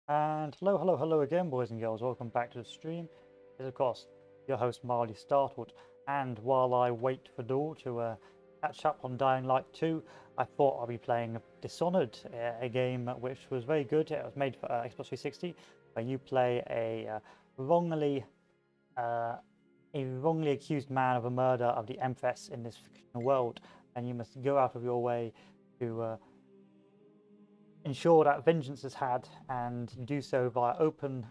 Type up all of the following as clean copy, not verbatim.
And hello again, boys and girls. Welcome back to the stream. This is, of course, your host, Marley Startled. And while I wait for Dawn to catch up on Dying Light 2, I thought I'd be playing Dishonored, a game which was very good. It was made for Xbox 360, where you play wrongly, uh, a wrongly accused man of a murder of the Empress in this fictional world, and you must go out of your way to ensure that vengeance is had, and you do so via open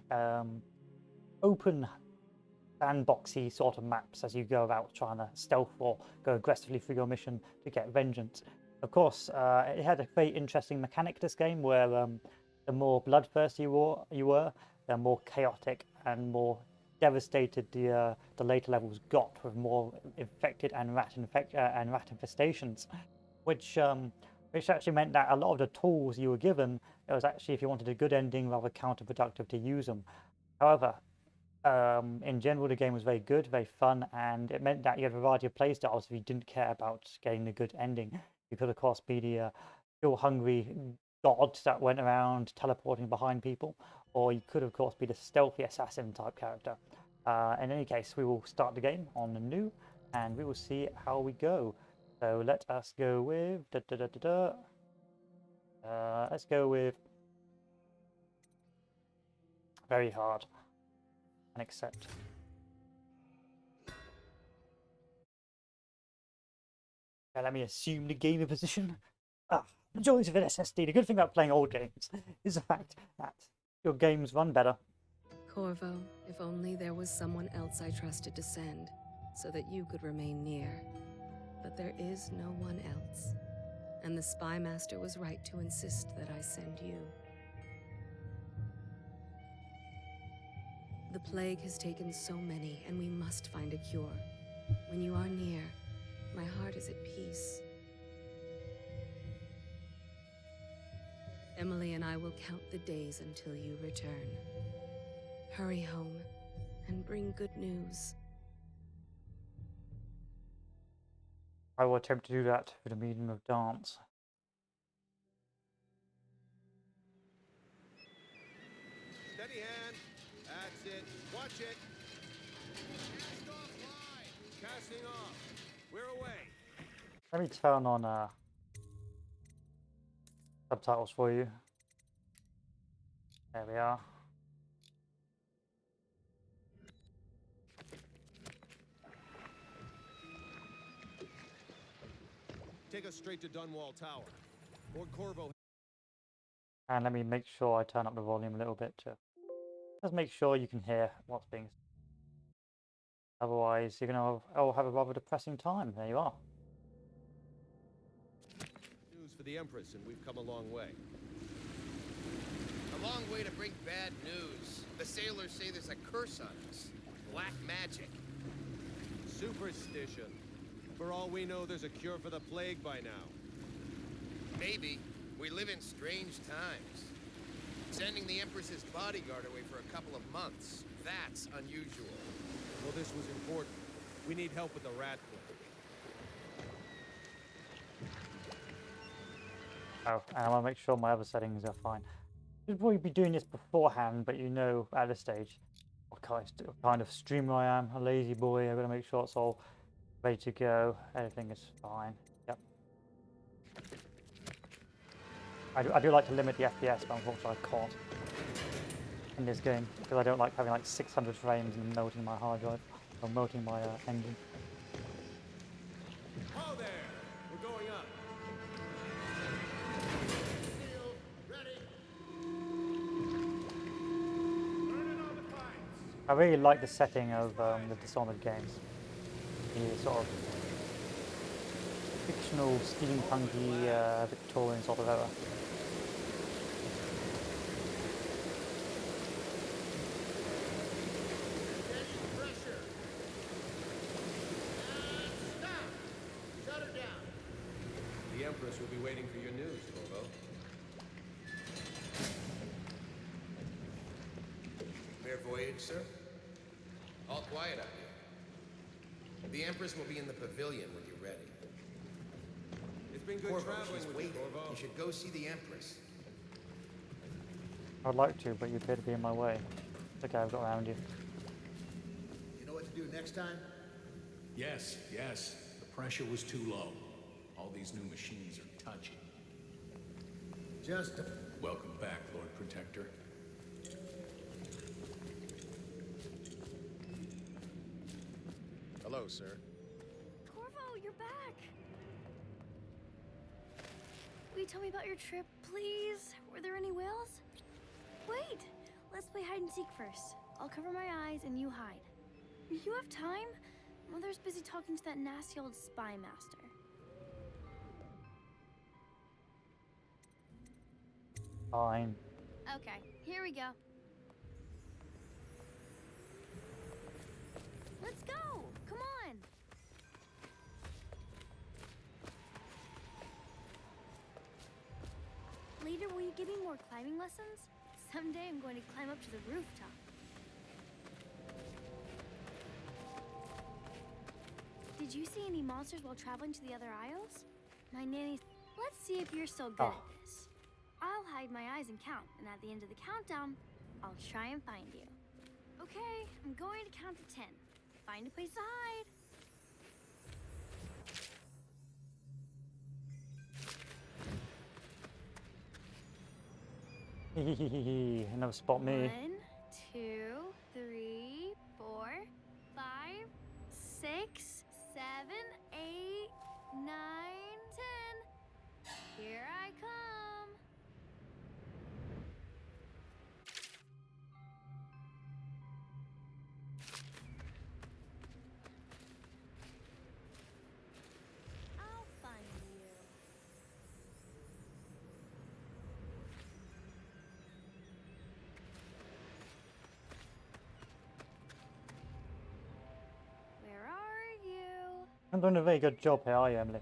sandboxy sort of maps as you go about trying to stealth or go aggressively through your mission to get vengeance. Of course, it had a very interesting mechanic, this game, where the more bloodthirsty you were, the more chaotic and more devastated the later levels got, with more infected and rat infestations, which actually meant that a lot of the tools you were given, it was actually, if you wanted a good ending, rather counterproductive to use them. However, in general, the game was very good, very fun, and it meant that you had a variety of playstyles if you didn't care about getting a good ending. You could, of course, be the still hungry god that went around teleporting behind people, or you could, of course, be the stealthy assassin type character. In any case, we will start the game on the new, and we will see how we go. So let us go with let's go with very hard and accept. Let me assume the gamer position. The joys of an SSD. The good thing about playing old games is the fact that your games run better. Corvo, if only there was someone else I trusted to send, so that you could remain near. But there is no one else, and the Spy Master was right to insist that I send you. The plague has taken so many, and we must find a cure. When you are near, my heart is at peace. Emily and I will count the days until you return. Hurry home, and bring good news. I will attempt to do that through the medium of dance. Steady hand. That's it. Watch it. Cast off line. Casting off. We're away. Let me turn on subtitles for you. There we are. Take us straight to Dunwall Tower. Lord Corvo. And let me make sure I turn up the volume a little bit to just make sure you can hear what's being said. Otherwise, you're going to have a rather depressing time. There you are. News for the Empress, and we've come a long way. A long way to bring bad news. The sailors say there's a curse on us. Black magic. Superstition. For all we know, there's a cure for the plague by now. Maybe. We live in strange times. Sending the Empress's bodyguard away for a couple of months. That's unusual. Well, this was important. We need help with the rat plague. Oh, and I want to make sure my other settings are fine. Should probably be doing this beforehand, but you know, at this stage, what kind of streamer I am, a lazy boy. I've got to make sure it's all ready to go. Everything is fine. Yep. I do like to limit the FPS, but unfortunately I can't in this game because I don't like having like 600 frames and melting my hard drive or melting my engine. Oh, there! We're going up. Steel, ready. Burning all the pipes. I really like the setting of the Dishonored games. The sort of fictional, steampunky, Victorian sort of era. The Empress will be waiting for your news, Corvo. Fair voyage, sir. All quiet up here. The Empress will be in the pavilion when you're ready. It's been good Corvo, traveling she's with waiting. you, Corvo. You should go see the Empress. I'd like to, but you appear to be in my way. It's okay, I've got around you. You know what to do next time? Yes, yes. The pressure was too low. All these new machines are touchy. Just a... Welcome back, Lord Protector. Hello, sir. Corvo, you're back! Will you tell me about your trip, please? Were there any whales? Wait! Let's play hide and seek first. I'll cover my eyes and you hide. You have time? Mother's busy talking to that nasty old spy master. Fine. Okay, here we go. Let's go! Come on! Later, will you give me more climbing lessons? Someday I'm going to climb up to the rooftop. Did you see any monsters while traveling to the other isles? My nanny... Let's see if you're still good at this. I'll hide my eyes and count, and at the end of the countdown, I'll try and find you. Okay, I'm going to count to 10. Find a place to hide. Hehehehe, never spot me. 1, 2, 3, 4, 5, 6, 7, 8, 9, 10. Here I come. I'll find you. Where are you? I'm doing a very good job here, are you, Emily?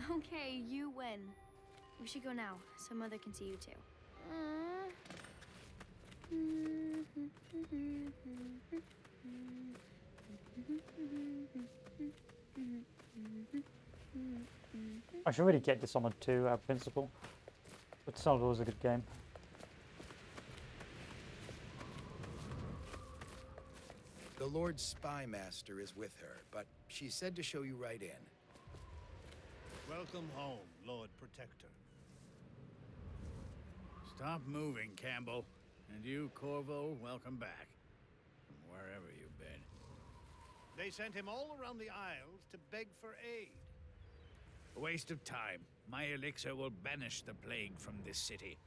Okay, you win. We should go now, so Mother can see you too. I should really get Dishonored 2 out of principle. But Dishonored was a good game. The Lord Spy Master is with her, but she said to show you right in. Welcome home, Lord Protector. Stop moving, Campbell. And you, Corvo, welcome back. From wherever you've been. They sent him all around the Isles to beg for aid. A waste of time. My elixir will banish the plague from this city.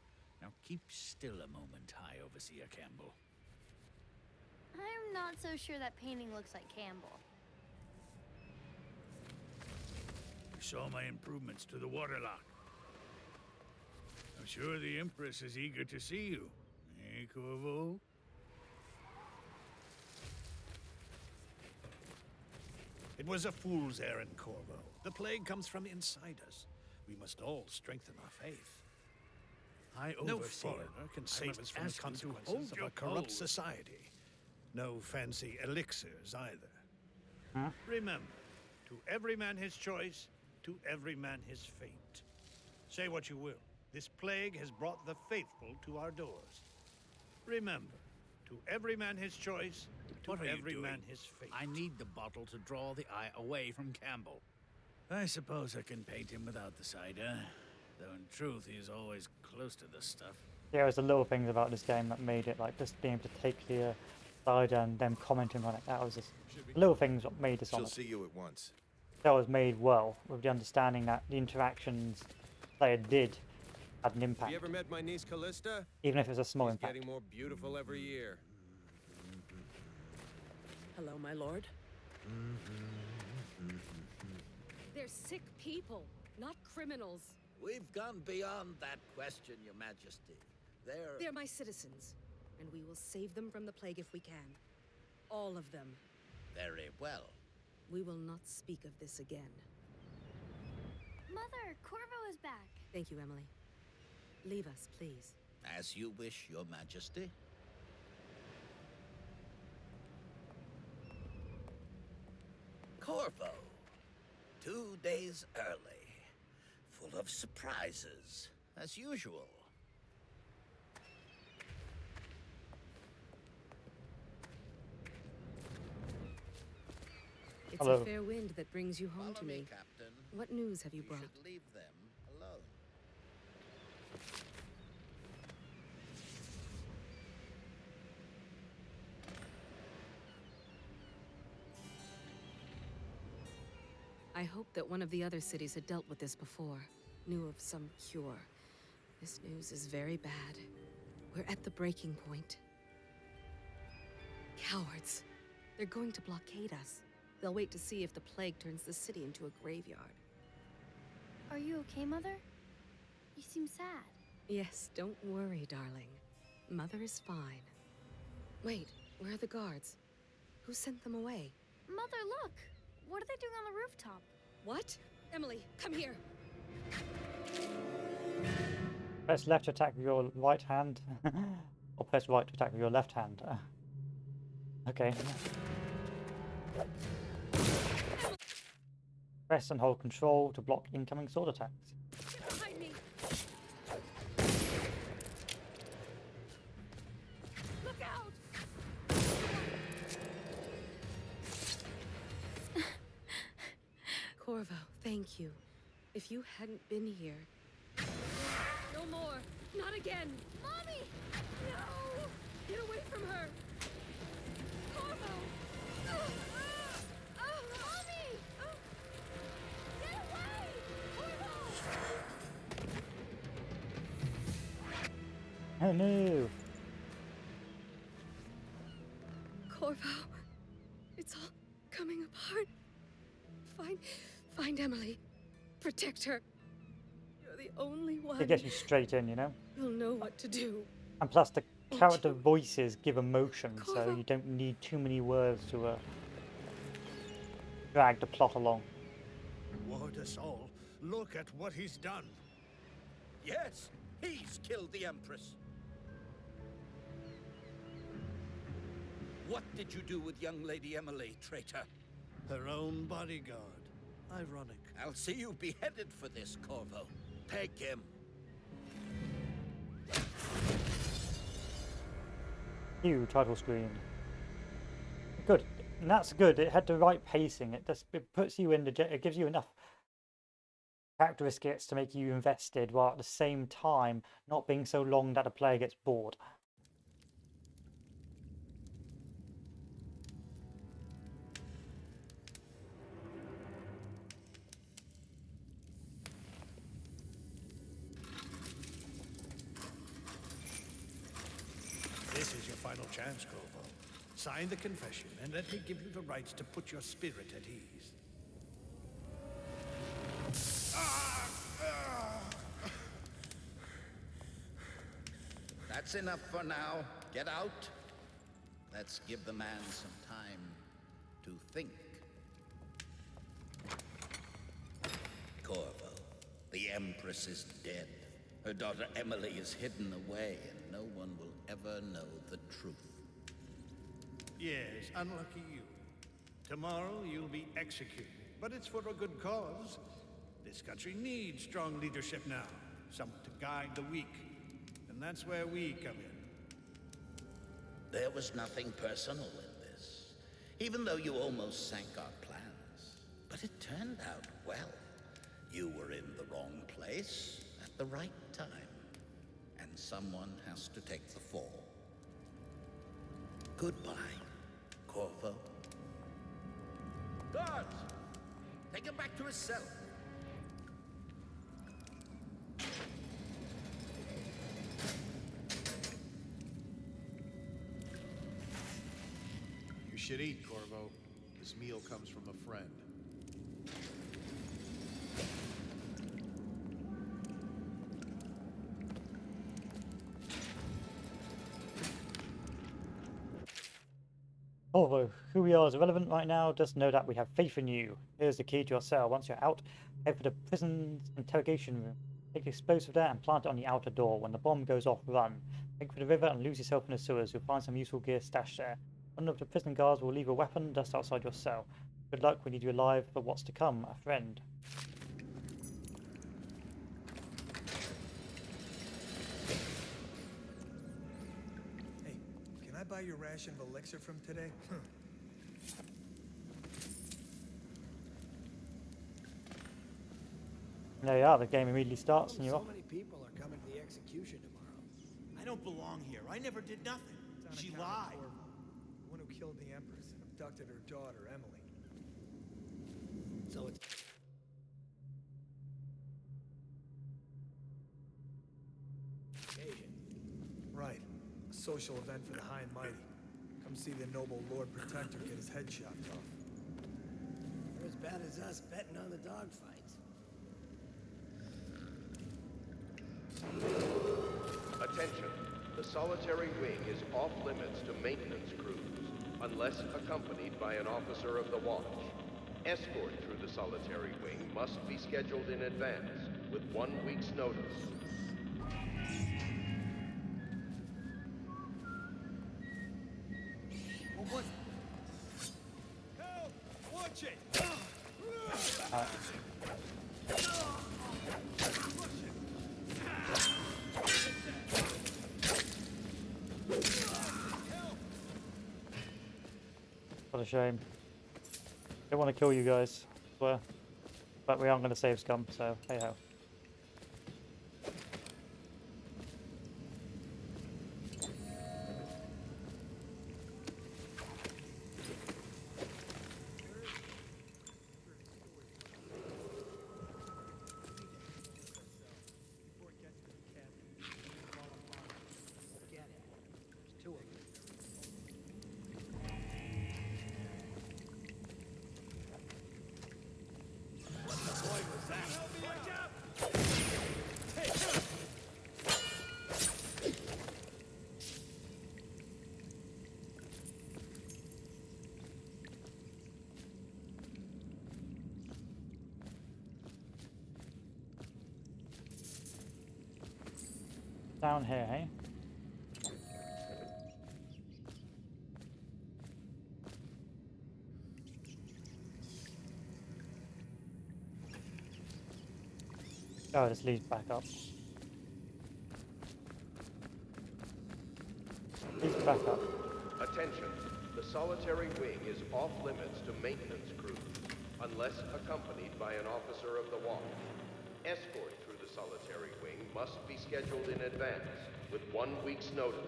Now keep still a moment, High Overseer Campbell. I'm not so sure that painting looks like Campbell. You saw my improvements to the waterlock. I'm sure the Empress is eager to see you. Eh, Corvo? It was a fool's errand, Corvo. The plague comes from inside us. We must all strengthen our faith. High No Overseer, foreigner can I save must us from the ask you to consequences hold of your a corrupt cold. society. No fancy elixirs either. Huh? Remember, to every man his choice, to every man his fate. Say what you will, this plague has brought the faithful to our doors. Remember, to every man his choice, to What are you every doing? man his fate. I need the bottle to draw the eye away from Campbell. I suppose I can paint him without the cider. Though in truth, he is always close to the stuff. Yeah, it was the little things about this game that made it, like just being able to take the side and them commenting on it. That was just little things that made She'll Dishonored. see you at once. That was made well, with the understanding that the interactions they did had an Have impact, you ever met my niece Callista? even if it was a small She's impact. getting more beautiful every year. Hello, my lord. They're sick people, not criminals. We've gone beyond that question, Your Majesty. They're my citizens, and we will save them from the plague if we can. All of them. Very well. We will not speak of this again. Mother, Corvo is back. Thank you, Emily. Leave us, please. As you wish, Your Majesty. Corvo, 2 days early. Full of surprises, as usual. It's Hello. a fair wind that brings you home Follow to me. Captain. What news have you You brought? should leave them alone. I hoped that one of the other cities had dealt with this before, knew of some cure. This news is very bad. We're at the breaking point. Cowards. They're going to blockade us. They'll wait to see if the plague turns the city into a graveyard. Are you okay, Mother? You seem sad. Yes, don't worry, darling. Mother is fine. Wait, where are the guards? Who sent them away? Mother, look! What are they doing on the rooftop? What? Emily, come here! Press left to attack with your right hand, or press right to attack with your left hand. Okay. Press and hold control to block incoming sword attacks. Get behind me! Look out! Corvo, thank you. If you hadn't been here... No more! Not again! Mommy! No! Get away from her! Corvo! Mommy! Get away! Corvo! Oh no! Corvo, it's all coming apart. Find Emily. Protect her. You're the only one. It gets you straight in, you know? You'll know what to do. And plus the Won't character you? voices give emotion, so Corvo. you don't need too many words to drag the plot along. Ward us all. Look at what he's done. Yes, he's killed the Empress. What did you do with young Lady Emily, traitor? Her own bodyguard. Ironic. I'll see you beheaded for this, Corvo. Take him. New title screen. Good. And that's good. It had the right pacing. It puts you in it gives you enough characteristics to make you invested, while at the same time not being so long that the player gets bored. This is your final chance, Corvo. Sign the confession, and let me give you the rights to put your spirit at ease. That's enough for now. Get out. Let's give the man some time to think. Corvo, the Empress is dead. Her daughter Emily is hidden away, and no one will ever know the truth. Yes, unlucky you. Tomorrow you'll be executed, but it's for a good cause. This country needs strong leadership now, someone to guide the weak. And that's where we come in. There was nothing personal in this, even though you almost sank our plans. But it turned out well. You were in the wrong place at the right time, and someone has to take the fall. Goodbye, Corvo. Guards! Take him back to his cell. You should eat, Corvo. This meal comes from a friend. Although who we are is irrelevant right now, just know that we have faith in you. Here's the key to your cell. Once you're out, head for the prison's interrogation room. Take the explosive there and plant it on the outer door. When the bomb goes off, run. Head for the river and lose yourself in the sewers. You'll find some useful gear stashed there. One of the prison guards will leave a weapon just outside your cell. Good luck, we need you alive for what's to come, a friend. Hey, can I buy your ration of elixir from today? There you are, the game immediately starts and you're off. So many people are coming to the execution tomorrow. I don't belong here. I never did nothing. She lied. The one who killed the Empress and abducted her daughter, Emily. So it's... Asian. Right. A social event for the high and mighty. Come see the noble Lord Protector get his head chopped off. They're as bad as us betting on the dogfights. Attention. The solitary wing is off limits to maintenance crews, unless accompanied by an officer of the watch. Escort through the solitary wing must be scheduled in advance, with 1 week's notice. What was it? Help! Watch it! What a shame. Don't want to kill you guys, but we aren't going to save scum, so hey ho. Down here, hey? Oh, this leads back up. Leads back up. Attention. The solitary wing is off limits to maintenance crews, unless accompanied by an officer of the watch. Escort through the solitary wing must be scheduled in advance, with 1 week's notice.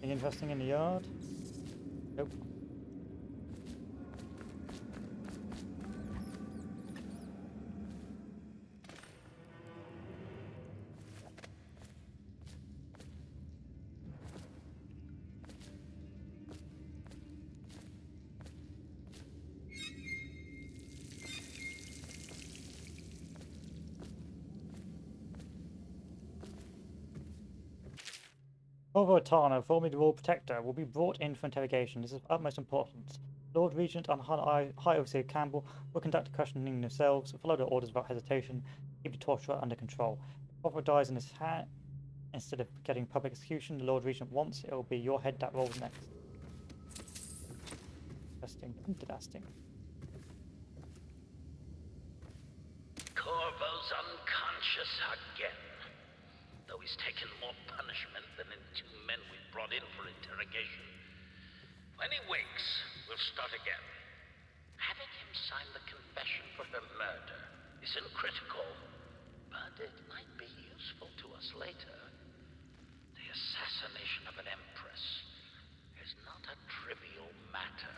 Anything interesting in the yard? Nope. Although Tana, formerly the Royal Protector, will be brought in for interrogation. This is of utmost importance. Lord Regent and High Overseer Campbell will conduct the questioning themselves, follow their orders without hesitation, keep the torturer under control. If Copper dies in his hand, instead of getting public execution the Lord Regent wants, it will be your head that rolls next. Interesting. Interesting. Corvo's unconscious again. Though he's taken more punishment than in 2 men we brought in for interrogation. When he wakes, we'll start again. Having him sign the confession for her murder isn't critical, but it might be useful to us later. The assassination of an empress is not a trivial matter.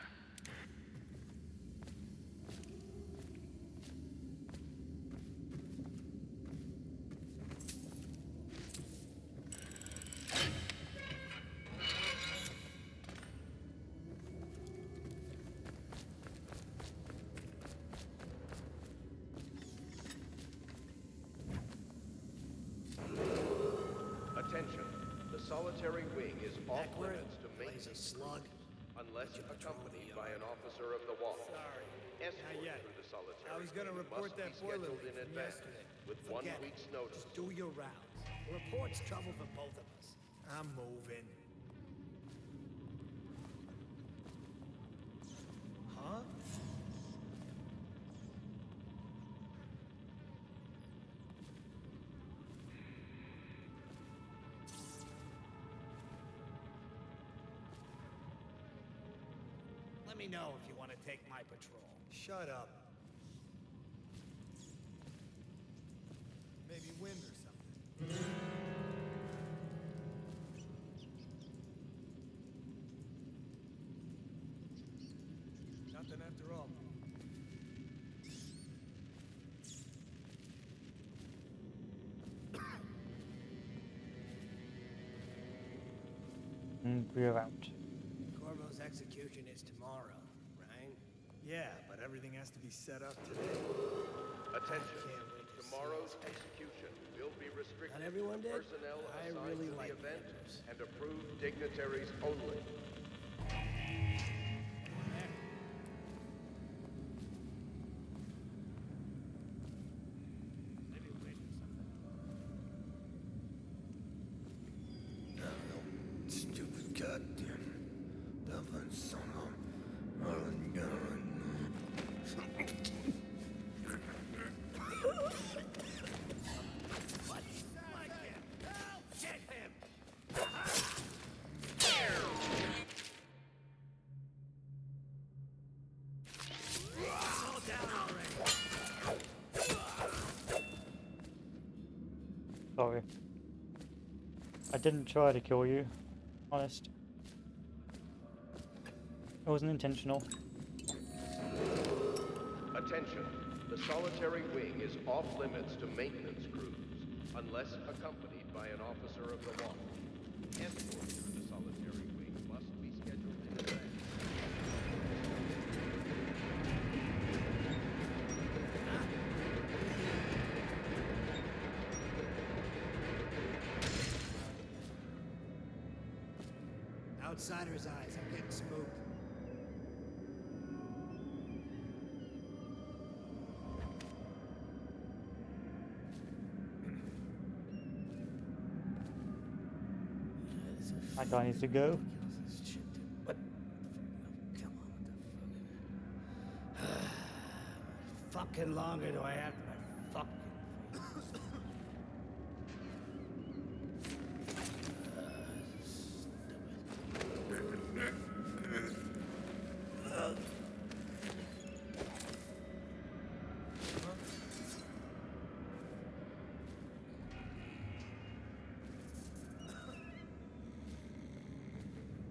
Attention. The solitary wing is off limits to maintenance slug. unless accompanied by an officer of the watch. Sorry. Escort Not yet. through the solitary I was gonna wing report must that be boiler scheduled leak in from advance yesterday. with Forget 1 it. week's notice. Just do your rounds. Report's trouble for both of us. I'm moving. Huh? Let me know if you want to take my patrol. Shut up. Maybe wind or something. Nothing after all. We're out. Corvo's execution is tomorrow, right? Yeah, but everything has to be set up today. Attention. Tomorrow's execution will be restricted Not everyone to did? personnel I assigned really to the like event members. and approved dignitaries only. Stupid goddamn Dublin son of Sorry. I didn't try to kill you. Honest. It wasn't intentional. Attention. The solitary wing is off limits to maintenance crews, unless accompanied by an officer of the watch. Escort through the solitary wing must be scheduled in advance. Outsider's eyes, I'm getting spooked. That guy needs to go. What? Come on, what the fuck? Fucking longer do I have to my fucking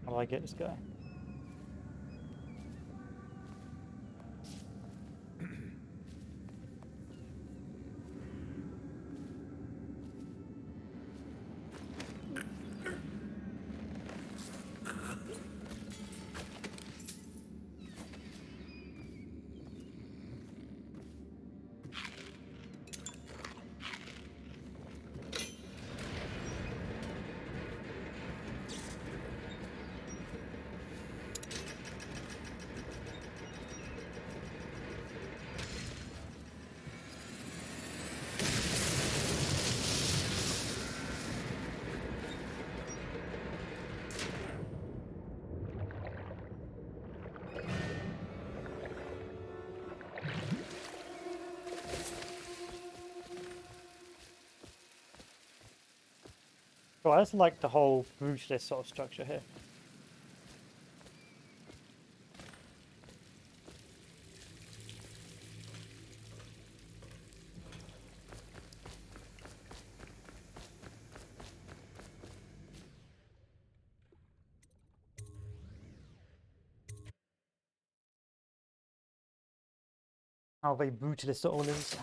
How do I get this guy? So I just like the whole brutalist sort of structure here. How very brutalist it all is.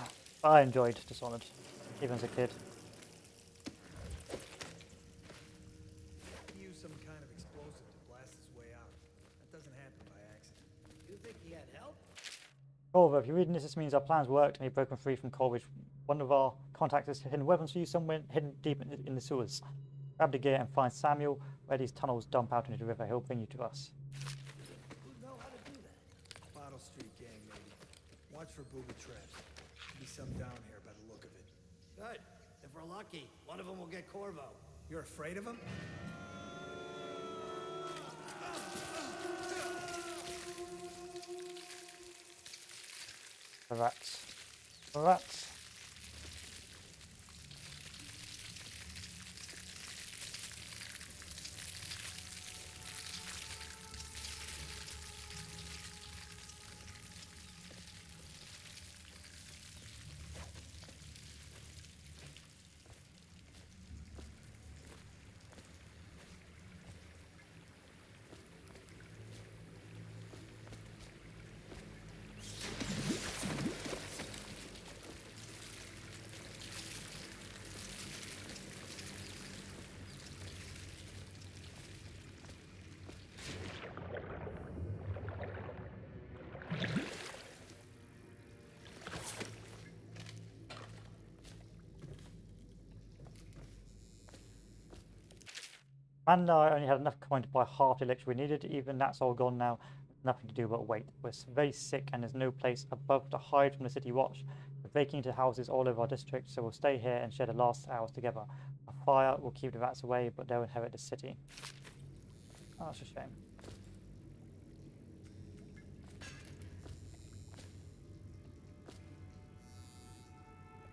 I enjoyed Dishonored, even as a kid. He used some kind of explosive to blast his way out. That doesn't happen by accident. You think he had help? However, if you're reading this means our plans worked and we've broken free from Coleridge. One of our contacts has hidden weapons for you somewhere hidden deep in the sewers. Grab the gear and find Samuel where these tunnels dump out into the river. He'll bring you to us. You know how to do Watch for booby traps. Should be some down here by the look of it. Good. If we're lucky, one of them will get Corvo. You're afraid of him? The rats. The rats. And I only had enough coin to buy half the elixir we needed. Even that's all gone now. Nothing to do but wait. We're very sick and there's no place above to hide from the city watch. We're breaking into houses all over our district, so we'll stay here and share the last hours together. A fire will keep the rats away, but they'll inherit the city. Oh, that's a shame.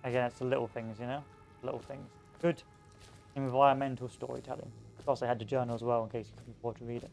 Again, it's the little things, you know? Little things. Good environmental storytelling. Plus, I had the journal as well in case you couldn't afford to read it.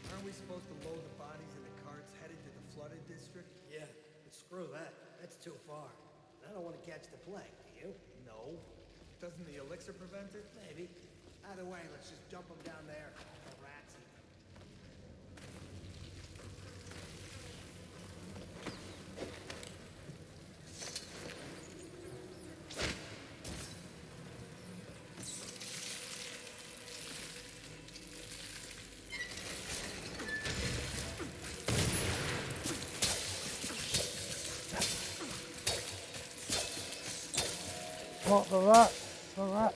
Aren't we supposed to load the bodies in the carts headed to the flooded district? Yeah, but screw that. That's too far. I don't want to catch the plague, do you? No. Doesn't the elixir prevent it? Maybe. Either way, let's just dump them down there. The rats eat them. What the rat? The rat.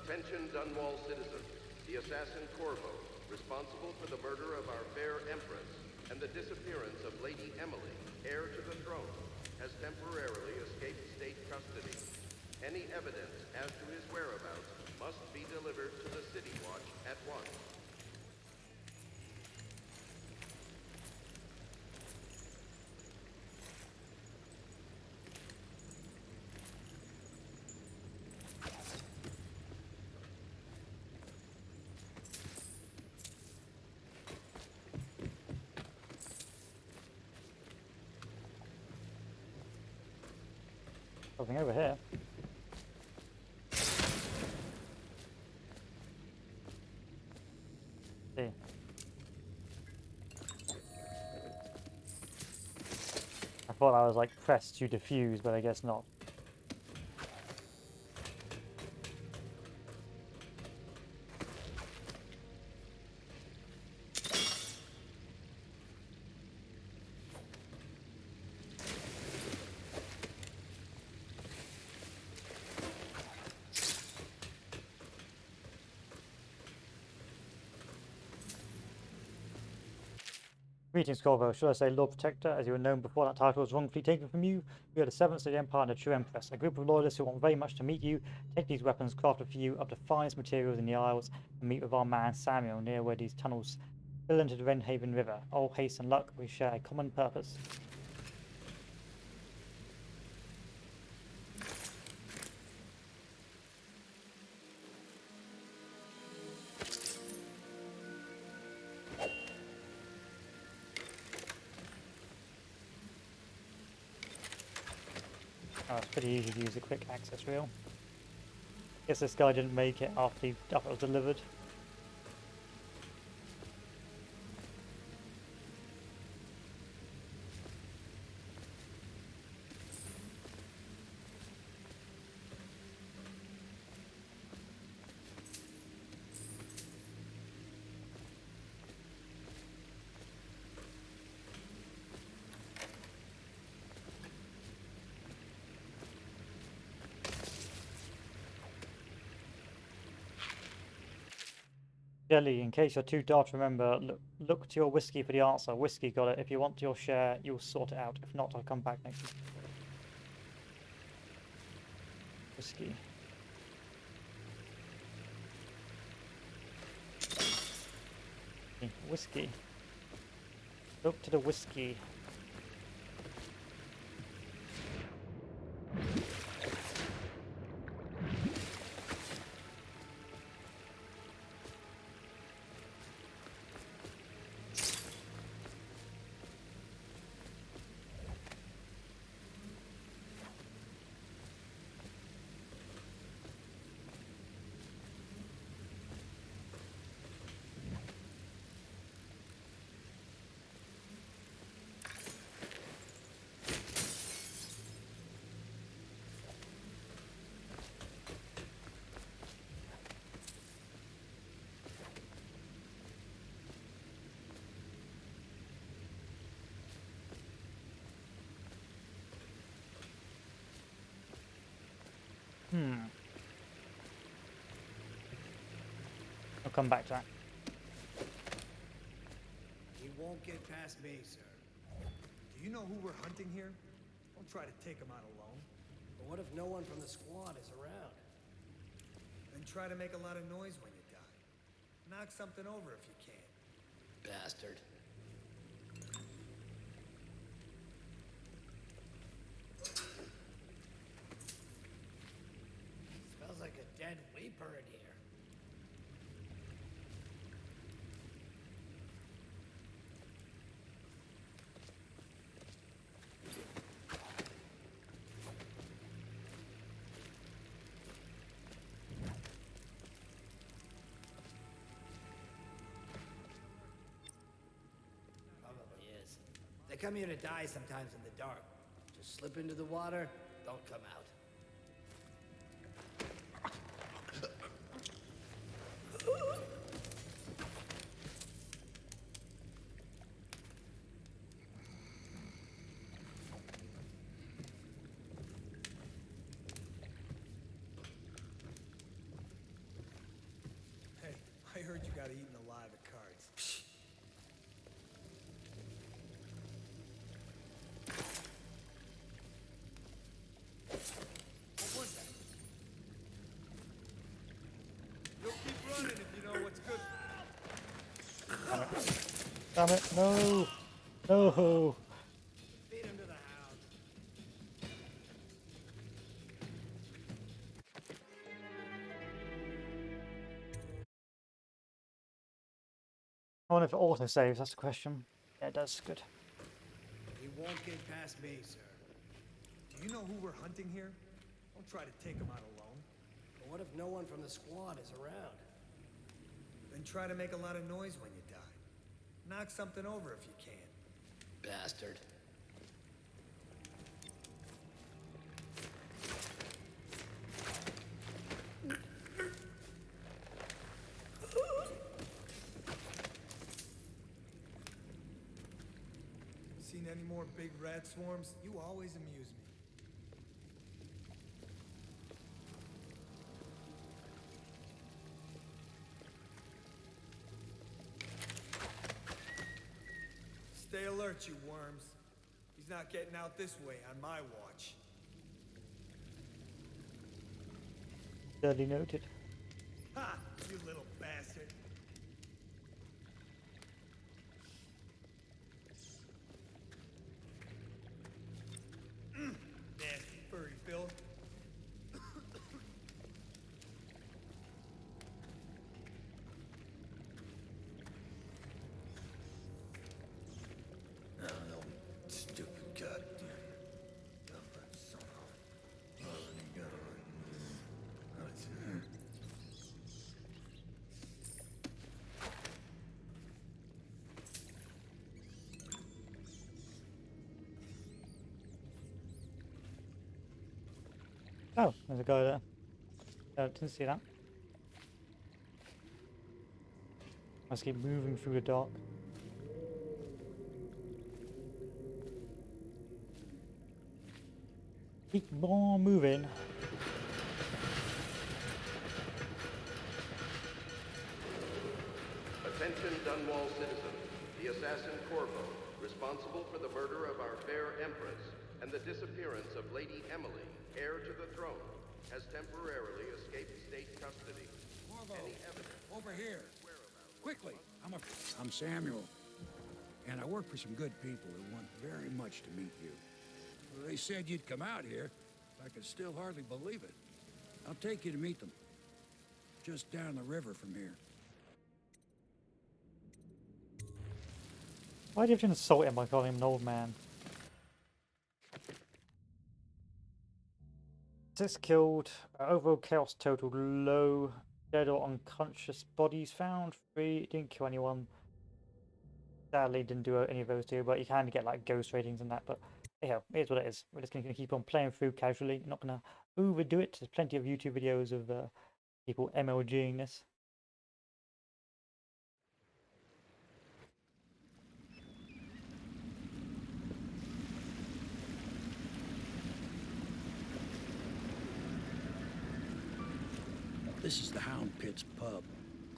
Attention Dunwall citizens. The assassin Corvo, responsible for the murder of our fair Empress and the disappearance of Lady Emily, heir to the throne, has temporarily escaped state custody. Any evidence as to his whereabouts must be delivered to the City Watch at once. Something over here. See. I thought I was like pressed to defuse, but I guess not. Greetings, Corvo. Should I say Lord Protector, as you were known before that title was wrongfully taken from you? You are the 7th of the Empire and the true Empress, a group of loyalists who want very much to meet you. Take these weapons crafted for you of the finest materials in the Isles and meet with our man Samuel near where these tunnels spill into the Wrenhaven River. All haste and luck, we share a common purpose. Oh, it's pretty easy to use a quick access reel. Guess this guy didn't make it after it was delivered. Jelly, in case you're too daft to remember, look to your whiskey for the answer. Whiskey got it. If you want your share, you'll sort it out. If not, I'll come back next week. Whiskey. Whiskey. Look to the whiskey. I'll come back to that. He won't get past me, sir. Do you know who we're hunting here? Don't try to take him out alone. But what if no one from the squad is around? Then try to make a lot of noise when you die. Knock something over if you can. Bastard. Smells like a dead weeper in here. Probably is. They come here to die sometimes in the dark. Just slip into the water, don't come out. Hey, I heard you got eaten alive at cards. What was that? You'll keep running if you know what's good. Damn it, no! No! Feed him to the hound. I wonder if it auto-saves, that's the question. Yeah, it does, good. He won't get past me, sir. Do you know who we're hunting here? Don't try to take him out alone. But what if no one from the squad is around? Then try to make a lot of noise when you die. Knock something over if you can. Bastard. Seen any more big rat swarms? You always amuse me. Stay alert, you worms. He's not getting out this way on my watch. Duly noted. Ha! You little bastard. Nasty furry Bill. No, stupid goddamn son of Oh, there's a guy there. Didn't see that. Let's keep moving through the dark. Keep on moving. Attention Dunwall citizens. The assassin Corvo, responsible for the murder of our fair Empress and the disappearance of Lady Emily, heir to the throne, has temporarily escaped state custody. Corvo, over here. Quickly. I'm Samuel, and I work for some good people who want very much to meet you. They said you'd come out here. I can still hardly believe it. I'll take you to meet them. Just down the river from here. Why do you have to insult him by calling him an old man? 6 killed, overall chaos total low, dead or unconscious bodies found, 3, didn't kill anyone. Sadly didn't do any of those two, but you can get like ghost ratings and that, but yeah, it is what it is. We're just going to keep on playing through casually, not going to overdo it. There's plenty of YouTube videos of people MLGing this. This is the Hound Pits pub,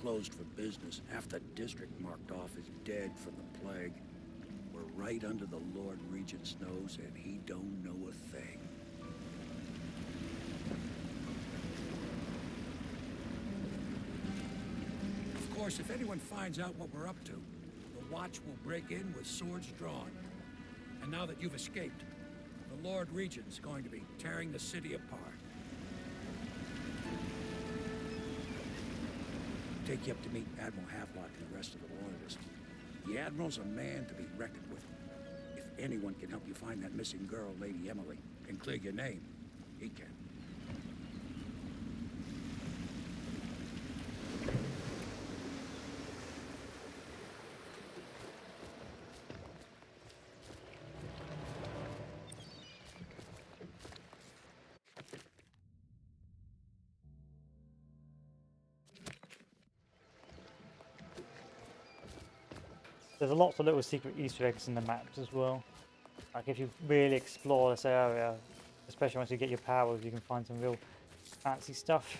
closed for business. Half the district marked off as dead from the plague. We're right under the Lord Regent's nose, and he don't know a thing. Of course, if anyone finds out what we're up to, the Watch will break in with swords drawn. And now that you've escaped, the Lord Regent's going to be tearing the city apart. Take you up to meet Admiral Havelock and the rest of the Loyalists. The Admiral's a man to be reckoned with. If anyone can help you find that missing girl, Lady Emily, and clear your name, he can. There's lots of little secret Easter eggs in the maps as well. Like if you really explore this area, especially once you get your powers, you can find some real fancy stuff.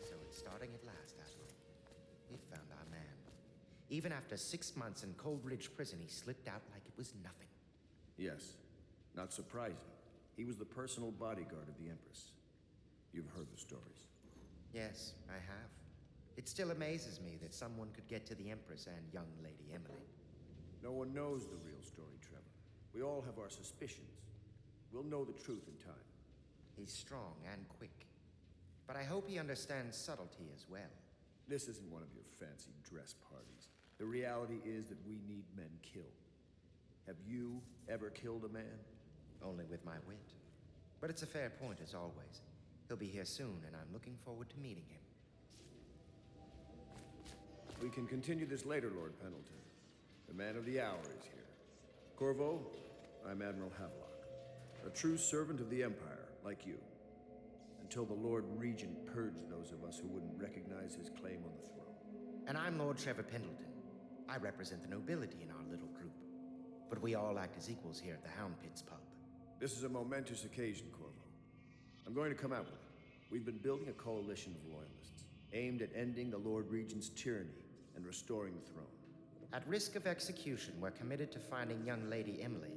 So it's starting at last, Admiral. We found our man. Even after 6 months in Coldridge Prison, he slipped out like it was nothing. Yes, not surprising. He was the personal bodyguard of the Empress. You've heard the stories. Yes, I have. It still amazes me that someone could get to the Empress and young Lady Emily. No one knows the real story, Trevor. We all have our suspicions. We'll know the truth in time. He's strong and quick. But I hope he understands subtlety as well. This isn't one of your fancy dress parties. The reality is that we need men killed. Have you ever killed a man? Only with my wit. But it's a fair point, as always. He'll be here soon, and I'm looking forward to meeting him. We can continue this later, Lord Pendleton. The man of the hour is here. Corvo, I'm Admiral Havelock. A true servant of the Empire, like you. Until the Lord Regent purged those of us who wouldn't recognize his claim on the throne. And I'm Lord Trevor Pendleton. I represent the nobility in our little group. But we all act as equals here at the Hound Pits pub. This is a momentous occasion, Corvo. I'm going to come out with it. We've been building a coalition of loyalists, aimed at ending the Lord Regent's tyranny and restoring the throne. At risk of execution, we're committed to finding young Lady Emily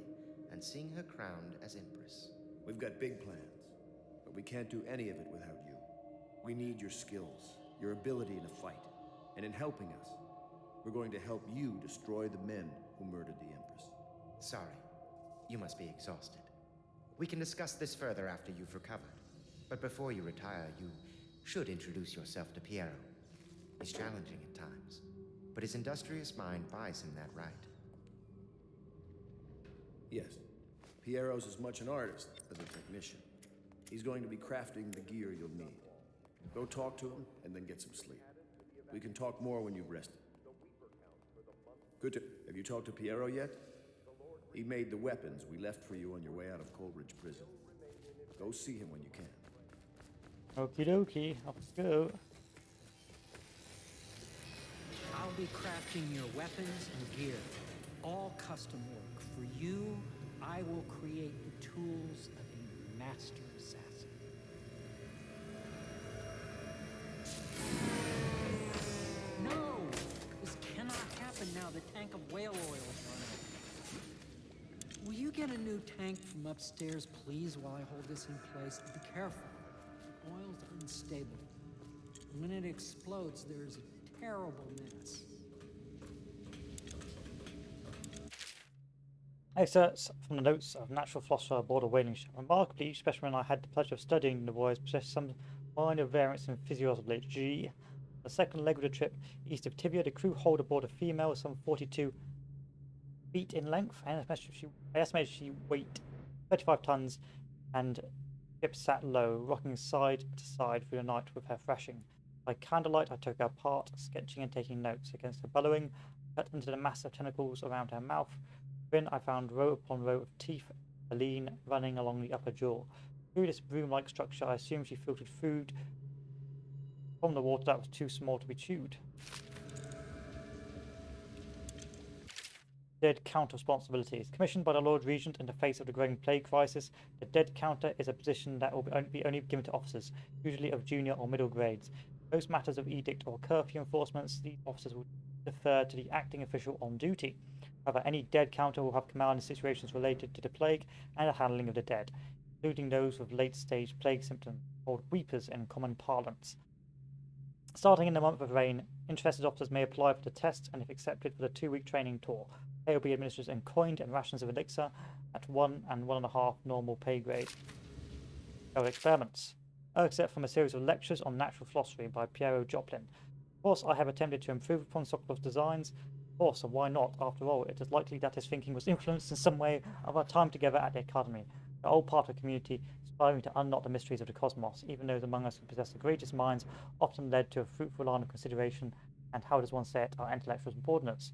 and seeing her crowned as Empress. We've got big plans, but we can't do any of it without you. We need your skills, your ability in a fight, and in helping us, we're going to help you destroy the men who murdered the Empress. Sorry, you must be exhausted. We can discuss this further after you've recovered. But before you retire, you should introduce yourself to Piero. He's challenging at times, but his industrious mind buys him that right. Yes, Piero's as much an artist as a technician. He's going to be crafting the gear you'll need. Go talk to him, and then get some sleep. We can talk more when you've rested. Good to... Have you talked to Piero yet? He made the weapons we left for you on your way out of Coleridge Prison. Go see him when you can. Okie dokie, off we go. I'll be crafting your weapons and gear. All custom work. For you, I will create the tools of a master assassin. No! This cannot happen now. The tank of whale oil is run out. Will you get a new tank from upstairs, please, while I hold this in place? Be careful. The oil's unstable. When it explodes, there's a terrible mess. Excerpts from the notes of natural philosopher aboard a whaling ship. Remarkably, each specimen I had the pleasure of studying in the voyage possessed some minor variance in physiology. The second leg of the trip, east of Tibia, the crew hauled aboard a female some 42 feet in length. I estimated she weighed 35 tons, and ship sat low, rocking side to side through the night with her thrashing. By candlelight, I took her apart, sketching and taking notes. Against her bellowing, cut into the massive tentacles around her mouth. Then I found row upon row of teeth, baleen running along the upper jaw. Through this broom-like structure, I assumed she filtered food from the water that was too small to be chewed. Dead Counter responsibilities. Commissioned by the Lord Regent in the face of the growing plague crisis, the Dead Counter is a position that will be only given to officers, usually of junior or middle grades. Most matters of edict or curfew enforcements, these officers will defer to the acting official on duty. However, any Dead Counter will have command in situations related to the plague and the handling of the dead, including those with late-stage plague symptoms, called weepers in common parlance. Starting in the month of rain, interested officers may apply for the test, and if accepted, for the 2-week training tour. Pay will be administered in coined and rations of elixir at 1 and 1.5 normal pay grade. Experiments. Except from a series of lectures on natural philosophy by Piero Joplin. Of course, I have attempted to improve upon Sokolov's designs. Of course, and why not? After all, it is likely that his thinking was influenced in some way of our time together at the Academy, the old part of the community striving to unknot the mysteries of the cosmos. Even those among us who possess the greatest minds often led to a fruitful line of consideration, and how does one say it, our intellectual subordinates.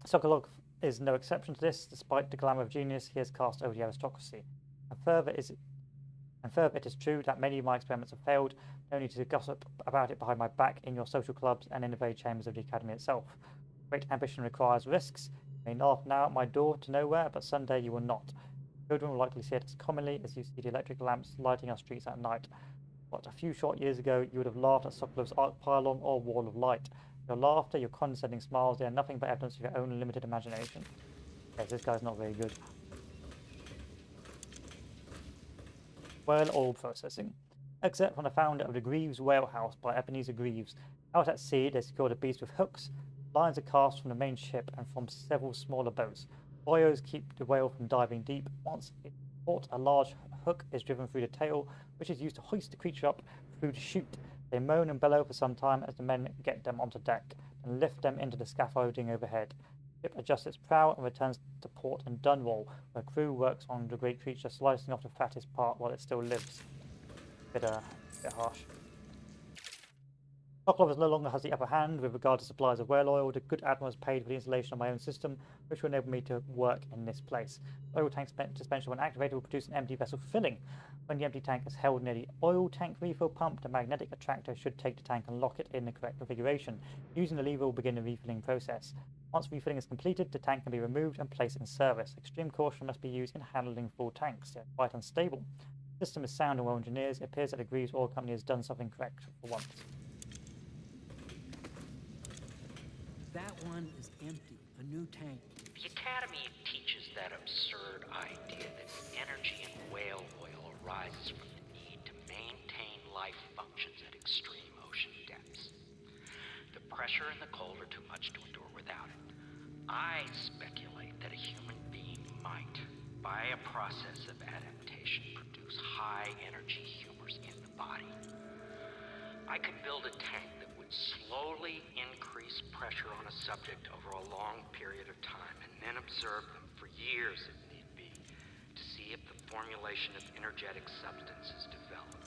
Sokolov is no exception to this. Despite the glamour of genius, he has cast over the aristocracy. And further, it is true that many of my experiments have failed. No need to gossip about it behind my back in your social clubs and in the very chambers of the Academy itself. Great ambition requires risks. You may laugh now at my door to nowhere, but someday you will not. Children will likely see it as commonly as you see the electric lamps lighting our streets at night. But a few short years ago, you would have laughed at Sokolov's arc pylon or wall of light. Your laughter, your condescending smiles, they are nothing but evidence of your own limited imagination. Yes, this guy's not very good. Whale oil processing. Except from the founder of the Greaves Whale House by Ebenezer Greaves. Out at sea, they secured a beast with hooks. Lines are cast from the main ship and from several smaller boats. Buoys keep the whale from diving deep. Once it's caught, a large hook is driven through the tail, which is used to hoist the creature up through the chute. They moan and bellow for some time as the men get them onto deck and lift them into the scaffolding overhead. The ship adjusts its prow and returns to port in Dunwall, where crew works on the great creature, slicing off the fattest part while it still lives. Bit harsh. Sokolov no longer has the upper hand with regard to supplies of whale oil. The good admiral has paid for the installation of my own system, which will enable me to work in this place. The oil tank dispenser, when activated, will produce an empty vessel filling. When the empty tank is held near the oil tank refill pump, the magnetic attractor should take the tank and lock it in the correct configuration. Using the lever will begin the refilling process. Once refilling is completed, the tank can be removed and placed in service. Extreme caution must be used in handling full tanks. They are quite unstable. The system is sound and well engineered. It appears that the Greaves Oil Company has done something correct for once. That one is empty. A new tank. The Academy teaches that absurd idea that energy in whale oil arises from the need to maintain life functions at extreme ocean depths. The pressure and the cold are too much to endure without it. I speculate that a human being might, by a process of adaptation, produce high-energy humors in the body. I could build a tank that would slowly increase pressure on a subject over a long period of time and then observe them for years if need be to see if the formulation of energetic substances develop.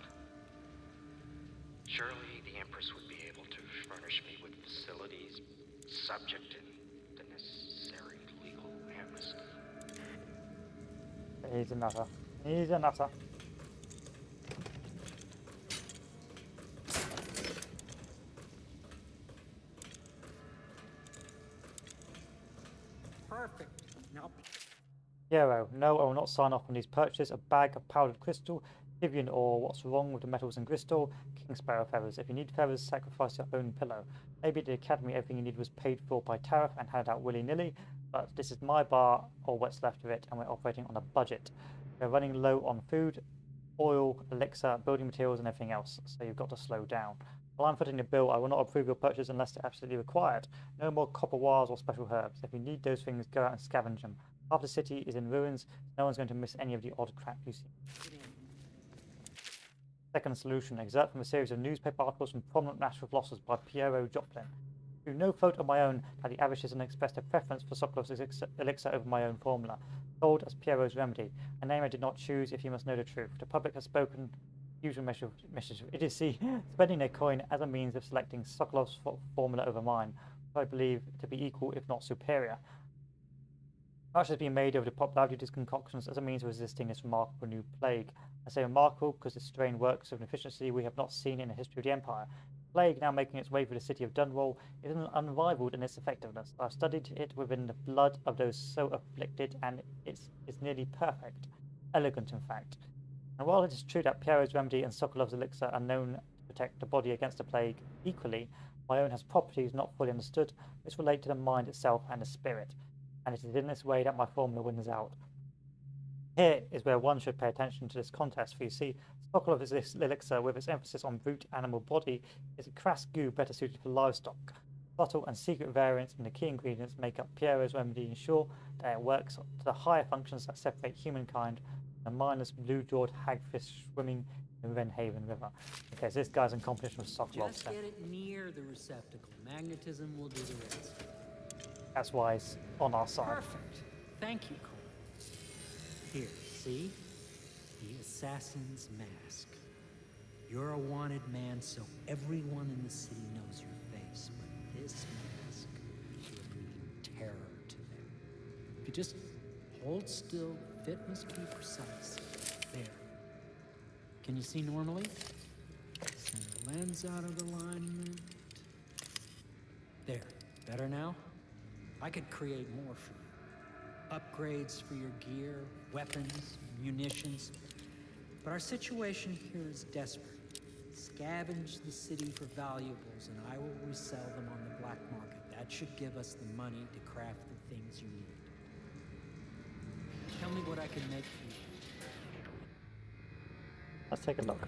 Surely the Empress would be able to furnish me with facilities subject and the necessary He's a nutter. He's a nutter. Perfect. Now. Piero, no, I will not sign off on these purchases. A bag of powdered crystal, Vivian ore, what's wrong with the metals in crystal, King Sparrow feathers. If you need feathers, sacrifice your own pillow. Maybe at the academy everything you need was paid for by tariff and handed out willy-nilly, but this is my bar, or what's left of it, and we're operating on a budget. We're running low on food, oil, elixir, building materials, and everything else, so you've got to slow down. While I'm footing the bill, I will not approve your purchase unless they're absolutely required. No more copper wires or special herbs. If you need those things, go out and scavenge them. Half the city is in ruins. No one's going to miss any of the odd crap you see. Second solution, excerpt from a series of newspaper articles from prominent natural philosophers by Piero Joplin. Through no fault of my own, that he avishes and expressed a preference for Sokolov's elixir over my own formula, sold as Piero's remedy, a name I did not choose if you must know the truth. The public has spoken. Usual message. It is spending their coin as a means of selecting Sokolov's formula over mine, which I believe to be equal, if not superior. Much has been made over the popularity of these concoctions as a means of resisting this remarkable new plague. I say remarkable because this strain works with an efficiency we have not seen in the history of the Empire. Plague, now making its way through the city of Dunwall, is unrivaled in its effectiveness. I've studied it within the blood of those so afflicted, and it's nearly perfect. Elegant, in fact. And while it is true that Piero's remedy and Sokolov's elixir are known to protect the body against the plague equally, my own has properties not fully understood, which relate to the mind itself and the spirit, and it is in this way that my formula wins out. Here is where one should pay attention to this contest, for you see, Sokolov's elixir, with its emphasis on brute animal body, is a crass goo better suited for livestock. Subtle and secret variants in the key ingredients make up Piero's remedy and ensure that it works to the higher functions that separate humankind a mindless blue-jawed hagfish swimming in Renhaven River. Okay, so this guy's in competition with Sokolov. Just get it near the receptacle. Magnetism will do the rest. That's why he's on our side. Perfect. Thank you, Cole. Here, see? The assassin's mask. You're a wanted man, so everyone in the city knows your face, but this mask will mean terror to them. If you just hold still, the fit must be precise. There. Can you see normally? Send the lens out of alignment. There. Better now? I could create more for you. Upgrades for your gear, weapons, munitions. But our situation here is desperate. Scavenge the city for valuables, and I will resell them on the black market. That should give us the money to craft the things you need. Tell me what I can make for you. Let's take a look.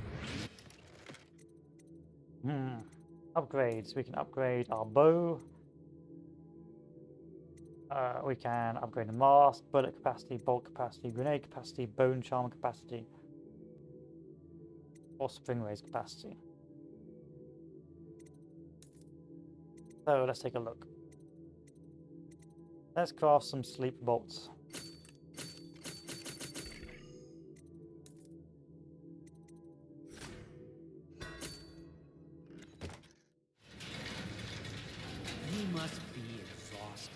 Upgrades. We can upgrade our bow. We can upgrade the mask, bullet capacity, bolt capacity, grenade capacity, bone charm capacity, or spring raise capacity. So let's take a look. Let's craft some sleep bolts. You must be exhausted.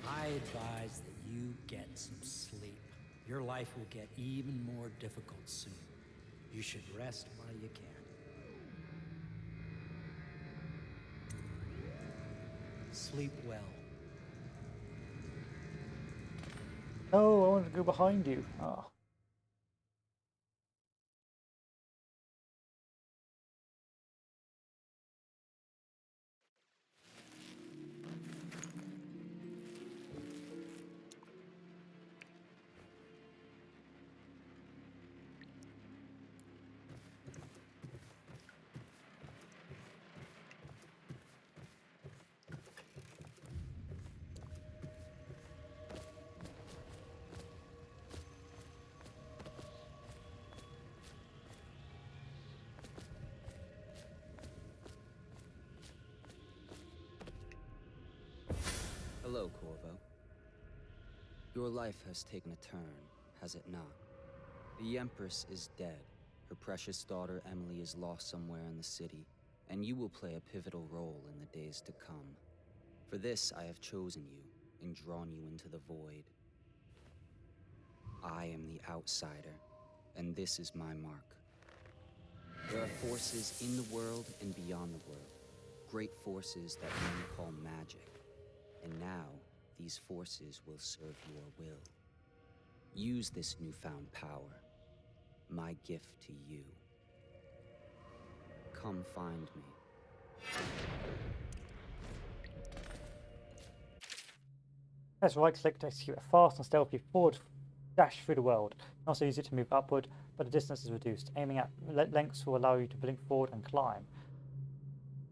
I advise that you get some sleep. Your life will get even more difficult soon. You should rest while you can. Sleep well. Oh, I wanted to go behind you. Oh. Hello, Corvo. Your life has taken a turn, has it not? The Empress is dead. Her precious daughter Emily is lost somewhere in the city, and you will play a pivotal role in the days to come. For this, I have chosen you and drawn you into the void. I am the outsider, and this is my mark. There are forces in the world and beyond the world, great forces that men call magic. And now, these forces will serve your will. Use this newfound power, my gift to you. Come find me. Press right click to execute a fast and stealthy forward dash through the world. You can also use it to move upward, but the distance is reduced. Aiming at lengths will allow you to blink forward and climb.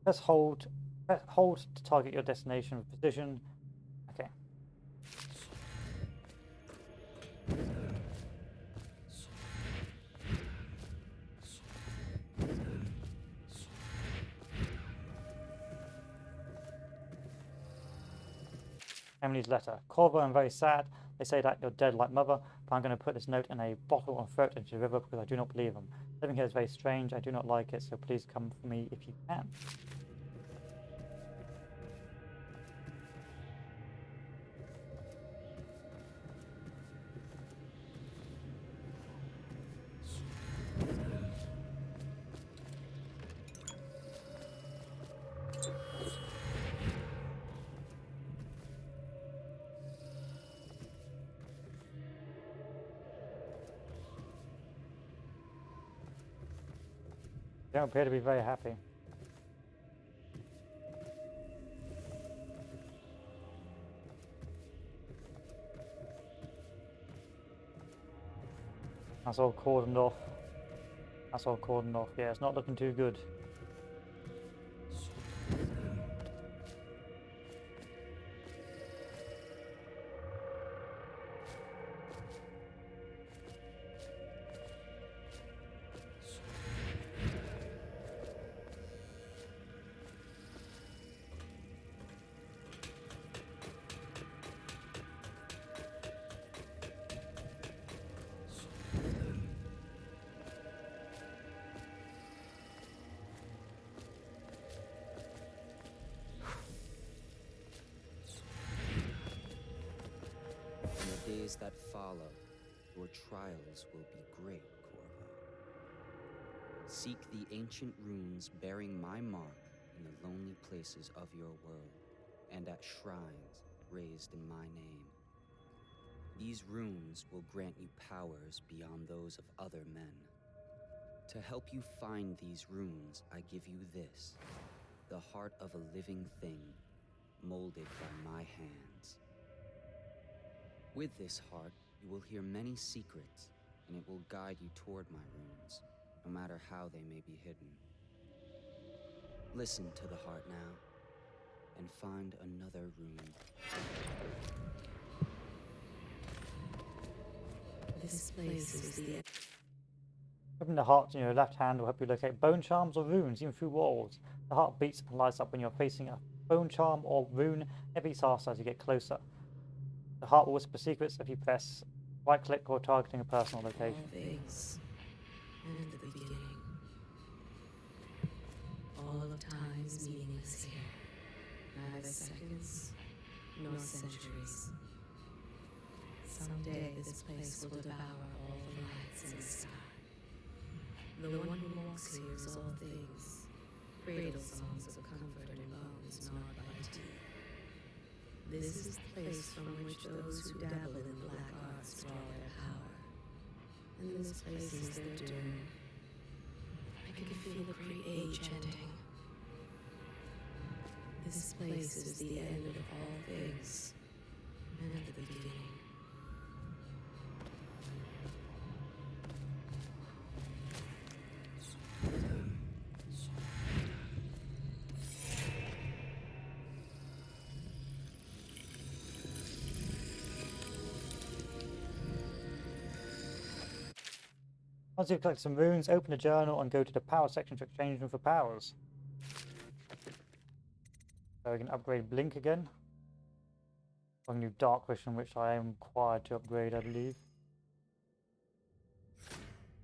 Press hold to target your destination with precision. Okay. Emily's letter. Corvo, I'm very sad. They say that you're dead like mother, but I'm going to put this note in a bottle and throw it into the river because I do not believe them. Living here is very strange. I do not like it, so please come for me if you can. They don't appear to be very happy. That's all cordoned off. That's all cordoned off. Yeah, it's not looking too good. In the days that follow, your trials will be great, Corvo. Seek the ancient runes bearing my mark in the lonely places of your world, and at shrines raised in my name. These runes will grant you powers beyond those of other men. To help you find these runes, I give you this, the heart of a living thing, molded by my hands. With this heart, you will hear many secrets, and it will guide you toward my runes, no matter how they may be hidden. Listen to the heart now, and find another rune. This place is the... Open the heart in your left hand will help you locate bone charms or runes, even through walls. The heart beats and lights up when you're facing a bone charm or rune. It beats faster as you get closer. The heart will whisper secrets if you press right click or targeting a personal location. All things, and the beginning. All of time is meaningless here. Neither seconds, nor centuries. Someday this place will devour all the lights in the sky. The one who walks here is all things, cradle songs of comfort and bones gnawed by teeth. This is the place from which those who dabble in black arts draw their power. And this place is their doom. I can feel the great age ending. This place is the end of all things, and the beginning. Once you've collected some runes, open a journal and go to the power section to exchange them for powers. So we can upgrade Blink again. Or a new Dark Vision, which I am required to upgrade, I believe.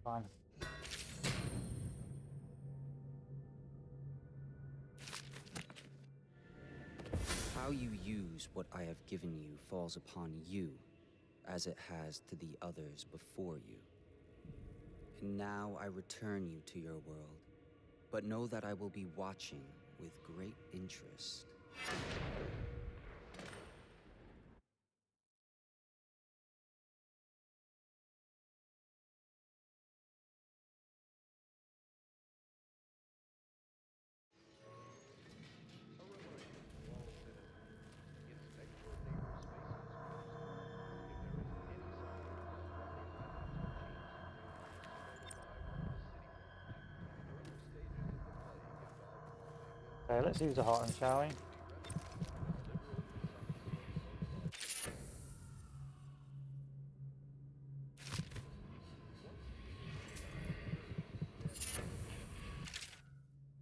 Fine. How you use what I have given you falls upon you, as it has to the others before you. And now I return you to your world, but know that I will be watching with great interest. Okay, let's use a hot one, shall we?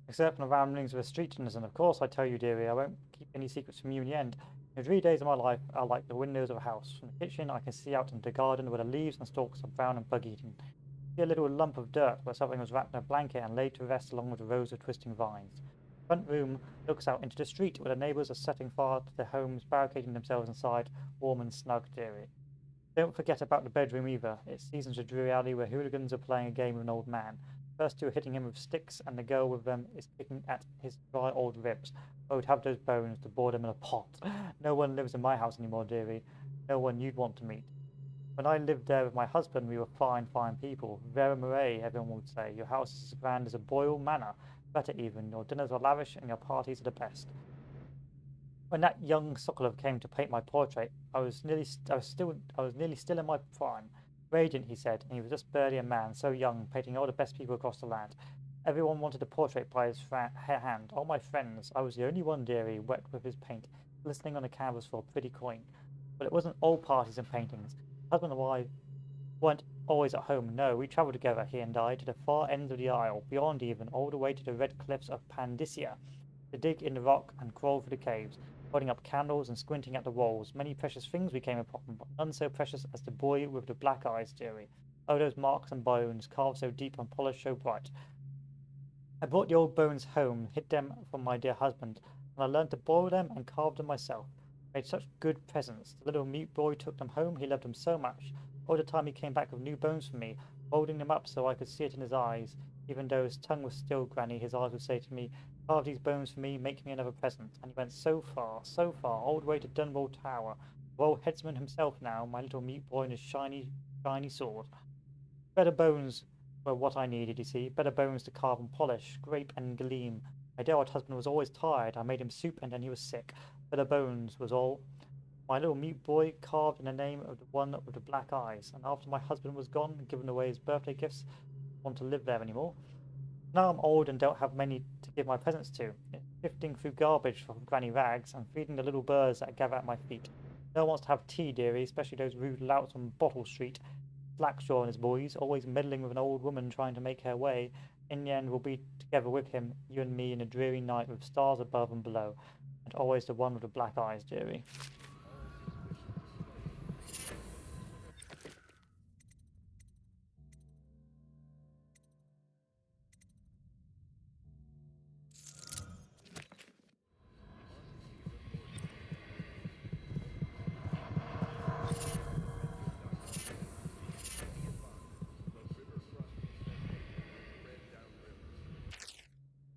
Except for the ramblings of a street citizen, of course I tell you, dearie, I won't keep any secrets from you in the end. The 3 days of my life are like the windows of a house. From the kitchen I can see out into the garden where the leaves and stalks are brown and bug-eaten. See a little lump of dirt where something was wrapped in a blanket and laid to rest along with rows of twisting vines. The front room looks out into the street where the neighbours are setting fire to their homes, barricading themselves inside, warm and snug, dearie. Don't forget about the bedroom either. It seasons a dreary alley where hooligans are playing a game with an old man. First two are hitting him with sticks, and the girl with them is kicking at his dry old ribs. I would have those bones to boil them in a pot. No one lives in my house anymore, dearie. No one you'd want to meet. When I lived there with my husband, we were fine, fine people. Vera Marais, everyone would say. Your house is as grand as a Boyle Manor. Better even. Your dinners are lavish, and your parties are the best. When that young Sokolov came to paint my portrait, I was nearly still in my prime. Radiant, he said, and he was just barely a man, so young, painting all the best people across the land. Everyone wanted a portrait by his hand. All my friends. I was the only one, dearie, wet with his paint, glistening on a canvas for a pretty coin. But it wasn't all parties and paintings. Husband and wife weren't always at home. No, we travelled together, he and I, to the far ends of the isle, beyond even, all the way to the red cliffs of Pandisia, to dig in the rock and crawl through the caves, holding up candles and squinting at the walls. Many precious things we came upon, but none so precious as the boy with the black eyes, dearie. Oh, those marks and bones, carved so deep and polished so bright. I brought the old bones home, hid them from my dear husband, and I learned to boil them and carve them myself. Made such good presents. The little mute boy took them home. He loved them so much. All the time he came back with new bones for me, holding them up so I could see it in his eyes. Even though his tongue was still, Granny, his eyes would say to me, "Carve these bones for me, make me another present." And he went so far, all the way to Dunwall Tower. The old headsman himself now, my little mute boy and his shiny, shiny sword. Better bones were what I needed, you see. Better bones to carve and polish, scrape and gleam. My dear old husband was always tired. I made him soup and then he was sick. Better bones was all. My little mute boy carved in the name of the one with the black eyes, and after my husband was gone and given away his birthday gifts, I didn't want to live there anymore. Now I'm old and don't have many to give my presents to. Sifting through garbage from Granny Rags and feeding the little birds that gather at my feet. No one wants to have tea, dearie, especially those rude louts on Bottle Street. Blackshaw and his boys, always meddling with an old woman trying to make her way. In the end, we'll be together with him, you and me, in a dreary night with stars above and below. And always the one with the black eyes, dearie.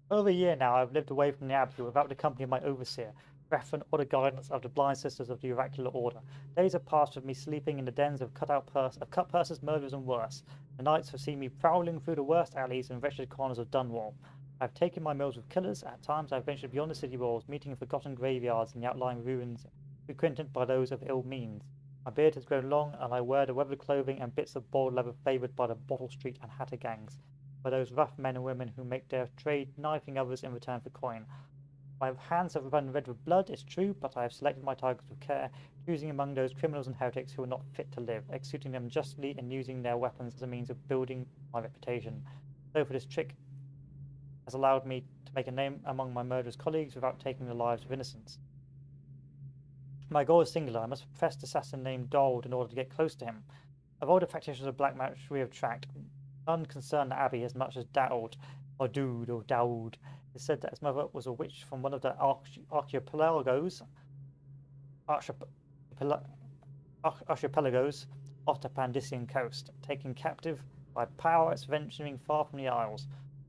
Over a year now, I've lived away from the Abbey without the company of my overseer, Brethren, or the guidance of the blind sisters of the oracular order. Days have passed with me sleeping in the dens of cut purses, murderers, and worse. The nights have seen me prowling through the worst alleys and wretched corners of Dunwall. I've taken my meals with killers. At times I've ventured beyond the city walls, meeting in forgotten graveyards and the outlying ruins frequented by those of ill means. My beard has grown long, and I wear the weathered clothing and bits of boiled leather favoured by the Bottle Street and Hatter gangs, by those rough men and women who make their trade knifing others in return for coin. My hands have run red with blood, it's true, but I have selected my targets with care, choosing among those criminals and heretics who are not fit to live, executing them justly and using their weapons as a means of building my reputation. So for this trick has allowed me to make a name among my murderous colleagues without taking the lives of innocents. My goal is singular. I must suppress the assassin named Dold in order to get close to him. Of all the practitioners of black magic we have tracked, none concern the Abbey as much as Dowd, or Dude, or Dowd. It is said that his mother was a witch from one of the archipelagos archipelagos off the Pandician coast, taken captive by pirates venturing far from the Isles.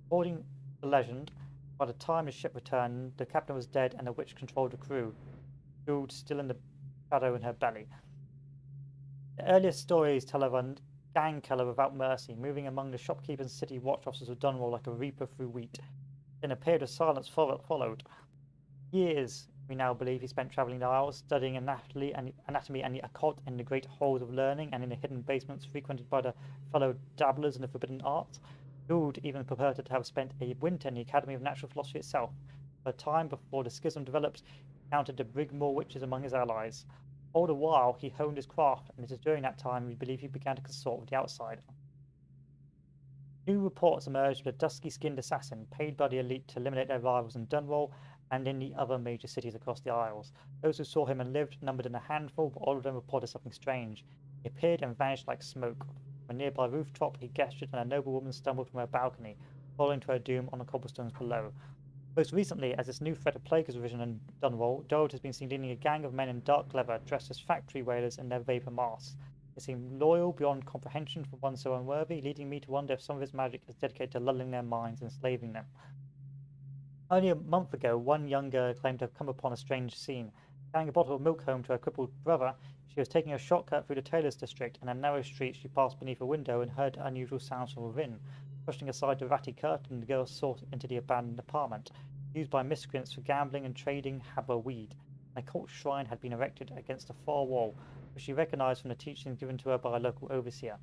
According to legend, by the time the ship returned, the captain was dead and the witch controlled the crew, Gould still in the shadow in her belly. The earliest stories tell of a gang killer without mercy, moving among the shopkeepers and city watch officers of Dunwall like a reaper through wheat. Then a period of silence followed. Years, we now believe, he spent travelling the Isles, studying anatomy and the occult in the great halls of learning and in the hidden basements frequented by the fellow dabblers in the forbidden arts. Gould even purported to have spent a winter in the Academy of Natural Philosophy itself. For a time before the schism developed, he counted the Brigmore witches among his allies. All the while, he honed his craft, and it is during that time we believe he began to consort with the outsider. New reports emerged of a dusky-skinned assassin paid by the elite to eliminate their rivals in Dunwall and in the other major cities across the Isles. Those who saw him and lived numbered in a handful, but all of them reported something strange. He appeared and vanished like smoke. From a nearby rooftop, he gestured, and a noble woman stumbled from her balcony, falling to her doom on the cobblestones below. Most recently, as this new threat of plague has arisen in Dunwall, Dold has been seen leading a gang of men in dark leather, dressed as factory whalers in their vapour masks. They seem loyal beyond comprehension for one so unworthy, leading me to wonder if some of his magic is dedicated to lulling their minds and enslaving them. Only a month ago, one young girl claimed to have come upon a strange scene. Carrying a bottle of milk home to her crippled brother, she was taking a shortcut through the tailor's district. In a narrow street, she passed beneath a window and heard unusual sounds from within. Pushing aside the ratty curtain, the girl saw into the abandoned apartment, used by miscreants for gambling and trading habba weed. An occult shrine had been erected against a far wall, which she recognized from the teachings given to her by a local overseer.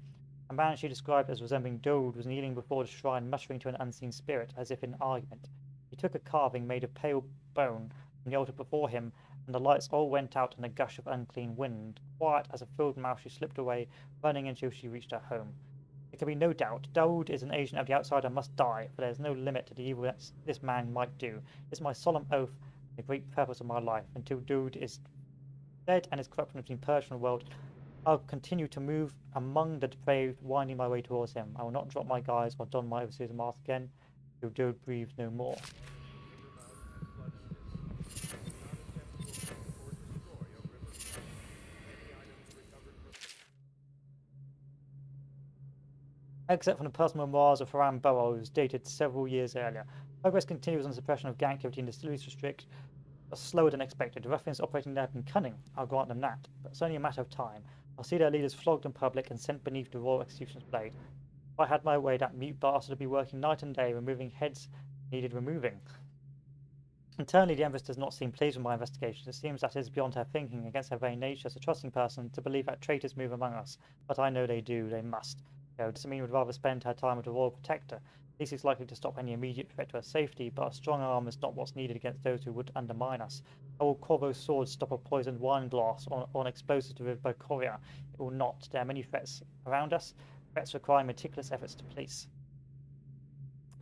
A man she described as resembling Dold was kneeling before the shrine, muttering to an unseen spirit, as if in argument. He took a carving made of pale bone from the altar before him, and the lights all went out in a gush of unclean wind. Quiet as a filled mouth, she slipped away, running until she reached her home. There can be no doubt, Dold is an agent of the outsider and must die, for there is no limit to the evil that this man might do. This is my solemn oath and the great purpose of my life. Until Dold is dead and his corruption has been purged from the world, I'll continue to move among the depraved, winding my way towards him. I will not drop my guise or don my overseer's mask again, till Dold breathes no more. Except from the personal memoirs of Haram Burrows, dated several years earlier. Progress continues on the suppression of gang activity in the Distilleries District, but slower than expected. The ruffians operating there have been cunning, I'll grant them that, but it's only a matter of time. I'll see their leaders flogged in public and sent beneath the royal executioner's blade. If I had my way, that mute bastard would be working night and day, removing heads needed removing. Internally, the Empress does not seem pleased with my investigations. It seems that it is beyond her thinking, against her very nature as a trusting person, to believe that traitors move among us. But I know they do, they must. Dissamine would rather spend her time with the Royal Protector. This is likely to stop any immediate threat to her safety, but a strong arm is not what's needed against those who would undermine us. How will Corvo's sword stop a poisoned wine glass or an explosive delivered by courier? It will not. There are many threats around us, threats requiring meticulous efforts to police.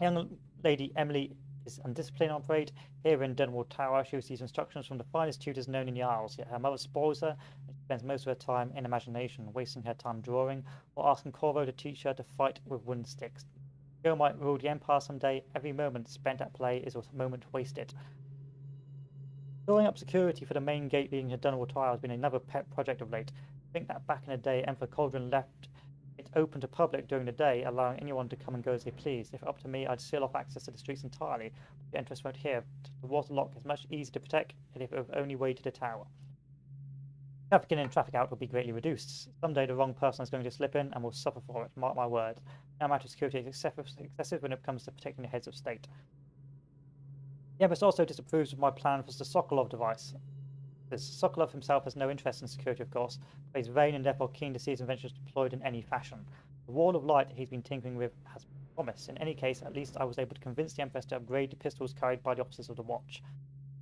Young Lady Emily is undisciplined on parade. Here in Dunwall Tower, she receives instructions from the finest tutors known in the Isles, yet her mother spoils her, and she spends most of her time in imagination, wasting her time drawing, or asking Corvo to teach her to fight with wooden sticks. The girl might rule the Empire someday. Every moment spent at play is a moment wasted. Drawing up security for the main gate leading to Dunwall Tower has been another pet project of late. I think that back in the day, Emperor Cauldron left it open to public during the day, allowing anyone to come and go as they pleased. If up to me, I'd seal off access to the streets entirely. The entrance road here, the water lock, is much easier to protect, and if it were only way to the tower. Traffic in and traffic out will be greatly reduced. Someday the wrong person is going to slip in and will suffer for it, mark my word. No matter security is excessive when it comes to protecting the heads of state. The Empress also disapproves of my plan for the Sokolov device. Sokolov himself has no interest in security, of course, but he's vain and therefore keen to see his inventions deployed in any fashion. The wall of light he's been tinkering with has promise. In any case, at least I was able to convince the Empress to upgrade the pistols carried by the officers of the watch.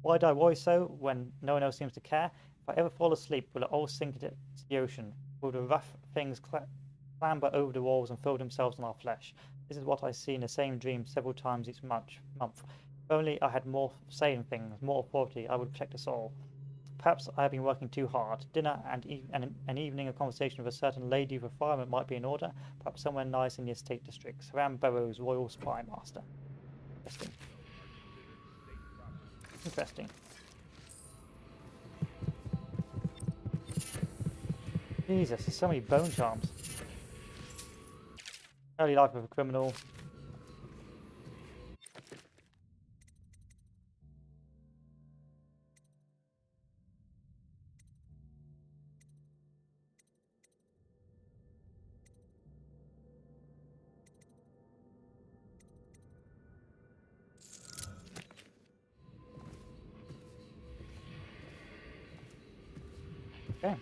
Why do I worry so when no one else seems to care? If I ever fall asleep, will it all sink into the ocean? Will the rough things clamber over the walls and fill themselves on our flesh? This is what I see in the same dream several times each month. If only I had more say in things, more authority, I would protect us all. Perhaps I have been working too hard. Dinner and an evening of conversation with a certain lady of refinement might be in order. Perhaps somewhere nice in the estate districts. Haram Burrows, Royal Spy Master. Interesting. Interesting. Jesus, there's so many bone charms. Early life of a criminal. Okay.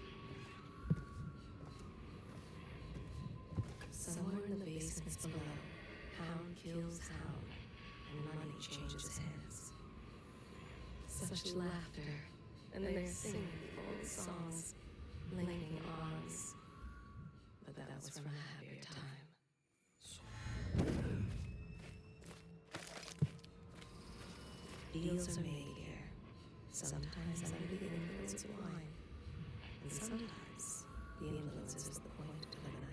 Somewhere in the basements below, hound kills hound, and money changes hands. Such laughter, and they're singing the old songs, linking arms. But that was from a happier time. Deals are made here, sometimes under the influence of wine, and sometimes the influence is the point of a knife.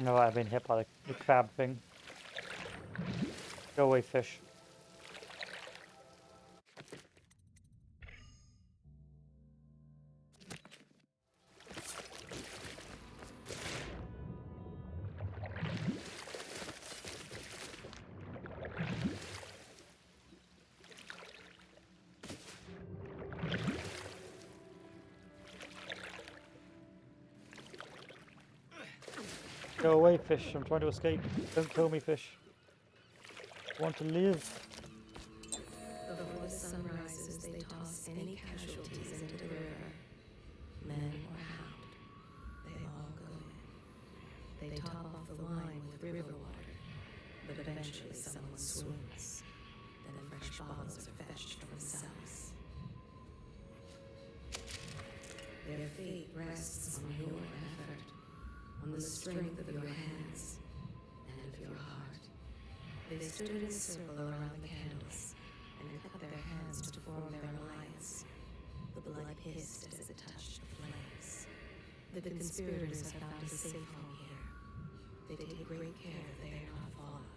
No, I've been hit by the crab thing. Go away, fish. Go away, fish. I'm trying to escape. Don't kill me, fish. I want to live. Before the sun rises, they toss any casualties into the river. Men or hound, they all go in. They top off the wine with river water, but eventually someone swoons. Then fresh bottles are fetched from the cellars. Their fate rests on your effort, on the strength of your hands and of your heart. They stood in a circle around the candles and cut their hands to form their alliance. The blood hissed as it touched the flames. The conspirators have found a safe home here. They take great care that they are not followed.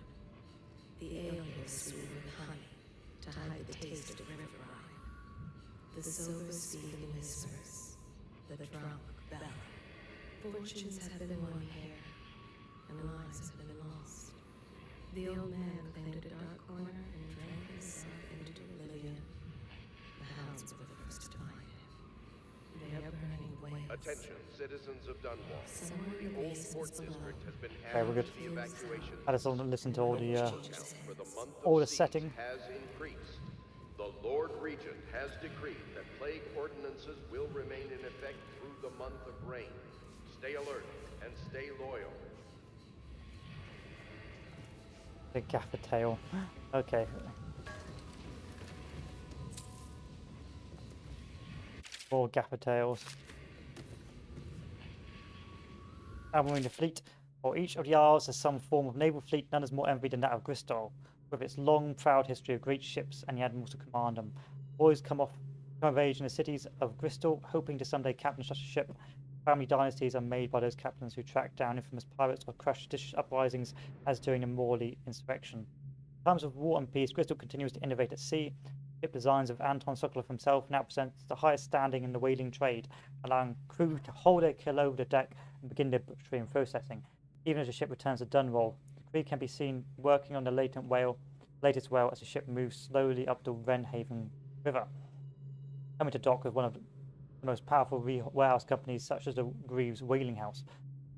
The ale here is sweet with honey to hide the taste of river wine. The sober speak in whispers. The drunk bellow. Fortunes have been won here, and lives have been lost. The old man claimed a dark corner and drank himself into oblivion. The hounds were the first to find him. They are burning wails. Attention, citizens of Dunwall. Somewhere in The the Old basements Port below. District has been Okay, we're added good. to the evacuation. I just want to listen to all the For the month of siege setting. has increased. The Lord Regent has decreed that plague ordinances will remain in effect through the month of rain. Stay alert and stay loyal. The gaffer tail. Okay. More gaffer tails. Admiring the fleet, or each of the Isles has some form of naval fleet, none is more envied than that of Bristol, with its long, proud history of great ships and the admirals to command them. Boys come of age in the cities of Bristol, hoping to someday captain such a ship. Family dynasties are made by those captains who track down infamous pirates or crush seditious uprisings, as during the Morley insurrection. In times of war and peace, Bristol continues to innovate at sea. Ship designs of Anton Sokolov himself now presents the highest standing in the whaling trade, allowing crew to hold their kill over the deck and begin their butchery and processing. Even as the ship returns to Dunwall, the crew can be seen working on the latest whale as the ship moves slowly up the Wrenhaven River, coming to dock with one of the most powerful warehouse companies such as the Greaves Whaling House.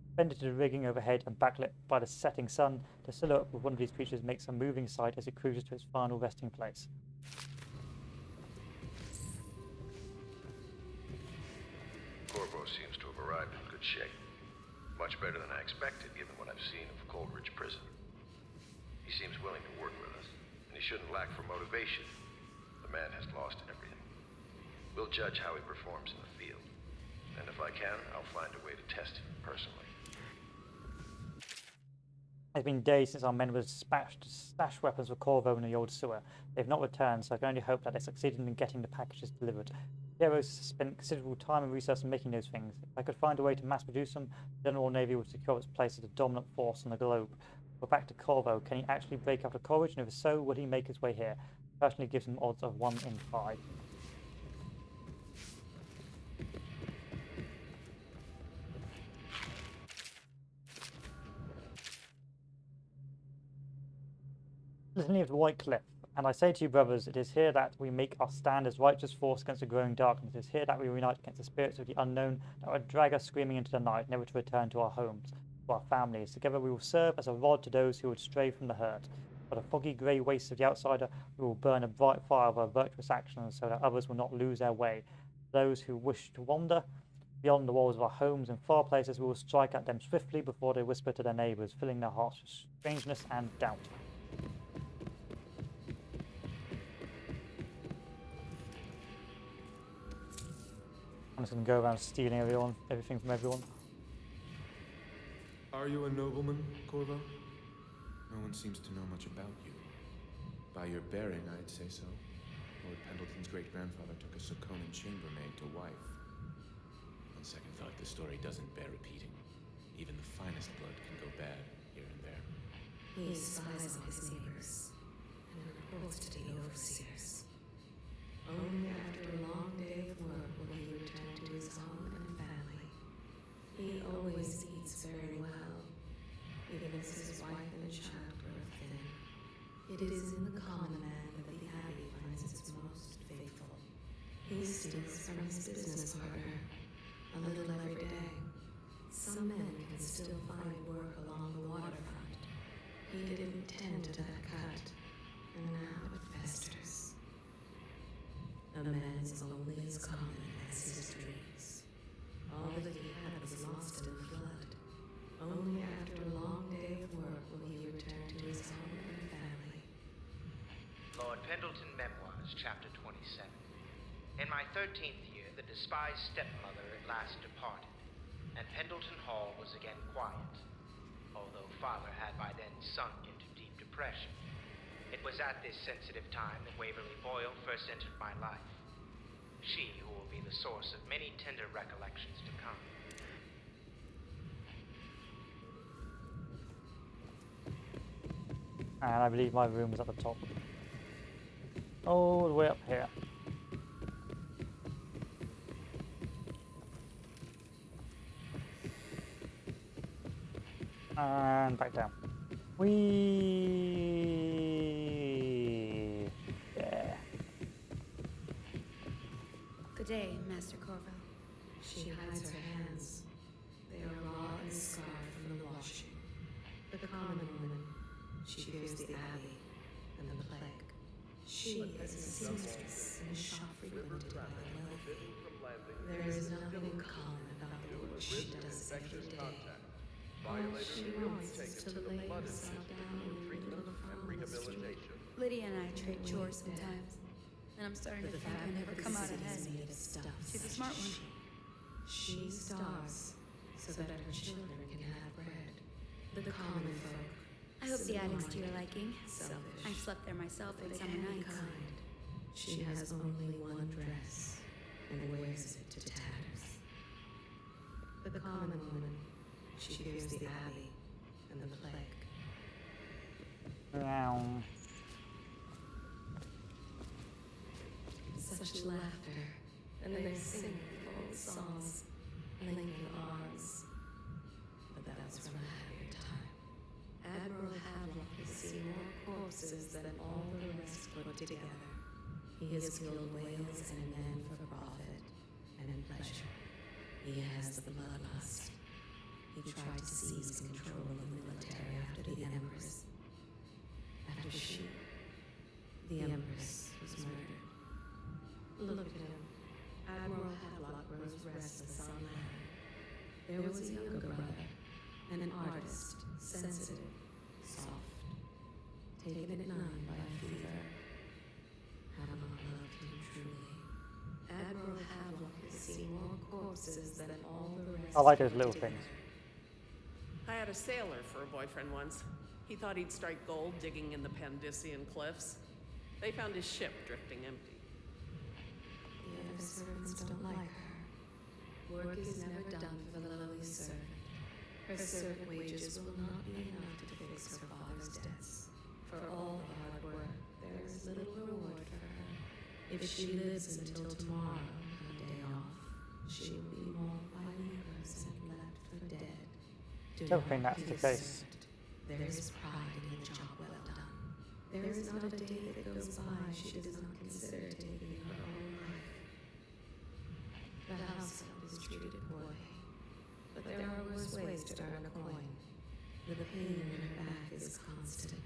Suspended to the rigging overhead and backlit by the setting sun, the silhouette of one of these creatures makes a moving sight as it cruises to its final resting place. Corvo seems to have arrived in good shape. Much better than I expected, given what I've seen of Coleridge Prison. He seems willing to work with us, and he shouldn't lack for motivation. The man has lost everything. We'll judge how he performs in the field. And if I can, I'll find a way to test him personally. It's been days since our men were dispatched to stash weapons for Corvo in the old sewer. They've not returned, so I can only hope that they succeeded in getting the packages delivered. Heroes spent considerable time and resource in making those things. If I could find a way to mass produce them, the General Navy would secure its place as a dominant force on the globe. We're back to Corvo. Can he actually break out of Courage? And if so, would he make his way here? Personally gives him odds of 1 in 5. Litany of Whitecliff. And I say to you, brothers, it is here that we make our stand as righteous force against the growing darkness. It is here that we unite against the spirits of the unknown that would drag us screaming into the night, never to return to our homes, to our families. Together we will serve as a rod to those who would stray from the herd. For the foggy grey wastes of the outsider, we will burn a bright fire of our virtuous actions so that others will not lose their way. Those who wish to wander beyond the walls of our homes in far places, we will strike at them swiftly before they whisper to their neighbours, filling their hearts with strangeness and doubt. I'm just going to go around stealing everything from everyone. Are you a nobleman, Corvo? No one seems to know much about you. By your bearing, I'd say so. Lord Pendleton's great-grandfather took a Sokonan chambermaid to wife. On second thought, the story doesn't bear repeating. Even the finest blood can go bad here and there. He spies on his neighbors and reports to the overseers. Only after a long day of work will he return to his home and family. He always eats very well, even as his wife and child grow thin. It is in the common man that the Abbey finds its most faithful. He steals from his business partner, a little every day. Some men can still find work along the waterfront. He didn't tend to that cut, and now it festers. A man is only as common as his dreams. All that he had was lost in the flood. Only after a long day of work will he return to his home and family. Lord Pendleton Memoirs, Chapter 27. In my 13th year, the despised stepmother at last departed, and Pendleton Hall was again quiet, although father had by then sunk into deep depression. It was at this sensitive time that Waverly Boyle first entered my life. She who will be the source of many tender recollections to come. And I believe my room was at the top. All the way up here. And back down. Yeah. Good day, Master Corvo. She hides her hands. They are raw and scarred from the washing. The common woman, she fears the Abbey and the plague. She is a seamstress in a shop frequented by the wealthy. There is nothing common about the work she does every day. All she wants is to lay herself down in a little farm on the street. Lydia and I trade chores sometimes, and I'm starting to think I never come out ahead. She's a smart one. She starves so that her children can have bread. The common folk. I hope the attic's to your liking. Selfish. I've slept there myself But in summer any nights. kind. She has only one dress and wears it to tatters. The common woman, she fears the Abbey and the plague. Such laughter, and they sing old songs, linking arms. But that's from a happier time. Admiral Havelock has seen more corpses than all the rest put together. He has killed whales and men for profit and in pleasure. He has the bloodlust. He tried to seize control of the military after the Empress. After she, the Empress, was murdered. Look at him. Admiral Havelock grows restless on land. There was a younger brother, an artist, sensitive, soft, taken at 9 by a fever. Havelock loved him truly. Admiral Havelock has seen more corpses than all the rest. I like those little things. I had a sailor for a boyfriend once. He thought he'd strike gold digging in the Pandician cliffs. They found his ship drifting empty. The other servants don't like her. Work is never done for the lowly servant. Her servant wages will not be enough to fix her father's debts. For all the hard work, there is little reward for her. If she lives until tomorrow, her day off, she will be mauled by weavers and left for dead. Do Don't not think that's be the case. disturbed. There is pride in the job well done. There is not a day that goes by she does not consider taking her own life. The household is treated poorly, but there are worse ways to earn a coin. The pain in her back is constant.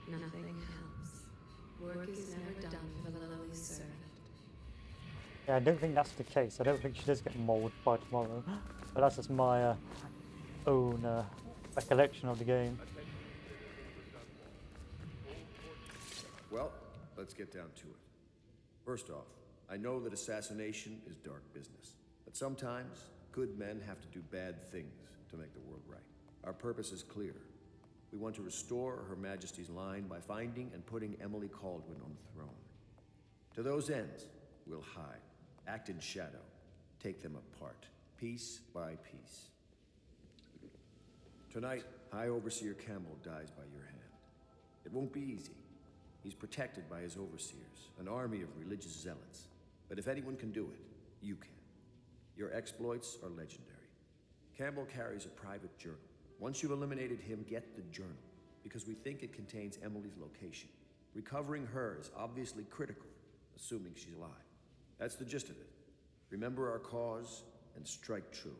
Nothing helps. Work is never done for the lowly servant. Yeah, I don't think that's the case. I don't think she does get mauled by tomorrow. But that's just my own recollection of the game. Well, let's get down to it. First off, I know that assassination is dark business, but sometimes good men have to do bad things to make the world right. Our purpose is clear. We want to restore Her Majesty's line by finding and putting Emily Caldwin on the throne. To those ends, we'll hide, act in shadow, take them apart, piece by piece. Tonight, High Overseer Campbell dies by your hand. It won't be easy. He's protected by his overseers, an army of religious zealots. But if anyone can do it, you can. Your exploits are legendary. Campbell carries a private journal. Once you've eliminated him, get the journal, because we think it contains Emily's location. Recovering her is obviously critical, assuming she's alive. That's the gist of it. Remember our cause and strike true.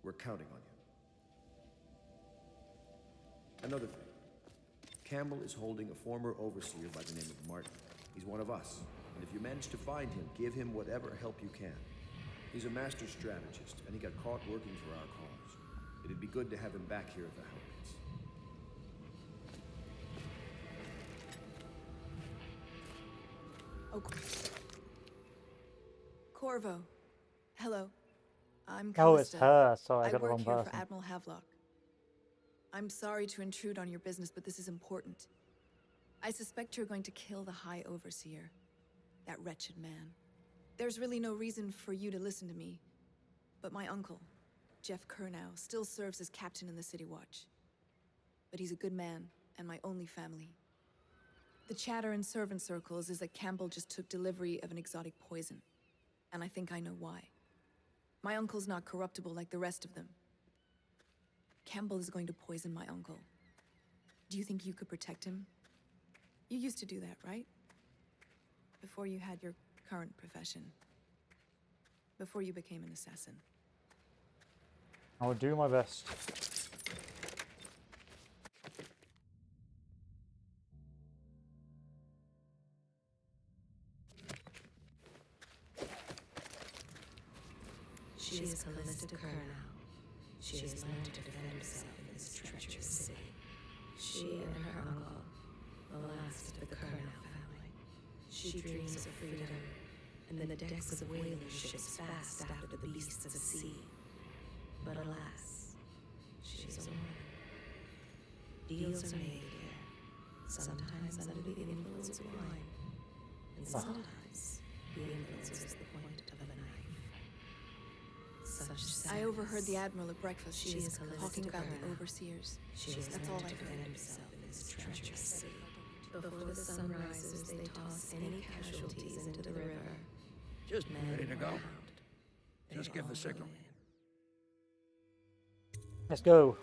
We're counting on you. Another thing. Campbell is holding a former overseer by the name of Martin. He's one of us, and if you manage to find him, give him whatever help you can. He's a master strategist, and he got caught working for our cause. It'd be good to have him back here at the Hellrates. Oh, Corvo. Hello. I'm Oh, it's Callista. her. Sorry, I I got the work wrong here person. for Admiral Havelock. I'm sorry to intrude on your business, but this is important. I suspect you're going to kill the High Overseer. That wretched man. There's really no reason for you to listen to me. But my uncle, Jeff Kernow, still serves as captain in the City Watch. But he's a good man, and my only family. The chatter in servant circles is that Campbell just took delivery of an exotic poison. And I think I know why. My uncle's not corruptible like the rest of them. Campbell is going to poison my uncle. Do you think you could protect him? You used to do that, right? Before you had your current profession. Before you became an assassin. I will do my best. She is Callista Kernow. She has learned to defend herself in this treacherous city. She and her uncle, the last of the Kernow family. She dreams of freedom, and the decks of whaling ships fast after the beasts of the sea. But alas, she is a woman. Deals are made here, sometimes under the influence of wine, and sometimes the influence is the point of a knife. Such I overheard the Admiral at breakfast. She is talking about the Kernow. overseers. That's all I heard. Himself in this treacherous city. Before the sun rises, they toss any casualties into the river. Just ready to go. Round. Just give the signal. Let's go.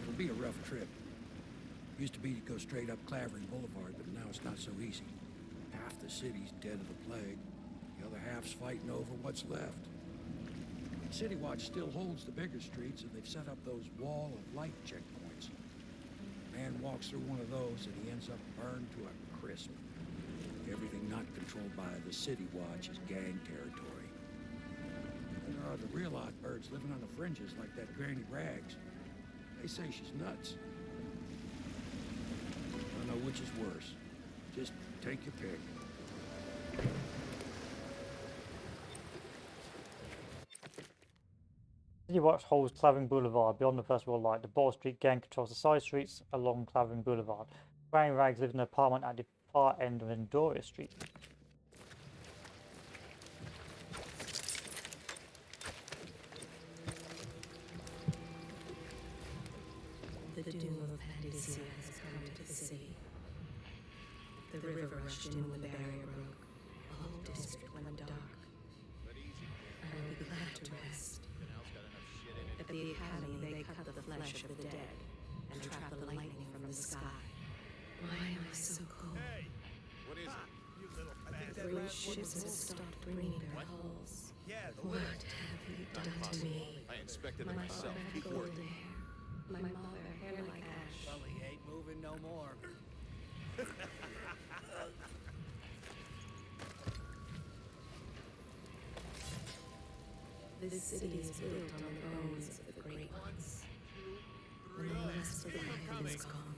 It'll be a rough trip. Used to be to go straight up Clavering Boulevard, but now it's not so easy. Half the city's dead of the plague. The other half's fighting over what's left. City Watch still holds the bigger streets, and they've set up those wall of light checkpoints. Man walks through one of those, and he ends up burned to a crisp. Everything not controlled by the City Watch is gang territory. And there are the real odd birds living on the fringes, like that Granny Rags. They say she's nuts. I don't know which is worse. Just take your pick. City Watch holds Clavering Boulevard beyond the First World Light. The Ball Street gang controls the side streets along Clavering Boulevard. Granny Rags lives in an apartment at the far end of Endoria Street. The doom of Pandacia has come to the city. The river rushed in when the barrier broke. The whole district went dark. I will be glad to rest. At the academy, they cut the flesh of the dead and trap the lightning from the sky. Why am I so cold? What is it? The great ships have stopped bringing their hulls. What have you done to me? I inspected it My myself. father had Keep golden working. hair. My mother, hair like ash. Sully ain't moving no more. This city is built on the bones of the great ones. When the last of the light is gone,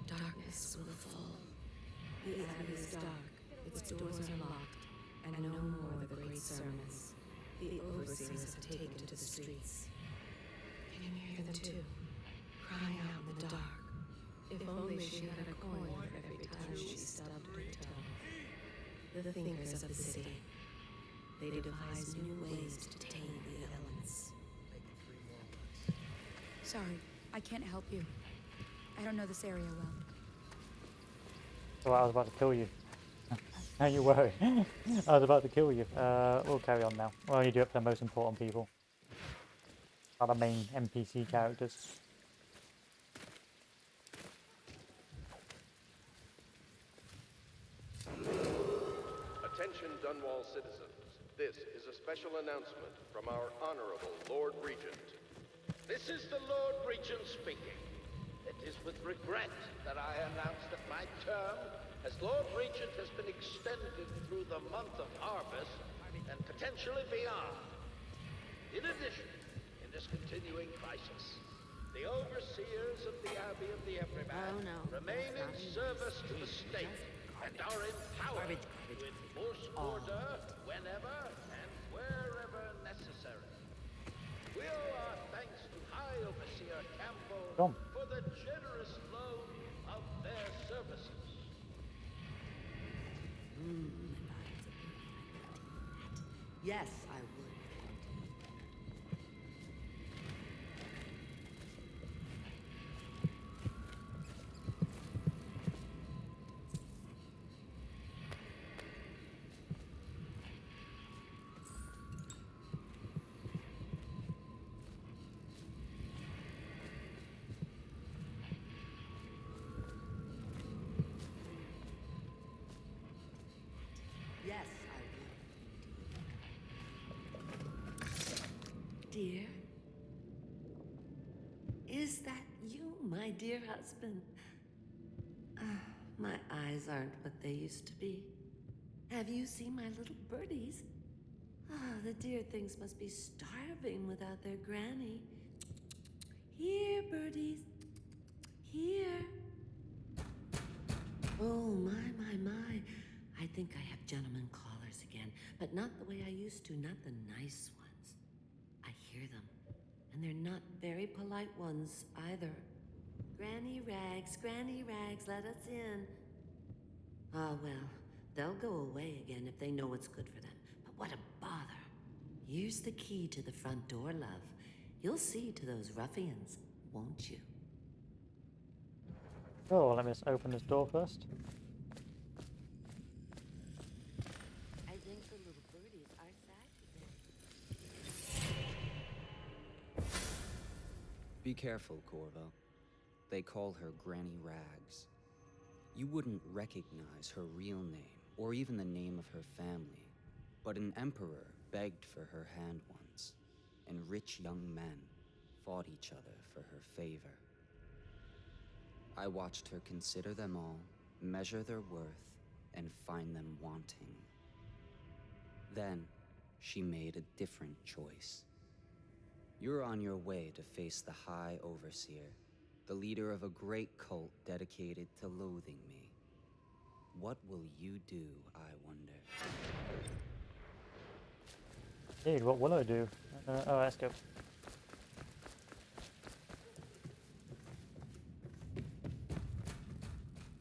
darkness will fall. The abbey is dark, its doors are locked, and no more the great sermons. The overseers have taken to the streets. Can you hear them too? Crying out in the dark. If only she had a coin for every time she stubbed her toe. The thinkers of the city. They devise new ways to tame the elements. Sorry, I can't help you. I don't know this area well. So I was about to kill you. Don't you worry. I was about to kill you. We'll carry on now. We'll only do it for the most important people. Are the main NPC characters. Attention Dunwall citizens. This is a special announcement from our Honorable Lord Regent. This is the Lord Regent speaking. It is with regret that I announce that my term as Lord Regent has been extended through the month of harvest and potentially beyond. In addition, in this continuing crisis, the overseers of the Abbey of the Everyman remain in service to the state and are empowered to enforce order whenever and wherever necessary. We owe our thanks to High Overseer Campbell for the generous loan of their services. Yes, I would. Yes, I would. Dear? Is that you, my dear husband? My eyes aren't what they used to be. Have you seen my little birdies? The dear things must be starving without their granny. Here, birdies. Here. Oh, my. I think I have gentlemen callers again, but not the way I used to, not the nice ones. I hear them, and they're not very polite ones either. Granny Rags, let us in. Ah, well, they'll go away again if they know what's good for them. But what a bother. Here's the key to the front door, love. You'll see to those ruffians, won't you? Oh, let me just open this door first. I think the little birdies are sad today. Be careful, Corvo. They call her Granny Rags. You wouldn't recognize her real name, or even the name of her family, but an emperor begged for her hand once, and rich young men fought each other for her favor. I watched her consider them all, measure their worth, and find them wanting. Then, she made a different choice. You're on your way to face the High Overseer, the leader of a great cult dedicated to loathing me. What will you do, I wonder? Dude, what will I do? Oh, let's go. If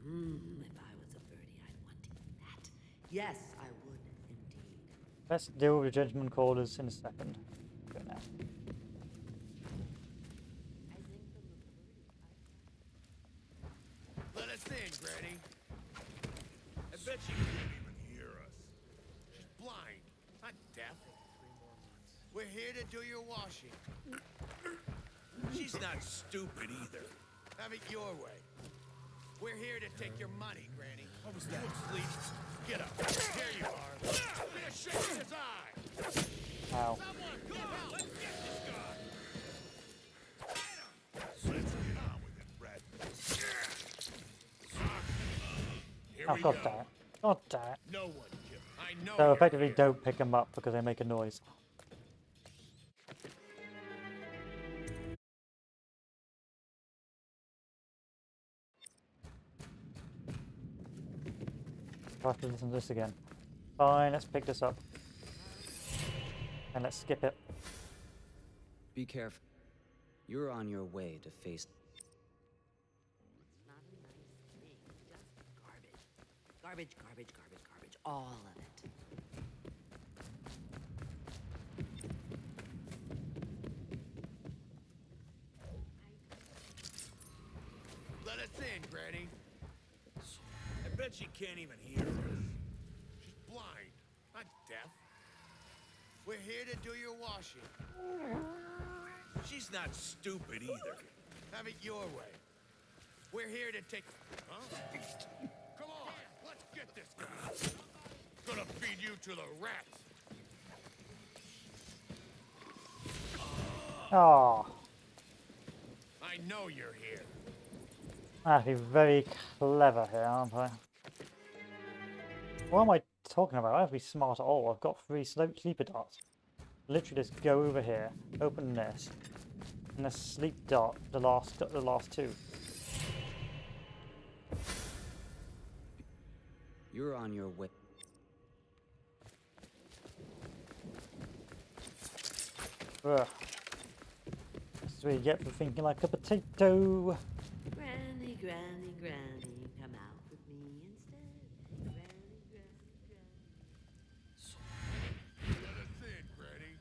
I was a birdie, I'd want to eat that. Yes, I would, indeed. Let's deal with the gentleman callers in a second. Go now. Let us in, Granny. I bet she can't even hear us. She's blind, not deaf. We're here to do your washing. She's not stupid either. Have it your way. We're here to take your money, Granny. What was that? Sleep. Get up. Here you are. Get a shake in his eye. Ow. Someone, come out. Let's get this guy. Let's get on with it, Brad. Here Oh, we god go. damn it. God damn it. No one can. I know. So you're effectively here. don't pick them up because they make a noise. I have to listen to this again. Fine, let's pick this up. And let's skip it. Be careful. You're on your way to face... Not a nice thing, just garbage. Garbage, garbage, garbage, garbage. All of it. Let us in, Granny. I bet she can't even hear us. She's blind, not deaf. We're here to do your washing. She's not stupid either. Have it your way. We're here to take... Huh? Come on, let's get this guy. Gonna feed you to the rats. Oh, I know you're here. I have to be very clever here, aren't I? What am I talking about? I have to be smart at all. I've got 3 sleeper darts. Literally just go over here, open this, and a sleep dart, the last 2. You're on your way. Ugh. That's what you get for thinking like a potato. Granny, granny, granny, come out with me instead. Granny, granny, granny. Let us in, Granny.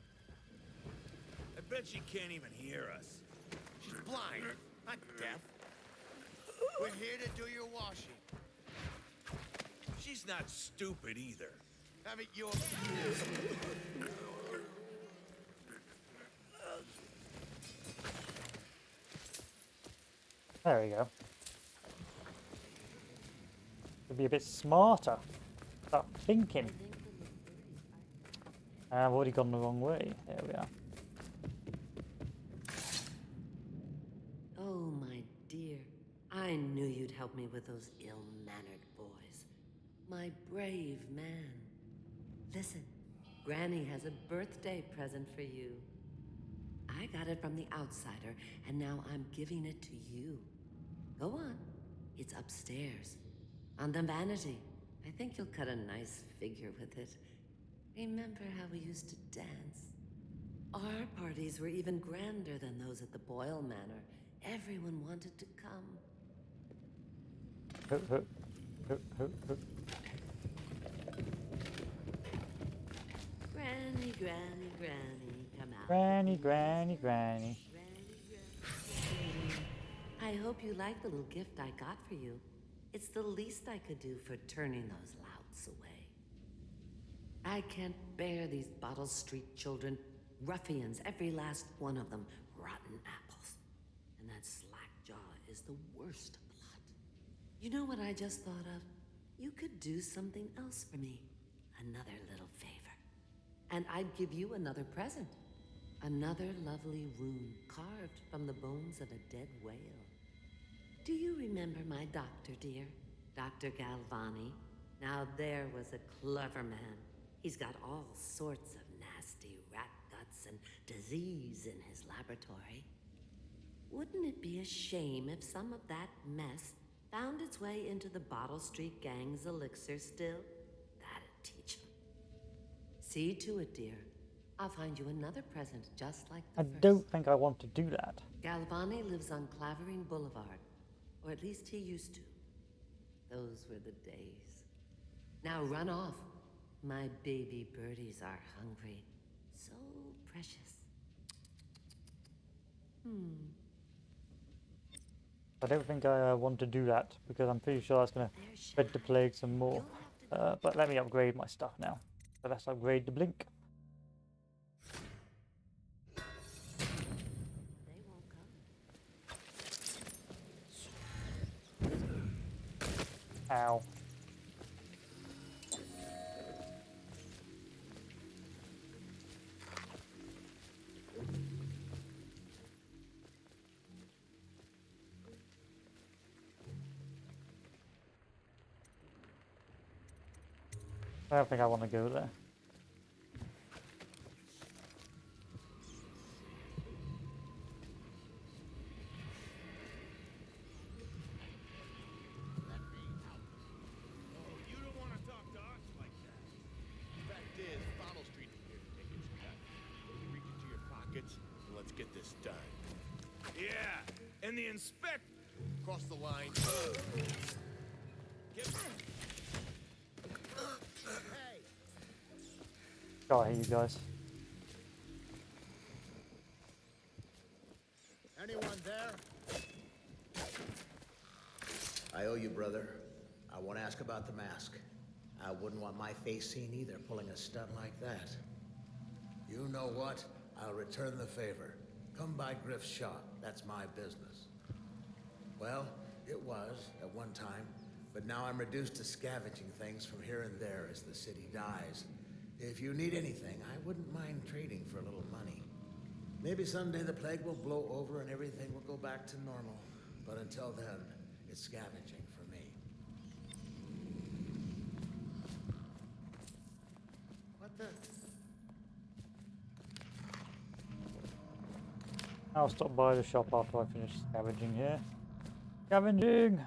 I bet she can't even hear us. She's blind, not deaf. We're here to do your washing. She's not stupid either. Have it your... There we go. Could be a bit smarter. Start thinking. I've already gone the wrong way. There we are. Oh, my dear. I knew you'd help me with those ill-mannered boys. My brave man. Listen, Granny has a birthday present for you. I got it from the outsider, and now I'm giving it to you. Go on. It's upstairs. On the vanity. I think you'll cut a nice figure with it. Remember how we used to dance? Our parties were even grander than those at the Boyle Manor. Everyone wanted to come. Ho, ho. Ho, ho, ho. Granny, granny, granny, come out. Granny, granny, granny. I hope you like the little gift I got for you. It's the least I could do for turning those louts away. I can't bear these Bottle Street children. Ruffians, every last one of them. Rotten apples. And that slack-jaw is the worst lot. You know what I just thought of? You could do something else for me. Another little favor. And I'd give you another present. Another lovely rune carved from the bones of a dead whale. Do you remember my doctor, dear? Dr. Galvani? Now there was a clever man. He's got all sorts of nasty rat guts drugs and disease in his laboratory. Wouldn't it be a shame if some of that mess found its way into the Bottle Street Gang's elixir still? That'd teach him. See to it, dear. I'll find you another present just like the first. don't think I want to do that. Galvani lives on Clavering Boulevard, or at least he used to. Those were the days. Now run off. My baby birdies are hungry. So precious. I don't think I want to do that because I'm pretty sure that's going to spread the plague some more. But let me upgrade my stuff now. So let's upgrade the blink. Ow. I don't think I want to go there. You don't want to talk to us like that. Fact is, Bottle Street is here to take its cut. Reach into your pockets and let's get this done. Yeah, and the inspector cross the line. Sorry, you guys. Anyone there? I owe you, brother. I won't ask about the mask. I wouldn't want my face seen either, pulling a stunt like that. You know what? I'll return the favor. Come by Griff's shop. That's my business. Well, it was at one time, but now I'm reduced to scavenging things from here and there as the city dies. If you need anything, I wouldn't mind trading for a little money. Maybe someday the plague will blow over and everything will go back to normal. But until then, it's scavenging for me. What the? I'll stop by the shop after I finish scavenging here. Scavenging!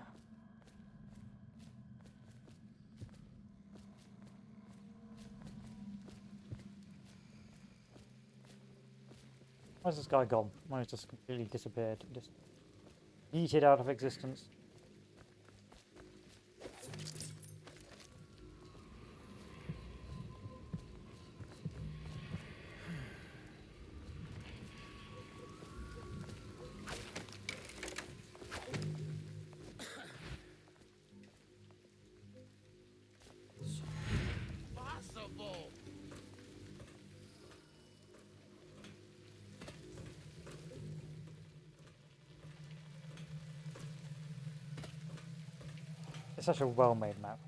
Where's this guy gone? Mine has just completely disappeared. Just yeeted out of existence. Possible. It's such a well-made map.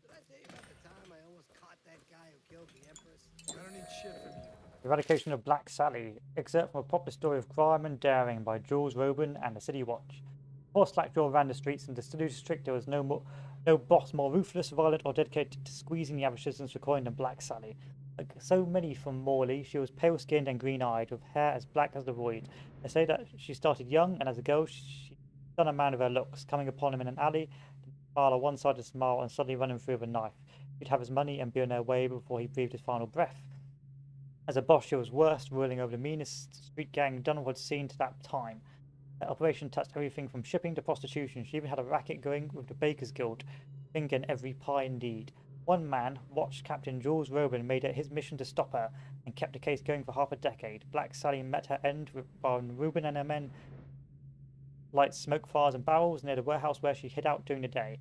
Did I tell you about the time I almost caught that guy who killed the Empress? I don't need shit from you. Eradication of Black Sally. Excerpt from a popular story of crime and daring by Jules Robin and the City Watch. Before Slackjaw ran the streets in the Sturgis district, there was no boss more ruthless, violent, or dedicated to squeezing the average citizens for coin than Black Sally. Like so many from Morley, she was pale-skinned and green-eyed, with hair as black as the void. They say that she started young, and as a girl, she done a man of her looks, coming upon him in an alley, smile on one side a smile, and suddenly run him through with a knife. She'd have his money and be on her way before he breathed his final breath. As a boss, she was worst, ruling over the meanest street gang Dunham had seen to that time. Her operation touched everything from shipping to prostitution. She even had a racket going with the Bakers Guild, thinking every pie indeed. One man, Watch Captain Jules Robin, made it his mission to stop her and kept the case going for half a decade. Black Sally met her end when Reuben and her men light smoke fires and barrels near the warehouse where she hid out during the day.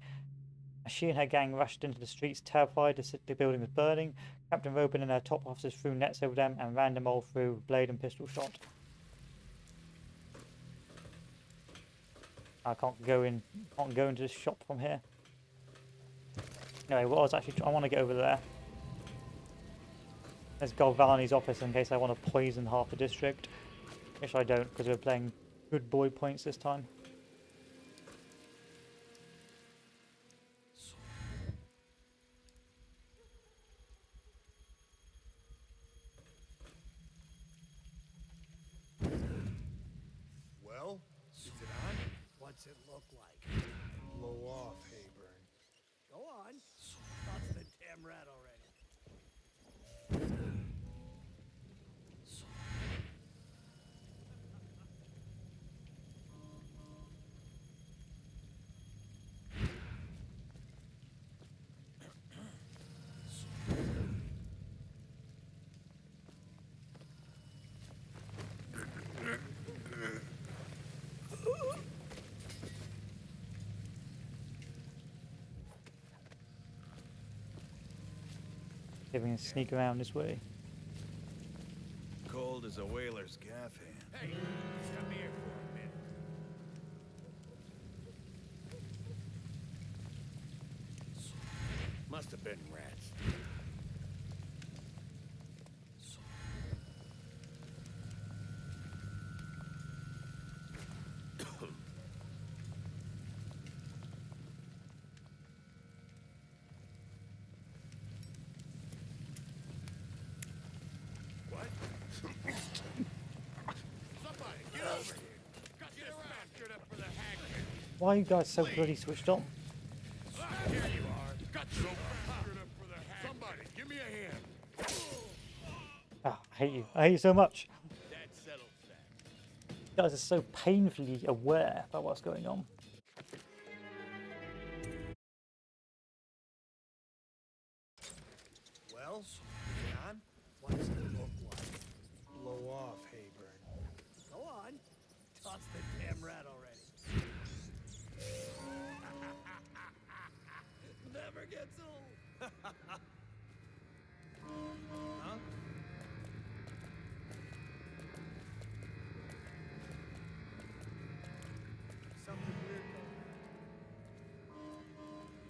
As she and her gang rushed into the streets, terrified the building was burning, Captain Robin and her top officers threw nets over them and ran them all through with blade and pistol shot. I can't go into this shop from here. Anyway, what I was actually I want to get over there. There's Galvani's office in case I want to poison half the district. Which I don't, because we're playing good boy points this time. What's it look like? Blow off, Hayburn. Go on. That's the damn rat already. Giving a sneak around this way. Cold as a whaler's gaff hand. Hey, come here for a minute. Must have been rats. Why are you guys so bloody switched on? Here you are. Got so bastard up for the hag. Somebody, give me a hand. Ah, I hate you. I hate you so much. That settles that. You guys are so painfully aware about what's going on. Well, is it on? What's it look like? Blow off, Hayburn. Go on. Toss the damn rat already. Never gets old. Huh? Something weird going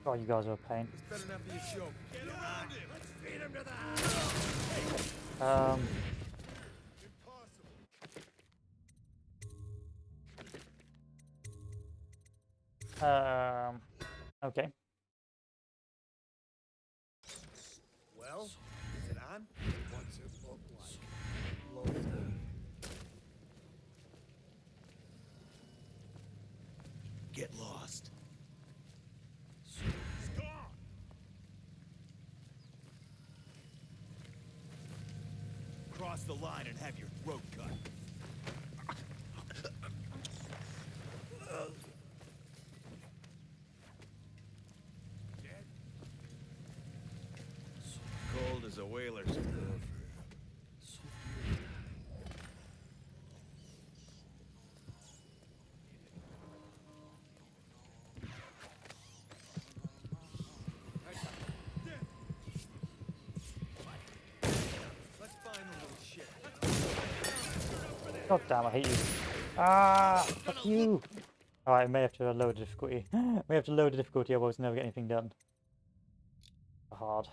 Oh, you guys are a pain. on. This better not be a joke. Get around him! Let's feed him to the house. Okay. Well, is it on? What's it look like? Blow. Get lost. It's gone! Cross the line and have your throat cut. Dead? Cold as a whaler's. Let's find the little shit. God damn, I hate you. Ah, fuck you. Alright, I may have to lower the difficulty. We have to lower the difficulty, otherwise we'll never get anything done. Hard.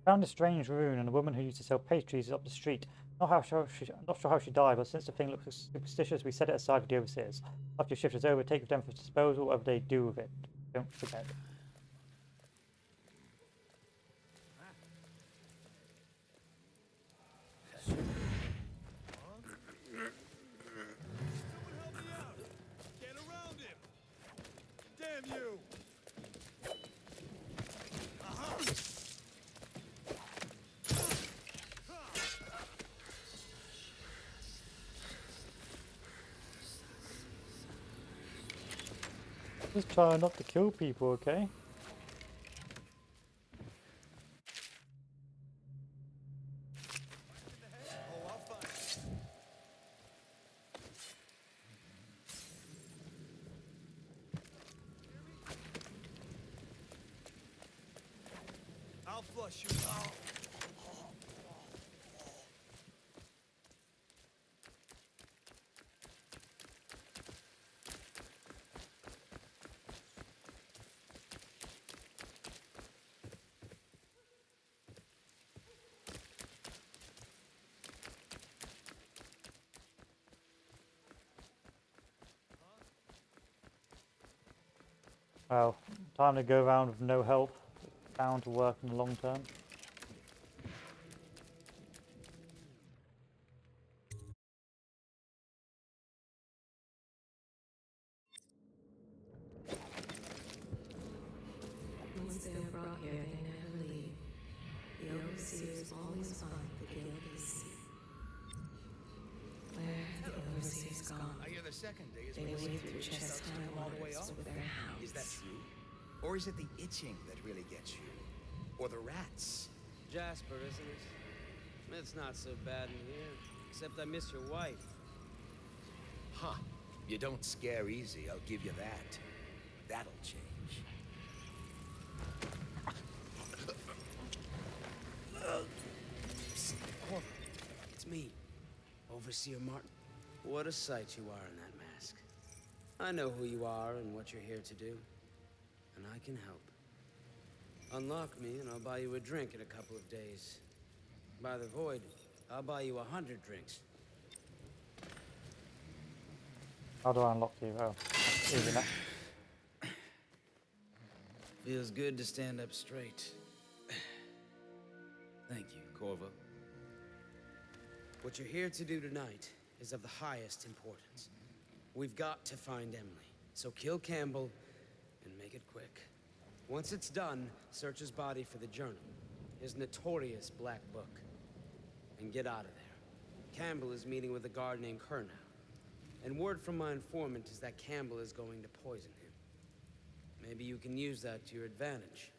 Found a strange rune and a woman who used to sell pastries up the street. Not sure how she died, but since the thing looks superstitious, we set it aside for the overseers. After your shift is over, take it to them for disposal, whatever they do with it. Don't forget. Get around him! Damn you! Just try not to kill people, okay? I'll flush you out. Well, time to go around with no help. Bound to work in the long term. Once they are brought here, they never leave. The overseers always find the guilty seat. Where have the overseers gone? I hear the second day is They wade through chest-high all the way waters up. with their hounds. Is that true? Or is it the itching that really gets you? Or the rats? Jasper, isn't it? It's not so bad in here, except I miss your wife. Huh. You don't scare easy, I'll give you that. That'll change. Corvo, it's me, Overseer Martin. What a sight you are in that mask. I know who you are and what you're here to do, and I can help. Unlock me and I'll buy you a drink in a couple of days. By the void, I'll buy you 100 drinks. How do I unlock you? Oh, easy enough. Feels good to stand up straight. Thank you, Corvo. What you're here to do tonight is of the highest importance. We've got to find Emily, so kill Campbell and make it quick. Once it's done, search his body for the journal, his notorious black book, and get out of there. Campbell is meeting with a guard named Kernow, and word from my informant is that Campbell is going to poison him. Maybe you can use that to your advantage.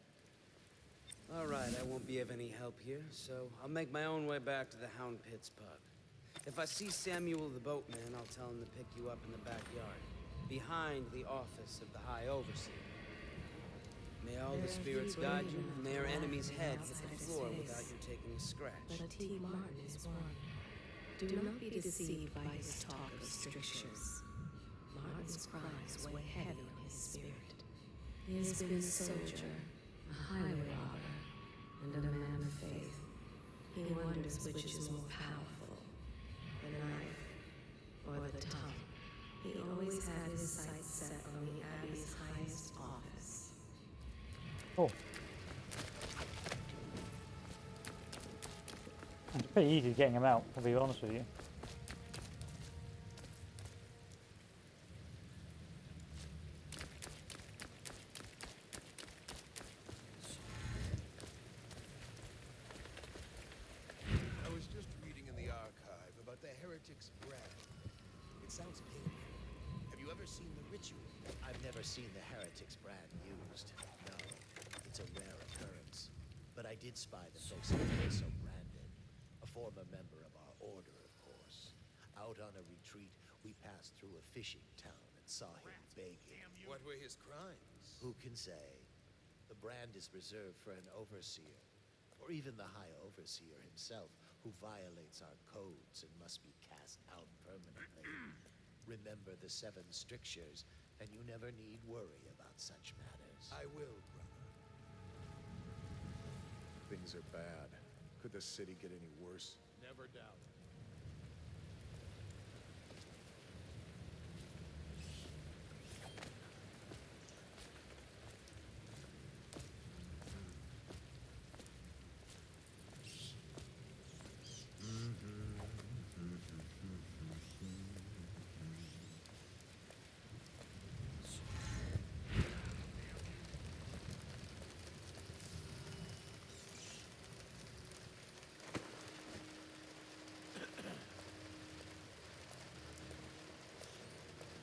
All right, I won't be of any help here, so I'll make my own way back to the Hound Pits pub. If I see Samuel the boatman, I'll tell him to pick you up in the backyard, behind the office of the High Overseer. May all the spirits guide you, and may our enemy's head hit the floor without you taking a scratch. But T. Martin is one. Do not be deceived by his talk of strictures. Martin's crimes weigh heavy on his spirit. He has been a soldier, a highway robber, and a man of faith. He wonders which is more powerful, the knife or the tongue. He always had his sights set on the Abbey's highest office. Oh. It's pretty easy getting him out, to be honest with you. I was just reading in the archive about the heretic's brand. It sounds painful. Have you ever seen the ritual? I've never seen the heretic's brand used. No, it's a rare occurrence. But I did spy the folks who were so branded. A former member of our order, of course. Out on a retreat, we passed through a fishing town and saw him begging. What were his crimes? Who can say? The brand is reserved for an overseer, or even the High Overseer himself, who violates our codes and must be cast out permanently. Remember the Seven Strictures, and you never need worry about such matters. I will, brother. Things are bad. Could the city get any worse? Never doubt.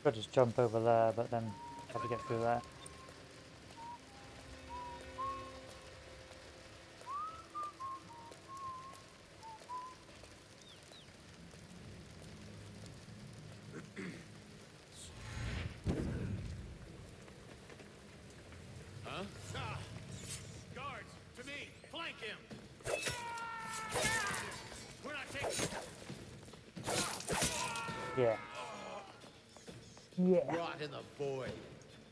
Could just jump over there, but then have to get through there. Huh? Ah! Guards, to me! Flank him! We're not taking... Yeah. Yeah. Rot in the void.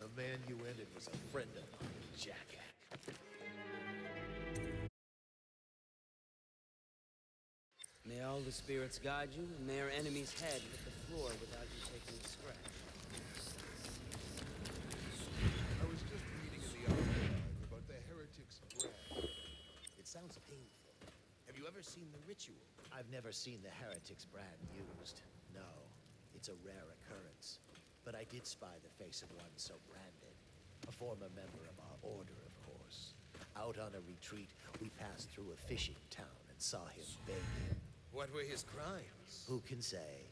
The man you ended was a friend of mine, jackass. May all the spirits guide you, and may our enemy's head hit the floor without you taking a scratch. I was just sounds painful. Have you ever seen the ritual? I've never seen the Heretics brand used. No, it's a rare occurrence. But I did spy the face of one so branded. A former member of our order, of course. Out on a retreat, we passed through a fishing town and saw him begging. What were his crimes? Who can say?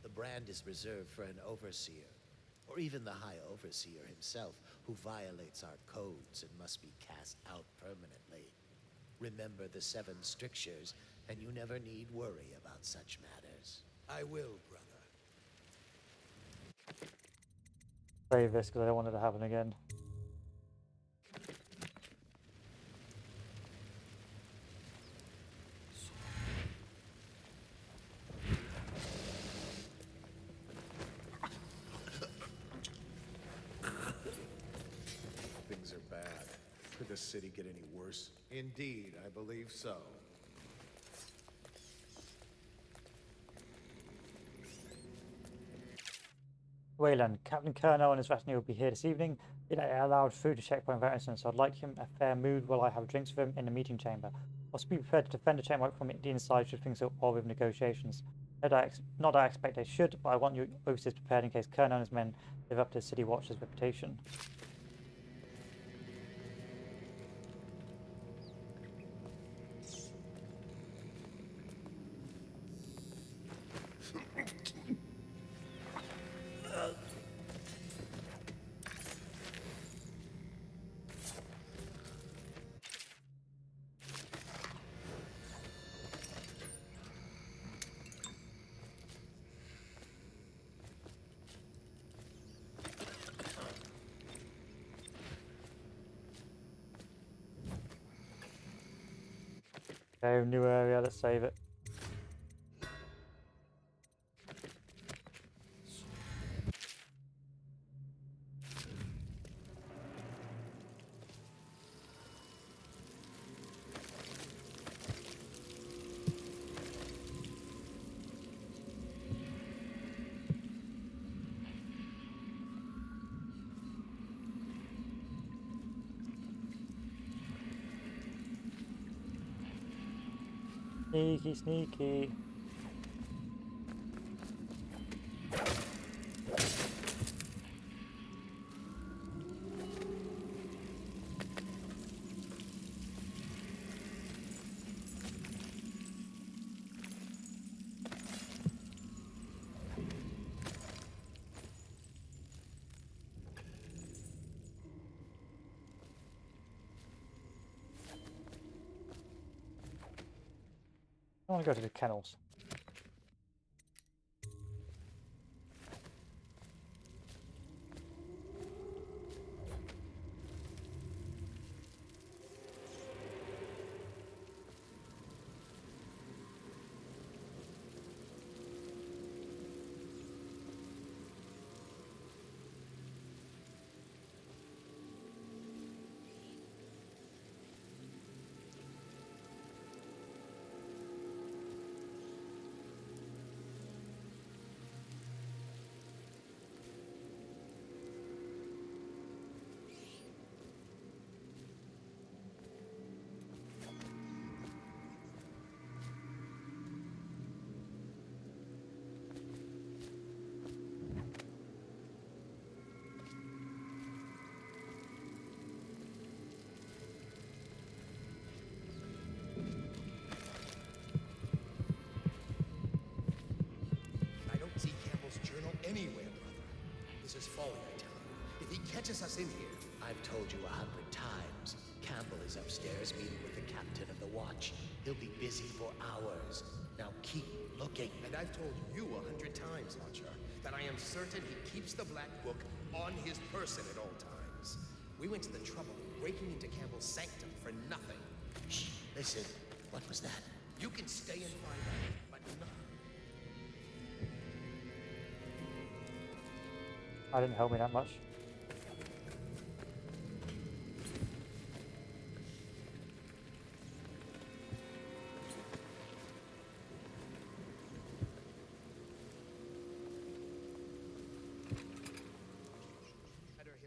The brand is reserved for an overseer, or even the High Overseer himself, who violates our codes and must be cast out permanently. Remember the Seven Strictures, and you never need worry about such matters. I will, brother. Save this because I don't want it to happen again. Things are bad. Could the city get any worse? Indeed, I believe so. Wayland, Captain Colonel and his retinue will be here this evening. It allowed food to checkpoint without incident, so I'd like him a fair mood while I have drinks with him in the meeting chamber. Also be prepared to defend the checkpoint from the inside should things go well with negotiations. Not that I expect they should, but I want you overseers prepared in case Colonel and his men live up to the City Watch's reputation. Okay, new area, let's save it. Sneaky, sneaky. I want to go to the kennels. Anywhere, brother. This is folly, I tell you. If he catches us in here... I've told you 100 times. Campbell is upstairs meeting with the captain of the watch. He'll be busy for hours. Now keep looking. And I've told you 100 times, Archer, that I am certain he keeps the Black Book on his person at all times. We went to the trouble of breaking into Campbell's sanctum for nothing. Shh, listen. What was that? You can stay and find out, but not... I didn't help me that much.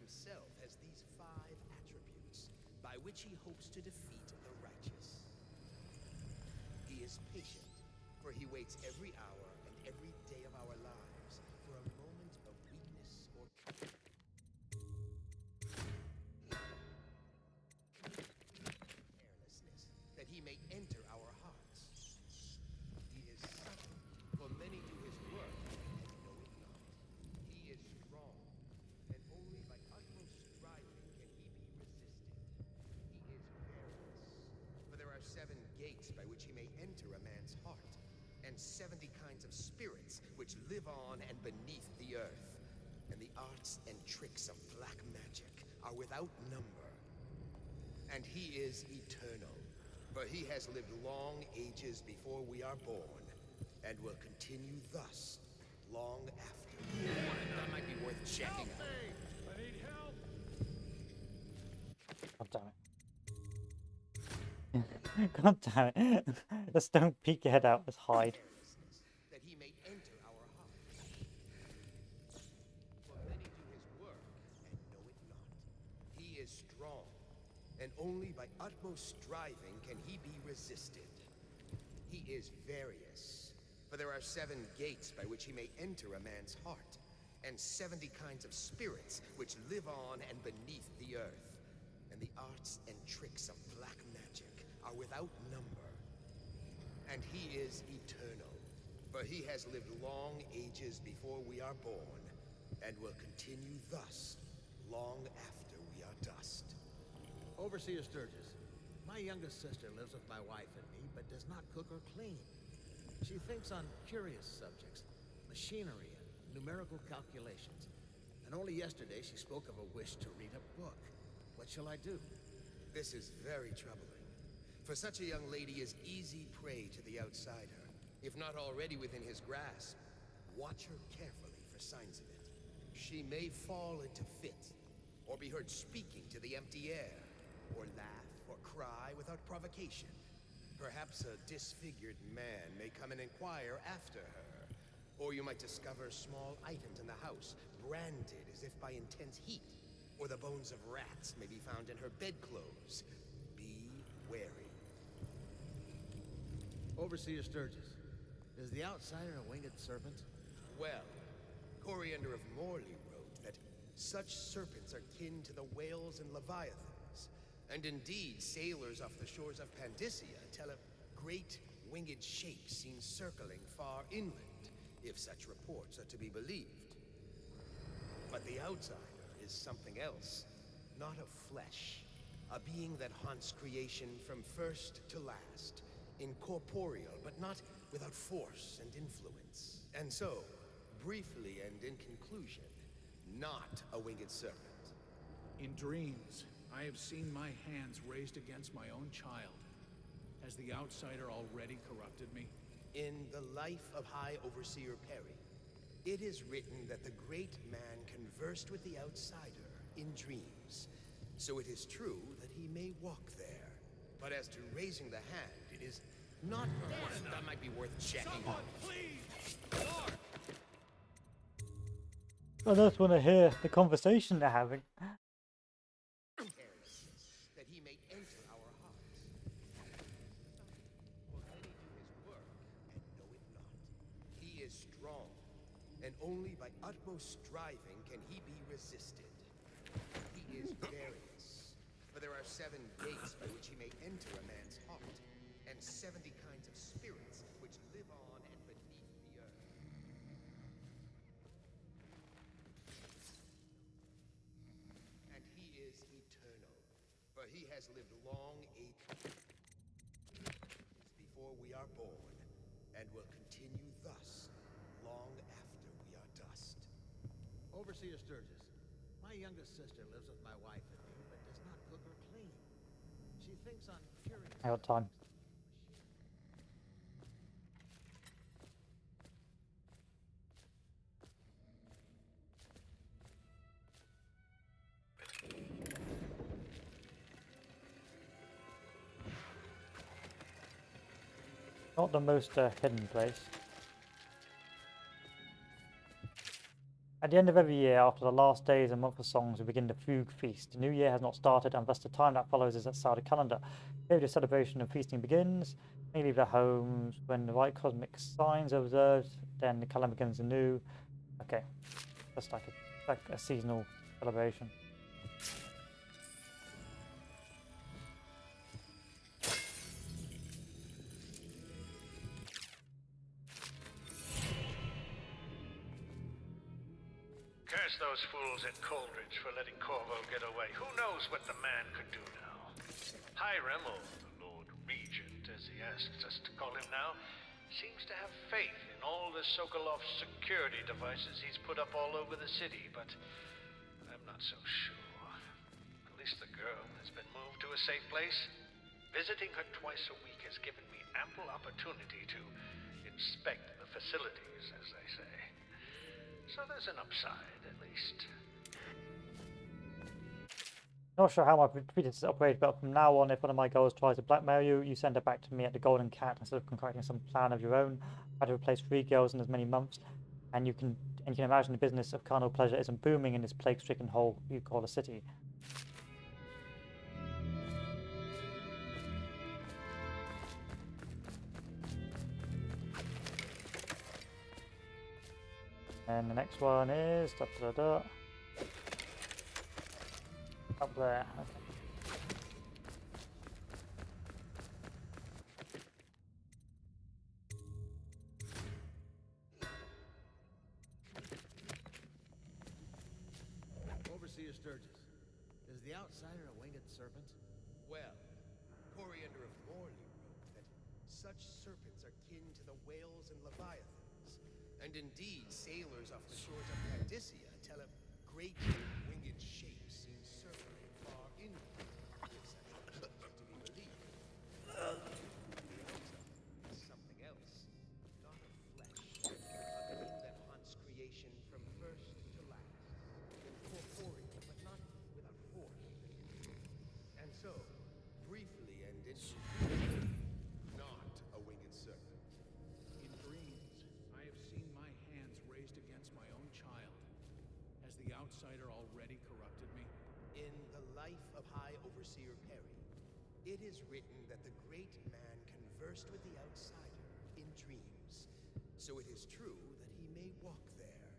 himself has these 5 attributes by which he hopes to defeat the righteous. He is patient, for he waits every hour and every day of our lives for a moment of weakness or carelessness, that he may enter our hearts. He is subtle, for many do his work and know it not. He is strong, and only by utmost striving can he be resisted. He is various, for there are 7 gates by which he may enter a man's heart, and 70 kinds of spirits which live on and beneath the earth. And the arts and tricks of black magic are without number. And he is eternal, for he has lived long ages before we are born, and will continue thus long after. That might be worth checking out. I need help! God damn it. God damn it. Just don't peek your head out, just hide. That he may enter our hearts. For many do his work and know it not. He is strong, and only by utmost striving can he be resisted. He is various, for there are 7 gates by which he may enter a man's heart, and 70 kinds of spirits which live on and beneath the earth. And the arts and tricks of black magic are without number. And he is eternal, for he has lived long ages before we are born, and will continue thus long after we are dust. Overseer Sturgis, my youngest sister lives with my wife and me, but does not cook or clean. She thinks on curious subjects, machinery and numerical calculations. And only yesterday she spoke of a wish to read a book. What shall I do? This is very troubling, for such a young lady is easy prey to the outsider. If not already within his grasp, watch her carefully for signs of it. She may fall into fits, or be heard speaking to the empty air, or laugh or cry without provocation. Perhaps a disfigured man may come and inquire after her, or you might discover small items in the house, branded as if by intense heat, or the bones of rats may be found in her bedclothes. Be wary. Overseer Sturgis, is the outsider a winged serpent? Well, Coriander of Morley wrote that such serpents are kin to the whales and leviathans. And indeed, sailors off the shores of Pandysia tell of great winged shapes seen circling far inland, if such reports are to be believed. But the outsider is something else, not of flesh, a being that haunts creation from first to last, incorporeal, but not without force and influence. And so, briefly and in conclusion, not a winged serpent. In dreams, I have seen my hands raised against my own child. Has the outsider already corrupted me? In the life of High Overseer Perry, it is written that the great man conversed with the outsider in dreams. So it is true that he may walk there. But as to raising the hand, it is not... That might be worth checking. Someone, please! Lord! I just want to hear the conversation they're having. That he may enter our hearts. For many do his work and know it not. He is strong, and only by utmost striving can he be resisted. He is various, for there are 7 gates by which he may enter a man's heart, and 70 kinds of spirits which live on and beneath the earth. And he is eternal, for he has lived long ages before we are born, and will continue thus long after we are dust. Overseer Sturgis, my youngest sister lives with my wife and me, but does not cook or clean. She thinks on curious... I got time. Not the most hidden place. At the end of every year, after the last days and month of songs, we begin the Fugue Feast. The new year has not started, and thus the time that follows is outside the calendar. Here the celebration of feasting begins. They leave their homes when the right cosmic signs are observed. Then the calendar begins anew. Okay, that's like a seasonal celebration. Curse those fools at Coldridge for letting Corvo get away. Who knows what the man could do now? Hiram, or the Lord Regent, as he asks us to call him now, seems to have faith in all the Sokolov security devices he's put up all over the city, but I'm not so sure. At least the girl has been moved to a safe place. Visiting her twice a week has given me ample opportunity to inspect the facilities, as they say. So there's an upside, at least. Not sure how my predecessors operated, but from now on, if one of my girls tries to blackmail you, you send her back to me at the Golden Cat instead of concocting some plan of your own. Try to replace 3 girls in as many months, and you can imagine the business of carnal pleasure isn't booming in this plague-stricken hole you call a city. And the next one is up there. Okay. Overseer Sturgis, is the outsider a winged serpent? Well, Coriander of Morley wrote that such serpents are kin to the whales and leviathans. And indeed, sailors off the shores of Pandysia tell of great winged shapes seen circling far inland, if such legends are to be believed. The outside is something else, not of flesh, a being that haunts creation from first to last, corporeal, but not without form. And so, briefly and in not a winged serpent. In dreams, I have seen my hands raised against my own child. Has the outsider already corrupted me? In the life of High Overseer Perry, it is written that the great man conversed with the outsider in dreams. So it is true that he may walk there.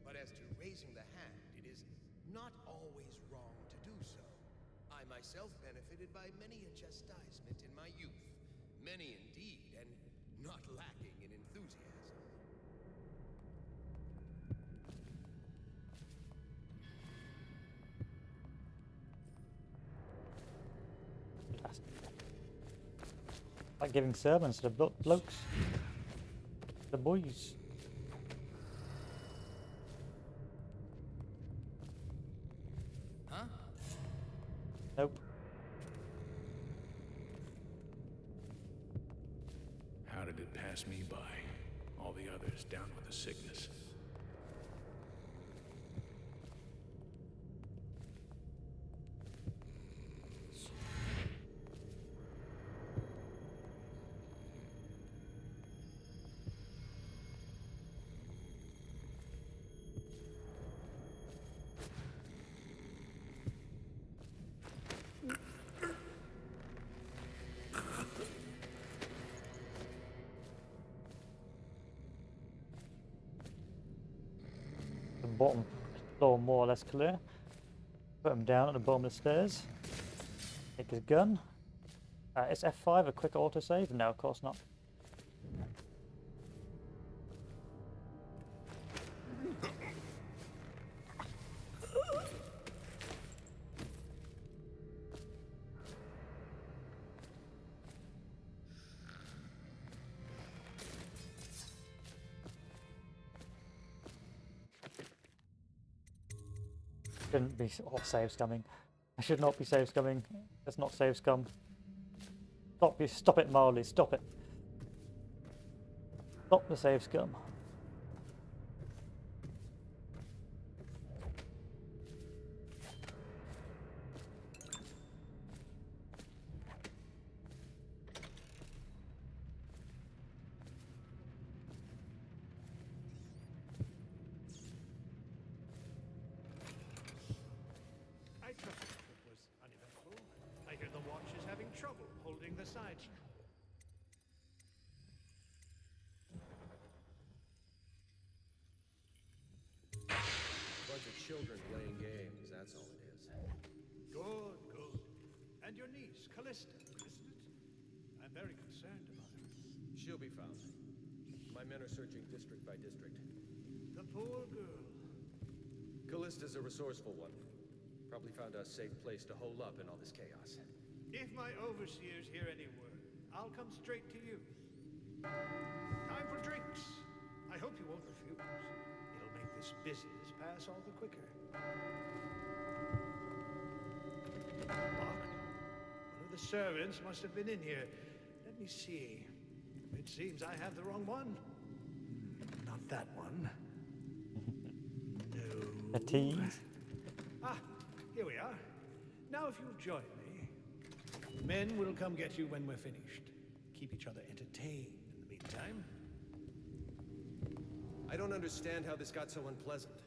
But as to raising the hand, it is not always wrong to do so. I myself benefited by many a chastisement in my youth. Many indeed, and not lacking in enthusiasm. Like giving sermons to the blokes, the boys. Huh? Nope. How did it pass me by? All the others down with the sickness. The bottom floor more or less clear. Put him down at the bottom of the stairs. Take his gun. Is F5 a quick autosave? No, of course not. Shouldn't be save scumming. I should not be save scumming. Let's not save scum. Stop it, Marley. Stop it. Stop the save scum. I trust it was uneventful. I hear the watch is having trouble holding the side street. Bunch of children playing games, that's all it is. Good, good. And your niece, Callista, isn't it? I'm very concerned about her. She'll be found. My men are searching district by district. The poor girl. Callista's a resourceful one. Probably found a safe place to hole up in all this chaos. If my overseers hear any word, I'll come straight to you. Time for drinks. I hope you won't refuse. It'll make this business pass all the quicker. Locked. One of the servants must have been in here. Let me see. It seems I have the wrong one. Not that one. No. A tease. Ah, here we are. Now if you'll join me, men will come get you when we're finished. Keep each other entertained in the meantime. I don't understand how this got so unpleasant.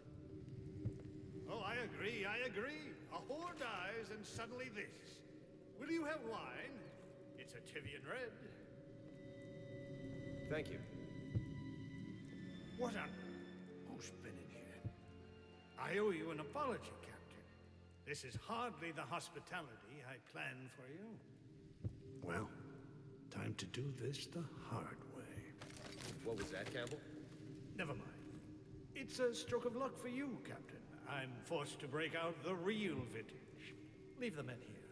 Oh, I agree, I agree. A whore dies and suddenly this. Will you have wine? It's a Tivian red. Thank you. What on... Who's been in here? I owe you an apology, Captain. This is hardly the hospitality I planned for you. Well, time to do this the hard way. What was that, Campbell? Never mind. It's a stroke of luck for you, Captain. I'm forced to break out the real vintage. Leave the men here,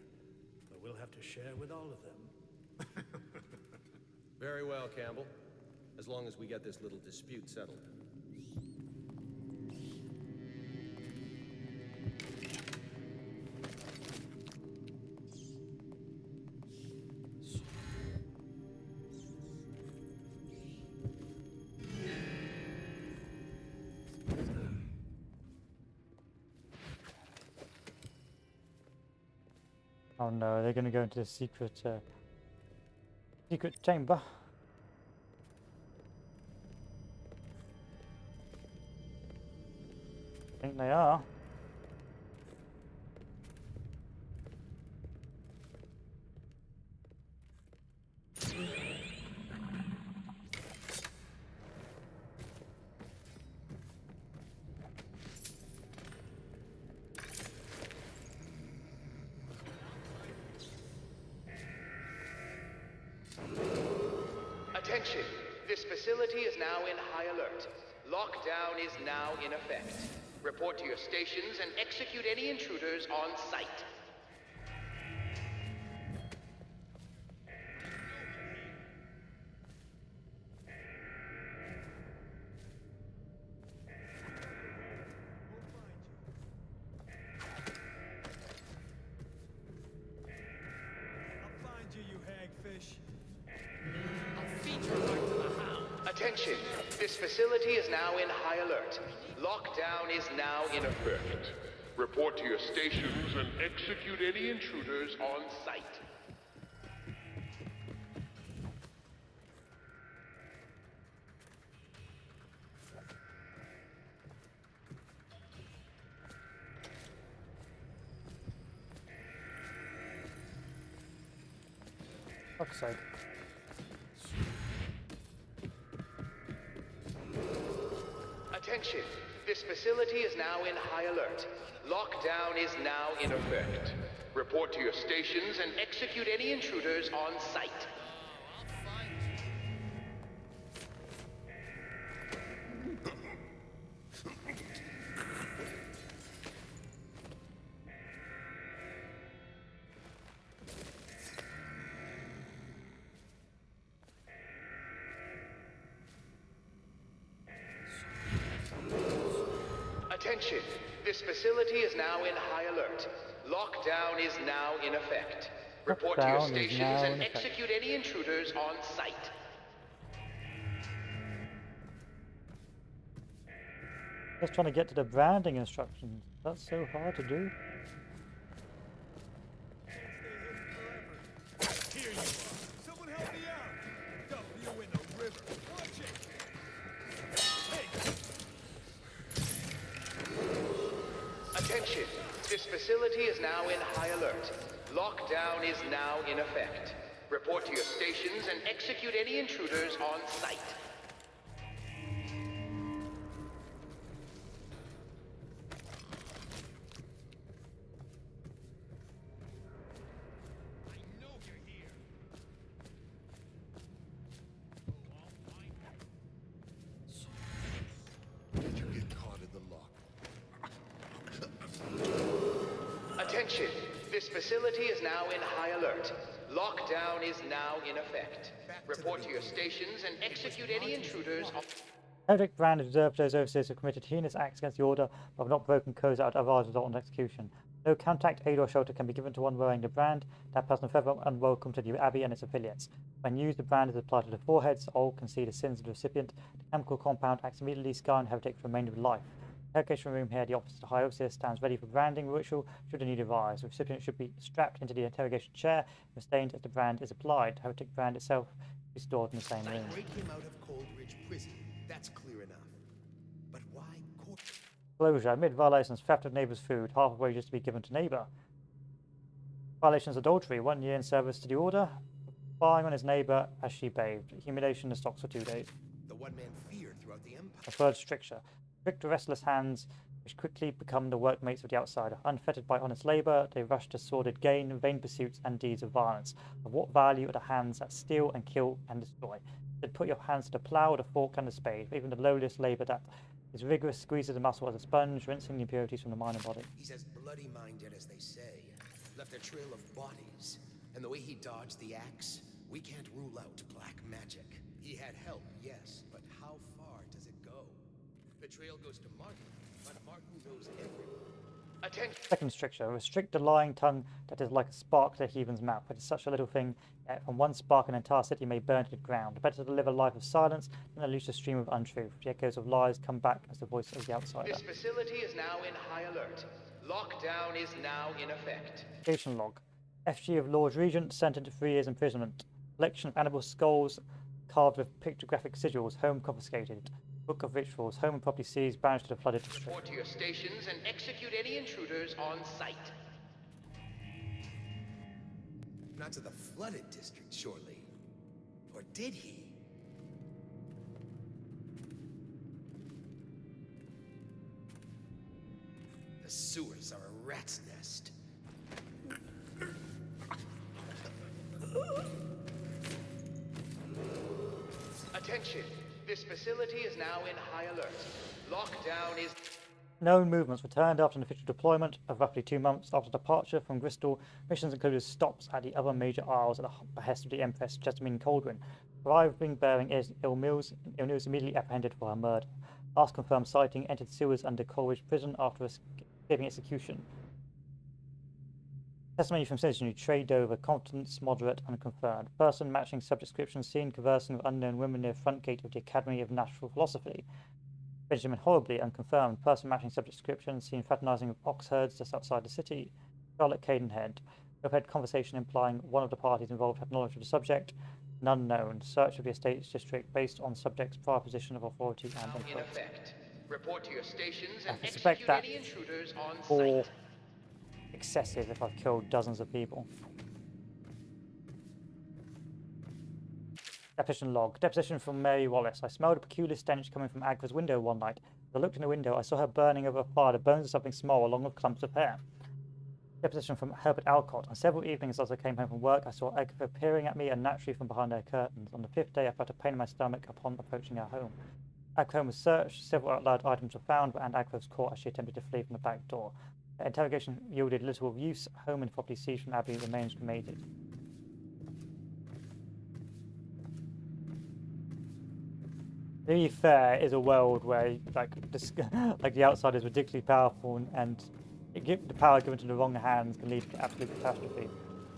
but we'll have to share with all of them. Very well, Campbell. As long as we get this little dispute settled. Oh no, they're going to go into the secret chamber. I think they are. Attention! This facility is now in high alert. Lockdown is now in effect. Report to your stations and execute any intruders on sight. I'll find you, you hagfish. Attention! This facility is now in high alert. Lockdown is now in effect. Report to your stations and execute any intruders on sight. Fuck's sake. Attention! This facility is now in high alert. Lockdown is now in effect. Report to your stations and execute any intruders on sight. Attention! This facility is now in high alert. Lockdown is now in effect. Report to your Lockdown is stations now in and effect. execute any intruders on sight. Just trying to get to the branding instructions. That's so hard to do. Here you are. Someone help me out. Dump you in the river. Watch it. Attention! This facility is now in high alert. Lockdown is now in effect. stations and execute any intruders on sight. Did you get caught in the lock? Attention! This facility is now in high alert. Lockdown is now in effect. Report to your stations and execute any intruders on... Heretic Brand has observed those overseers who committed heinous acts against the Order but have not broken codes that would otherwise result in execution. No contact, aid or shelter can be given to one wearing the brand. That person is forever unwelcome to the Abbey and its affiliates. When used, the brand is applied to the foreheads. All can see the sins of the recipient. The chemical compound acts immediately, scarring the heretic for the remainder of life. The interrogation room here, the office of the High Overseer stands ready for branding ritual should a need arise. The recipient should be strapped into the interrogation chair and restrained as the brand is applied. The heretic brand itself be stored in the same room. Break him out of Coldridge Prison. That's clear enough. But why Closure. Amid violations, theft of neighbour's food, half of wages to be given to neighbour. Violations, adultery, 1 year in service to the Order, spying on his neighbour as she bathed, humiliation in the stocks for 2 days. the one man feared throughout the Empire? A third stricture. Strict restless hands which quickly become the workmates of the outsider. Unfettered by honest labour, they rush to sordid gain, vain pursuits and deeds of violence. Of what value are the hands that steal and kill and destroy? Then put your hands to the plough, the fork and the spade. For even the lowliest labour that is rigorous squeezes the muscle as a sponge, rinsing the impurities from the mind and body. He's as bloody-minded as they say. Left a trail of bodies. And the way he dodged the axe, we can't rule out black magic. He had help, yes, but how far does it go? The trail goes to Martin, but Martin knows everyone. Attention. Second stricture. Restrict the lying tongue that is like a spark to a heathen's mouth. It is such a little thing that from one spark an entire city may burn to the ground. Better to live a life of silence than to loose a stream of untruth. The echoes of lies come back as the voice of the outsider. This facility is now in high alert. Lockdown is now in effect. Station log. FG of Lord Regent sentenced to 3 years imprisonment. Collection of animal skulls carved with pictographic sigils. Home confiscated. Book of rituals. Home and property seized. Banished to the flooded district. Report to your stations and execute any intruders on sight. Not to the flooded district, surely. Or did he? The sewers are a rat's nest. Attention. This facility is now in high alert. Lockdown is... Known movements returned after an official deployment of roughly 2 months after departure from Bristol. Missions included stops at the other major isles at the behest of the Empress Jessamine Cauldron. Arriving bearing ill news immediately apprehended for her murder. Last confirmed sighting entered sewers under Coleridge Prison after escaping execution. Testimony from citizens who trade over confidence, moderate, unconfirmed. Person matching subject description seen conversing with unknown women near front gate of the Academy of Natural Philosophy. Benjamin horribly unconfirmed. Person matching subject description seen fraternizing with ox herds just outside the city. Charlotte Cadenhead. Overhead conversation implying one of the parties involved had knowledge of the subject. None known. Search of the estates district based on subject's prior position of authority and in influence. effect. Report to your stations and I suspect execute that any intruders on or sight. excessive if I've killed dozens of people. Deposition log. Deposition from Mary Wallace. I smelled a peculiar stench coming from Agra's window one night. As I looked in the window, I saw her burning over a fire, the bones of something small along with clumps of hair. Deposition from Herbert Alcott. On several evenings as I came home from work, I saw Agatha peering at me unnaturally from behind her curtains. On the 5th day, I felt a pain in my stomach upon approaching her home. Agatha's home was searched, several outlied items were found, and Agatha was caught as she attempted to flee from the back door. The interrogation yielded little of use. Home and property seized from Abbey remains cremated. To be fair, is a world where like the outside is ridiculously powerful and the power given to the wrong hands can lead to absolute catastrophe.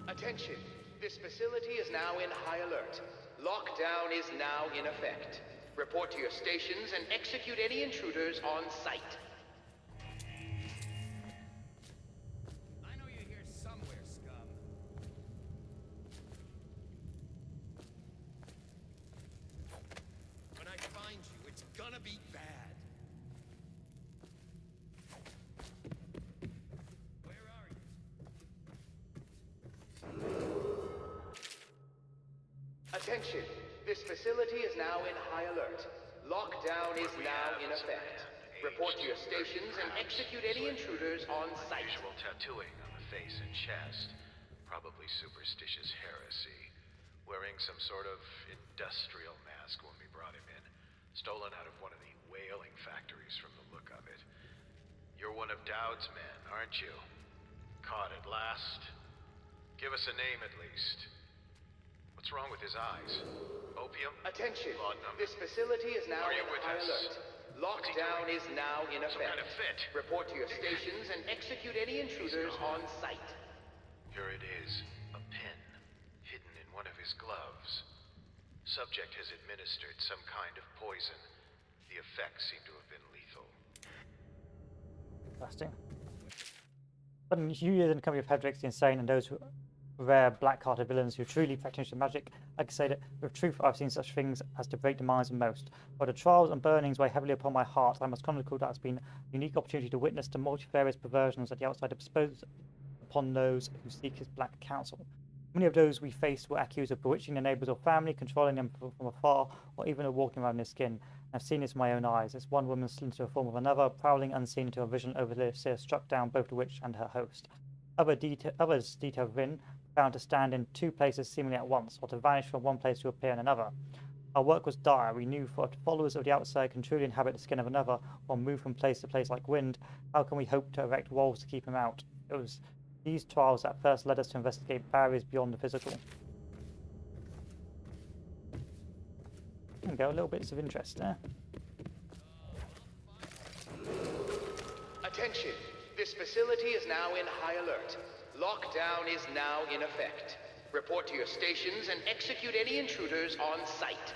Attention. This facility is now in high alert. Lockdown is now in effect. Report to your stations and execute any intruders on sight. I know you're here somewhere, scum. When I find you, it's gonna be bad. Where are you? Attention. This facility is now in high alert. Lockdown is now in effect. Report to your stations and execute any intruders on site. Unusual tattooing on the face and chest. Probably superstitious heresy. Wearing some sort of industrial mask when we brought him in. Stolen out of one of the whaling factories from the look of it. You're one of Dowd's men, aren't you? Caught at last? Give us a name at least. What's wrong with his eyes? Opium? Attention. Odd number. This facility is now Are in you with high us? alert. Lockdown is now in Some effect. kind of fit. Report to your stations and execute any intruders on site. Here it is. A pen. Hidden in one of his gloves. Subject has administered some kind of poison. The effects seem to have been lethal. Interesting. But in few years in the company of Hedrick the Insane and those who rare black-hearted villains who truly practice magic, I can say that with truth I've seen such things as to break the minds of most. While the trials and burnings weigh heavily upon my heart, I must chronicle that it's been a unique opportunity to witness the multifarious perversions that the outsider bestows upon those who seek his black counsel. Many of those we faced were accused of bewitching their neighbours or family, controlling them from afar, or even of walking around their skin. I've seen this with my own eyes, as one woman slid into a form of another, prowling unseen into a vision over the seer struck down both the witch and her host. Others detailed within, found to stand in two places seemingly at once, or to vanish from one place to appear in another. Our work was dire. We knew for followers of the outside can truly inhabit the skin of another, or move from place to place like wind, how can we hope to erect walls to keep him out? It was these trials that first led us to investigate barriers beyond the physical. There we go, little bits of interest there. Attention. This facility is now in high alert. Lockdown is now in effect. Report to your stations and execute any intruders on site.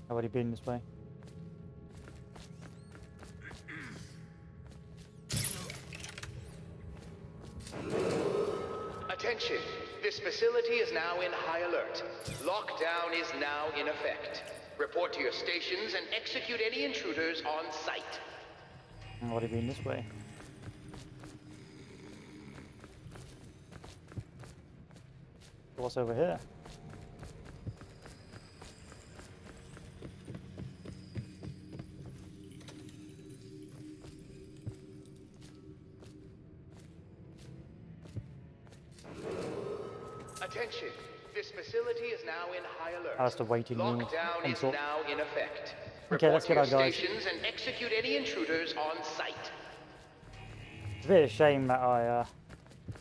I've already been this way. Attention. This facility is now in high alert. Lockdown is now in effect. Report to your stations and execute any intruders on site. I've already been this way. What's over here? Attention. This facility is now in high alert. That's the waiting room. Lockdown is now in effect. Okay, let's get our guys. Stations and execute any intruders on site. It's a bit of a shame that I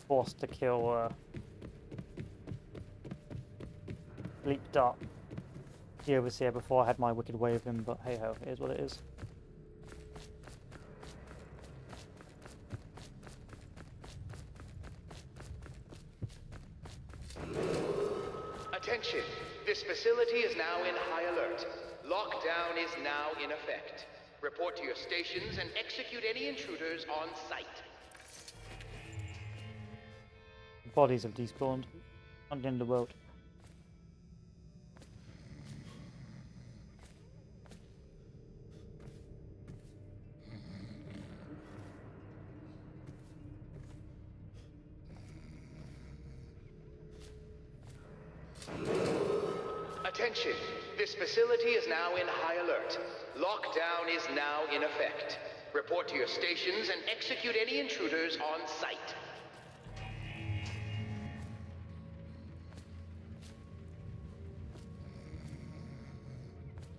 forced to kill leaped up the overseer before I had my wicked way of him, but hey ho, it is what it is. Attention. This facility is now in high alert. Lockdown is now in effect. Report to your stations and execute any intruders on site. Bodies have despawned on the end of the world. Attention. This facility is now in high alert. Lockdown is now in effect. Report to your stations and execute any intruders on site.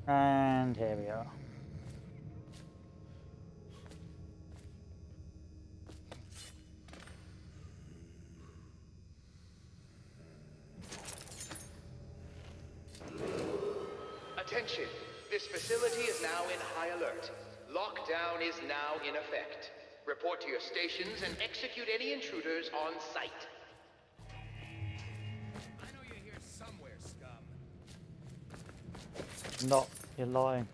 And here we are. Attention. This facility is now in high alert. Lockdown is now in effect. Report to your stations and execute any intruders on site. I know you're here somewhere, scum. Not, you're lying.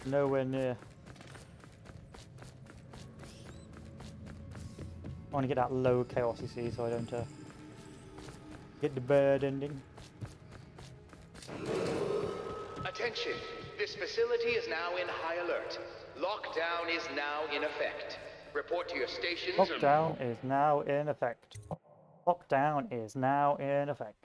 Nowhere near. I want to get that low chaos, you see, so I don't get the bad ending. Attention! This facility is now in high alert. Lockdown is now in effect. Report to your stations. Lockdown is now in effect. Lockdown is now in effect.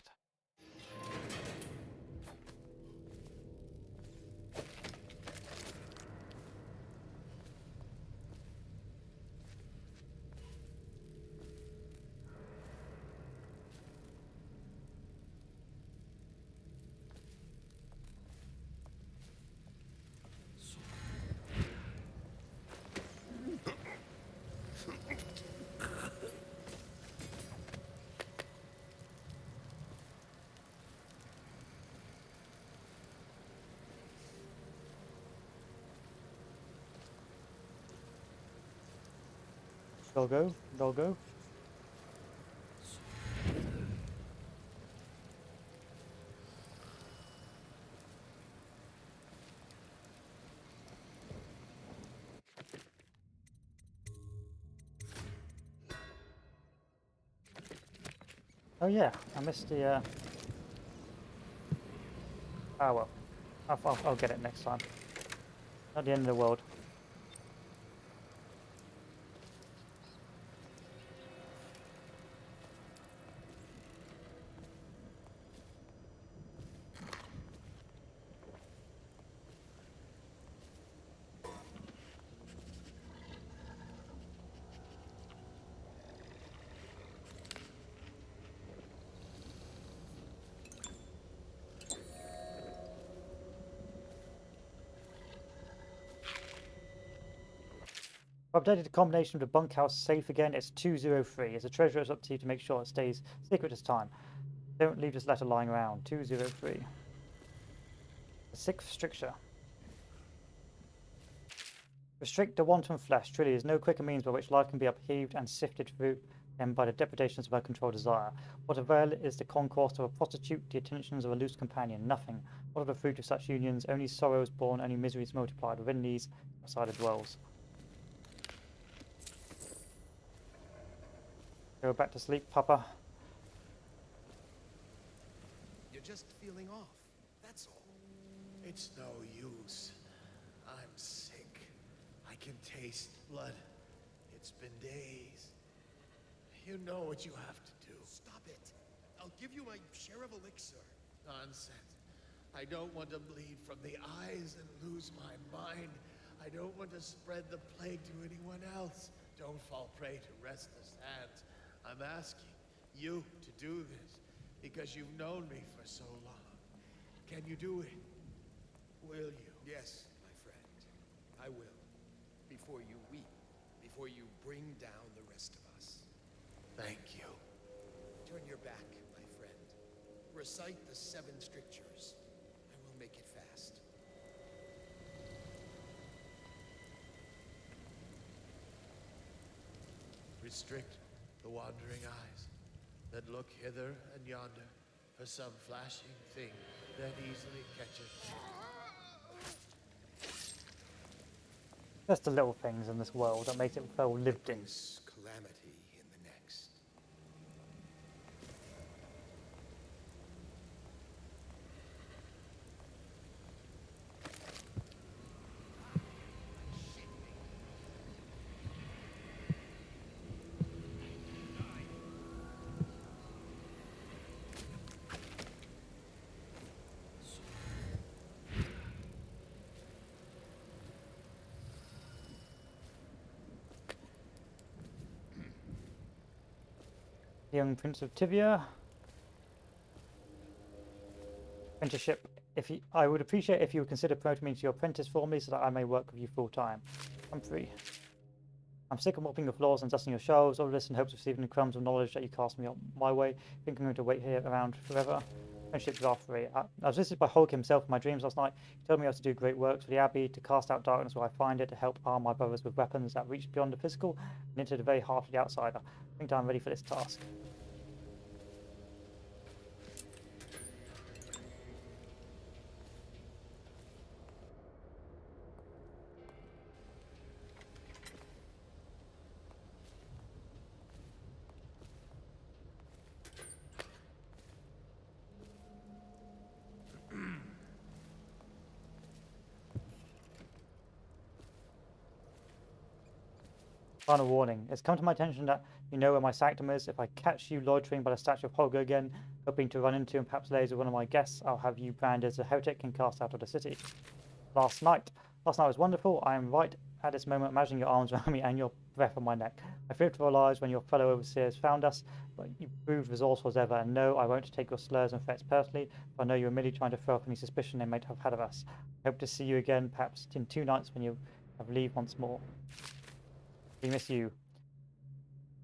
They'll go, they'll go. Oh yeah, I missed the oh well, I'll get it next time. Not the end of the world. I've updated the combination of the bunkhouse safe again. It's 203. As a treasurer, it's up to you to make sure it stays secret this time. Don't leave this letter lying around. 203. The sixth stricture. Restrict the wanton flesh. Truly, there's no quicker means by which life can be upheaved and sifted through them by the depredations of uncontrolled desire. What avail is the concourse of a prostitute, the attentions of a loose companion? Nothing. What are the fruit of such unions? Only sorrows born, only miseries multiplied. Within these, outside dwells. Go back to sleep, Papa. You're just feeling off, that's all. It's no use. I'm sick. I can taste blood. It's been days. You know what you have to do. Stop it. I'll give you my share of elixir. Nonsense. I don't want to bleed from the eyes and lose my mind. I don't want to spread the plague to anyone else. Don't fall prey to restless hands. I'm asking you to do this because you've known me for so long. Can you do it? Will you? Yes, my friend. I will. Before you weep. Before you bring down the rest of us. Thank you. Turn your back, my friend. Recite the Seven Strictures. I will make it fast. Restrict the wandering eyes that look hither and yonder for some flashing thing that easily catcheth. Just the little things in this world that makes it feel lived in. Calamity in the next. Young Prince of Tivia. Apprenticeship. I would appreciate if you would consider promoting me to your apprentice for me so that I may work with you full time. I'm free. I'm sick of mopping your floors and dusting your shelves. All of this in hopes of receiving the crumbs of knowledge that you cast me on my way. Think I'm going to wait here around forever? Apprenticeships are free. I was visited by Hulk himself in my dreams last night. He told me how to do great works for the Abbey, to cast out darkness where I find it, to help arm my brothers with weapons that reach beyond the physical and into the very heart of the outsider. I think I'm ready for this task. Final warning. It's come to my attention that you know where my sanctum is. If I catch you loitering by the statue of Holger again, hoping to run into and perhaps laser one of my guests, I'll have you branded as a heretic and cast out of the city. Last night was wonderful. I am right at this moment imagining your arms around me and your breath on my neck. I feared for our lives when your fellow overseers found us, but you proved resourceful as ever, and no, I won't take your slurs and threats personally, for I know you were merely trying to throw off any suspicion they might have had of us. I hope to see you again, perhaps in 2 nights when you have leave once more. We miss you.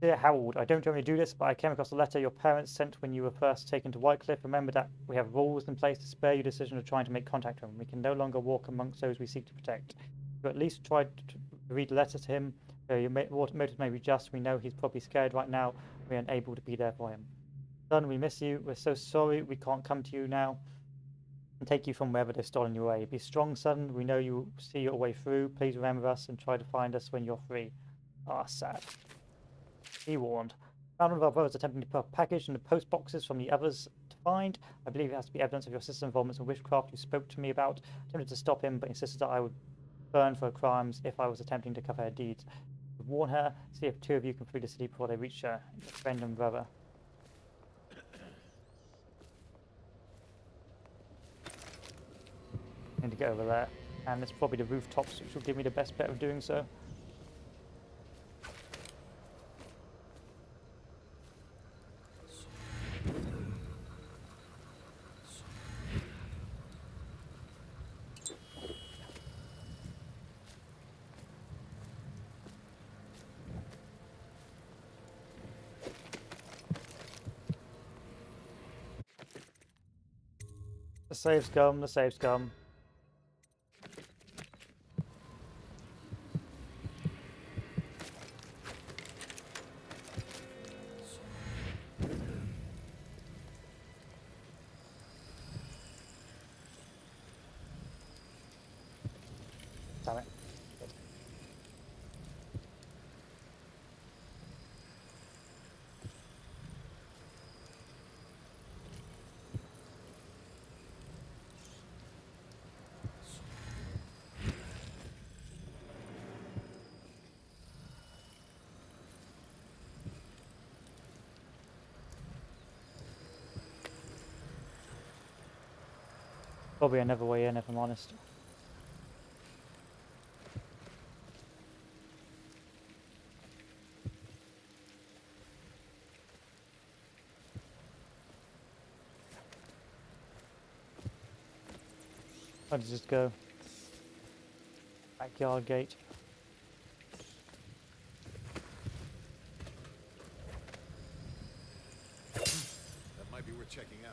Dear Harold, I don't generally do this, but I came across a letter your parents sent when you were first taken to Whitecliff. Remember that we have rules in place to spare you the decision of trying to make contact with him. We can no longer walk amongst those we seek to protect. You at least tried to read the letter to him. Your motives may be just. We know he's probably scared right now. We're unable to be there for him. Son, we miss you. We're so sorry we can't come to you now and take you from wherever they've stolen you away. Be strong, son. We know you see your way through. Please remember us and try to find us when you're free. Ah, sad. Be warned. Found one of our brothers attempting to put a package in the post boxes from the others to find. I believe it has to be evidence of your sister's involvement in witchcraft you spoke to me about. Attempted to stop him, but insisted that I would burn for her crimes if I was attempting to cover her deeds. Warn her, see if 2 of you can flee the city before they reach her. Your friend and brother. Need to get over there. And it's probably the rooftops which will give me the best bet of doing so. The Savescum, the Savescum. Damn it. Good. Probably another way in, if I'm honest. Where does this go? Backyard gate. That might be worth checking out.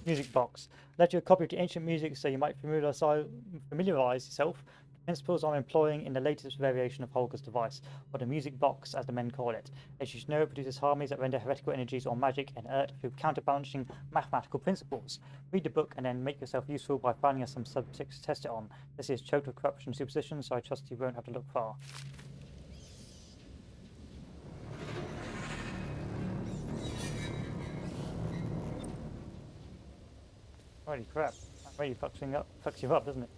Music box. Let you a copy of the ancient music so you might familiarize yourself with the principles I'm employing in the latest variation of Holger's device, or the music box as the men call it. As you know, it produces harmonies that render heretical energies or magic inert through counterbalancing mathematical principles. Read the book and then make yourself useful by finding us some subjects to test it on. This is choked with corruption and superstition, so I trust you won't have to look far. Holy crap, that really fucks you up, doesn't it?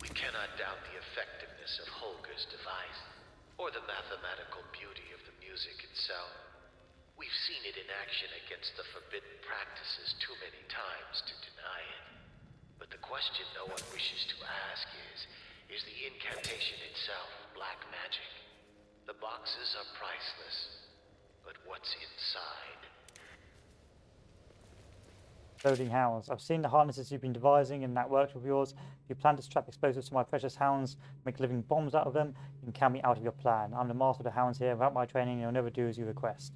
We cannot doubt the effectiveness of Holger's device, or the mathematical beauty of the music itself. We've seen it in action against the forbidden practices too many times to deny it. But the question no one wishes to ask is the incantation itself black magic? The boxes are priceless. But what's inside? Loading hounds. I've seen the harnesses you've been devising in that workshop of yours. If you plan to strap explosives to my precious hounds, make living bombs out of them, you can count me out of your plan. I'm the master of the hounds here. Without my training, you'll never do as you request.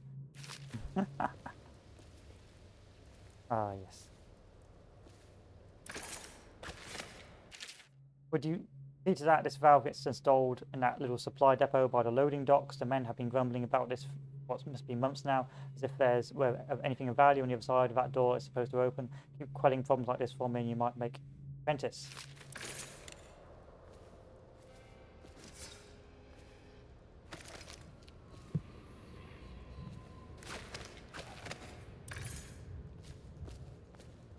Ah, yes. Would you Due to that, this valve gets installed in that little supply depot by the loading docks. The men have been grumbling about this for what must be months now, as if there's anything of value on the other side of that door is supposed to open. Keep quelling problems like this for me and you might make apprentice.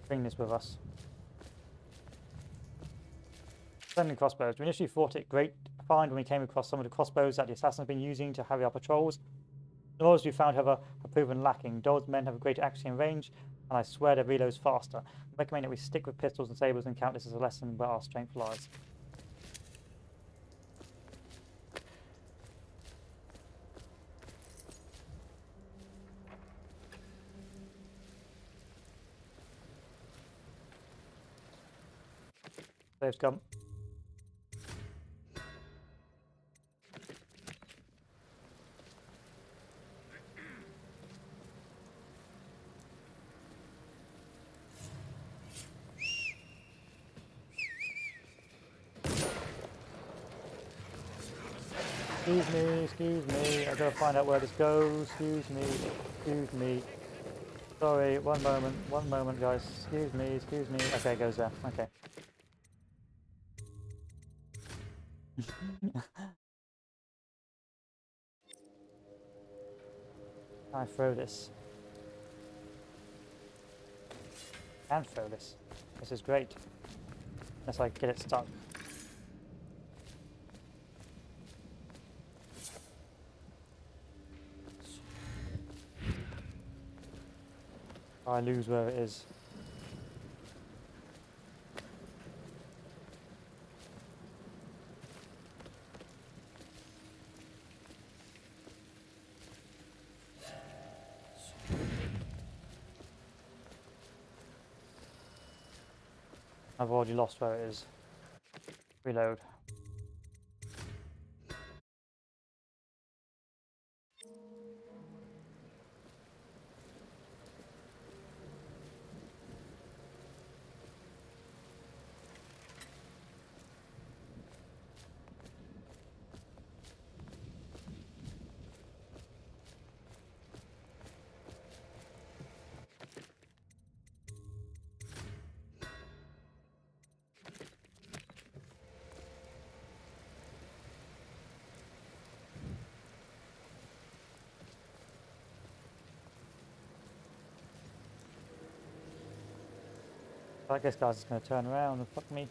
Bring this with us. Sending crossbows. We initially thought it great find when we came across some of the crossbows that the assassins have been using to harry our patrols. The others we found, however, have proven lacking. Those men have a greater accuracy and range, and I swear their reloads faster. I recommend that we stick with pistols and sabres and count this as a lesson where our strength lies. Savescum. Excuse me, I gotta find out where this goes. Excuse me. Sorry, one moment, guys. Excuse me. Okay, it goes there. Okay. I throw this. And throw this. This is great. Unless I get it stuck. I lose where it is. I've already lost where it is. Reload. I guess guys is going to turn around and fuck me.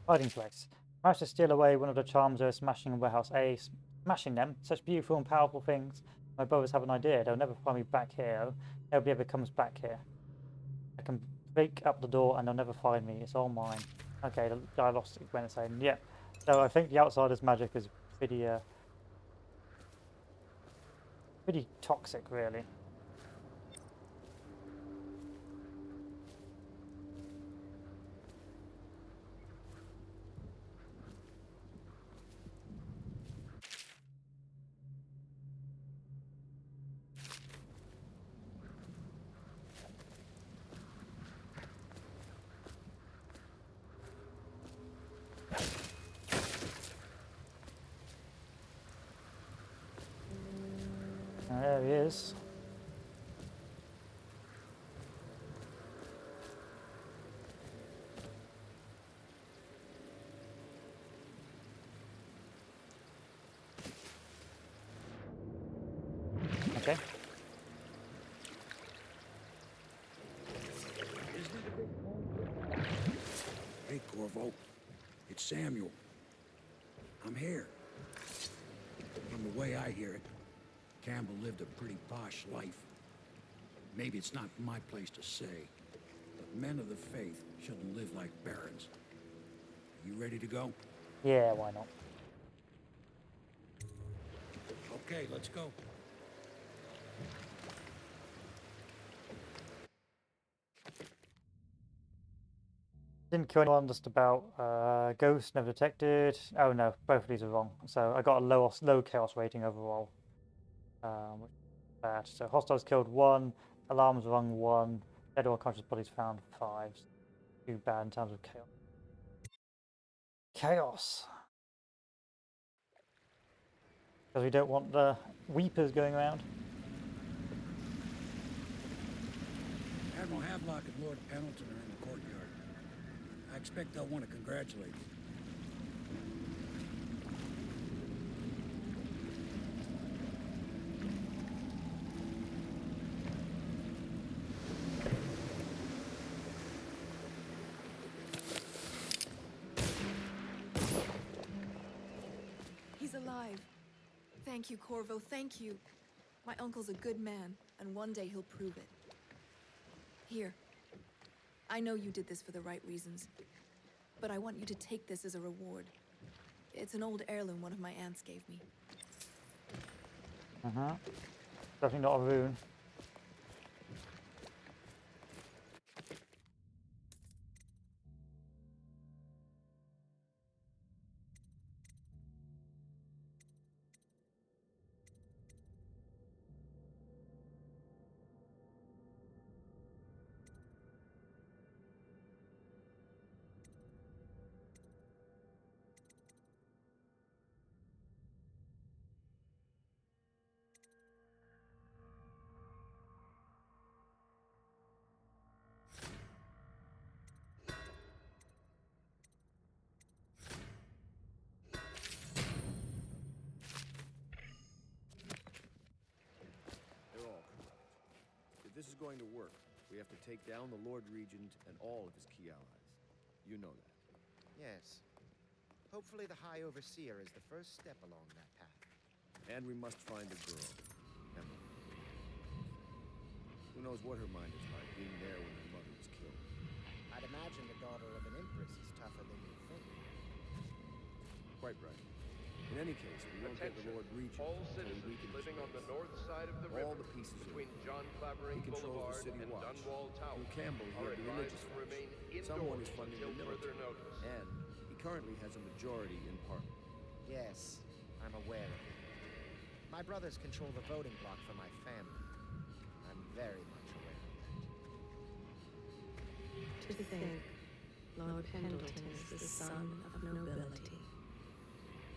Hiding place. Managed to steal away one of the charms they were smashing in Warehouse A. Smashing them, such beautiful and powerful things. My brothers have an idea. They'll never find me back here. Nobody ever comes back here. I can break up the door and they'll never find me. It's all mine. Okay, the guy lost it when it's saying, yeah. So I think the outsider's magic is pretty toxic, really. There he is. Okay. Hey, Corvo. It's Samuel. I'm here. From the way I hear it, Campbell lived a pretty posh life. Maybe it's not my place to say, but men of the faith shouldn't live like barons. You ready to go? Yeah, why not? Okay, let's go. Didn't kill anyone, just about ghost never detected. Oh no, both of these are wrong. So I got a low chaos rating overall. Which is bad. So hostiles killed 1, alarms rung 1, dead or unconscious bodies found 5. Too bad in terms of chaos. Chaos. Because we don't want the weepers going around. Admiral Havelock and Lord Pendleton are in the courtyard. I expect they'll want to congratulate you. He's alive. Thank you, Corvo, thank you. My uncle's a good man, and one day he'll prove it. Here. I know you did this for the right reasons, but I want you to take this as a reward. It's an old heirloom one of my aunts gave me. Definitely not a rune. If this is going to work, we have to take down the Lord Regent and all of his key allies. You know that. Yes. Hopefully the High Overseer is the first step along that path. And we must find the girl, Emma. Who knows what her mind is like, being there when her mother was killed. I'd imagine the daughter of an empress is tougher than you think. Quite right. In any case, we won't get the Lord Regent. All citizens living on the north side of the river, all the pieces between John he Clavering controls Boulevard the city and watch. Dunwall Tower, Through Campbell, he are had the advised religious to watch. remain Someone indoors is funding until the further military. notice. And he currently has a majority in Parliament. Yes, I'm aware of it. My brothers control the voting bloc for my family. I'm very much aware of that. To think, Lord Pendleton is the son of nobility.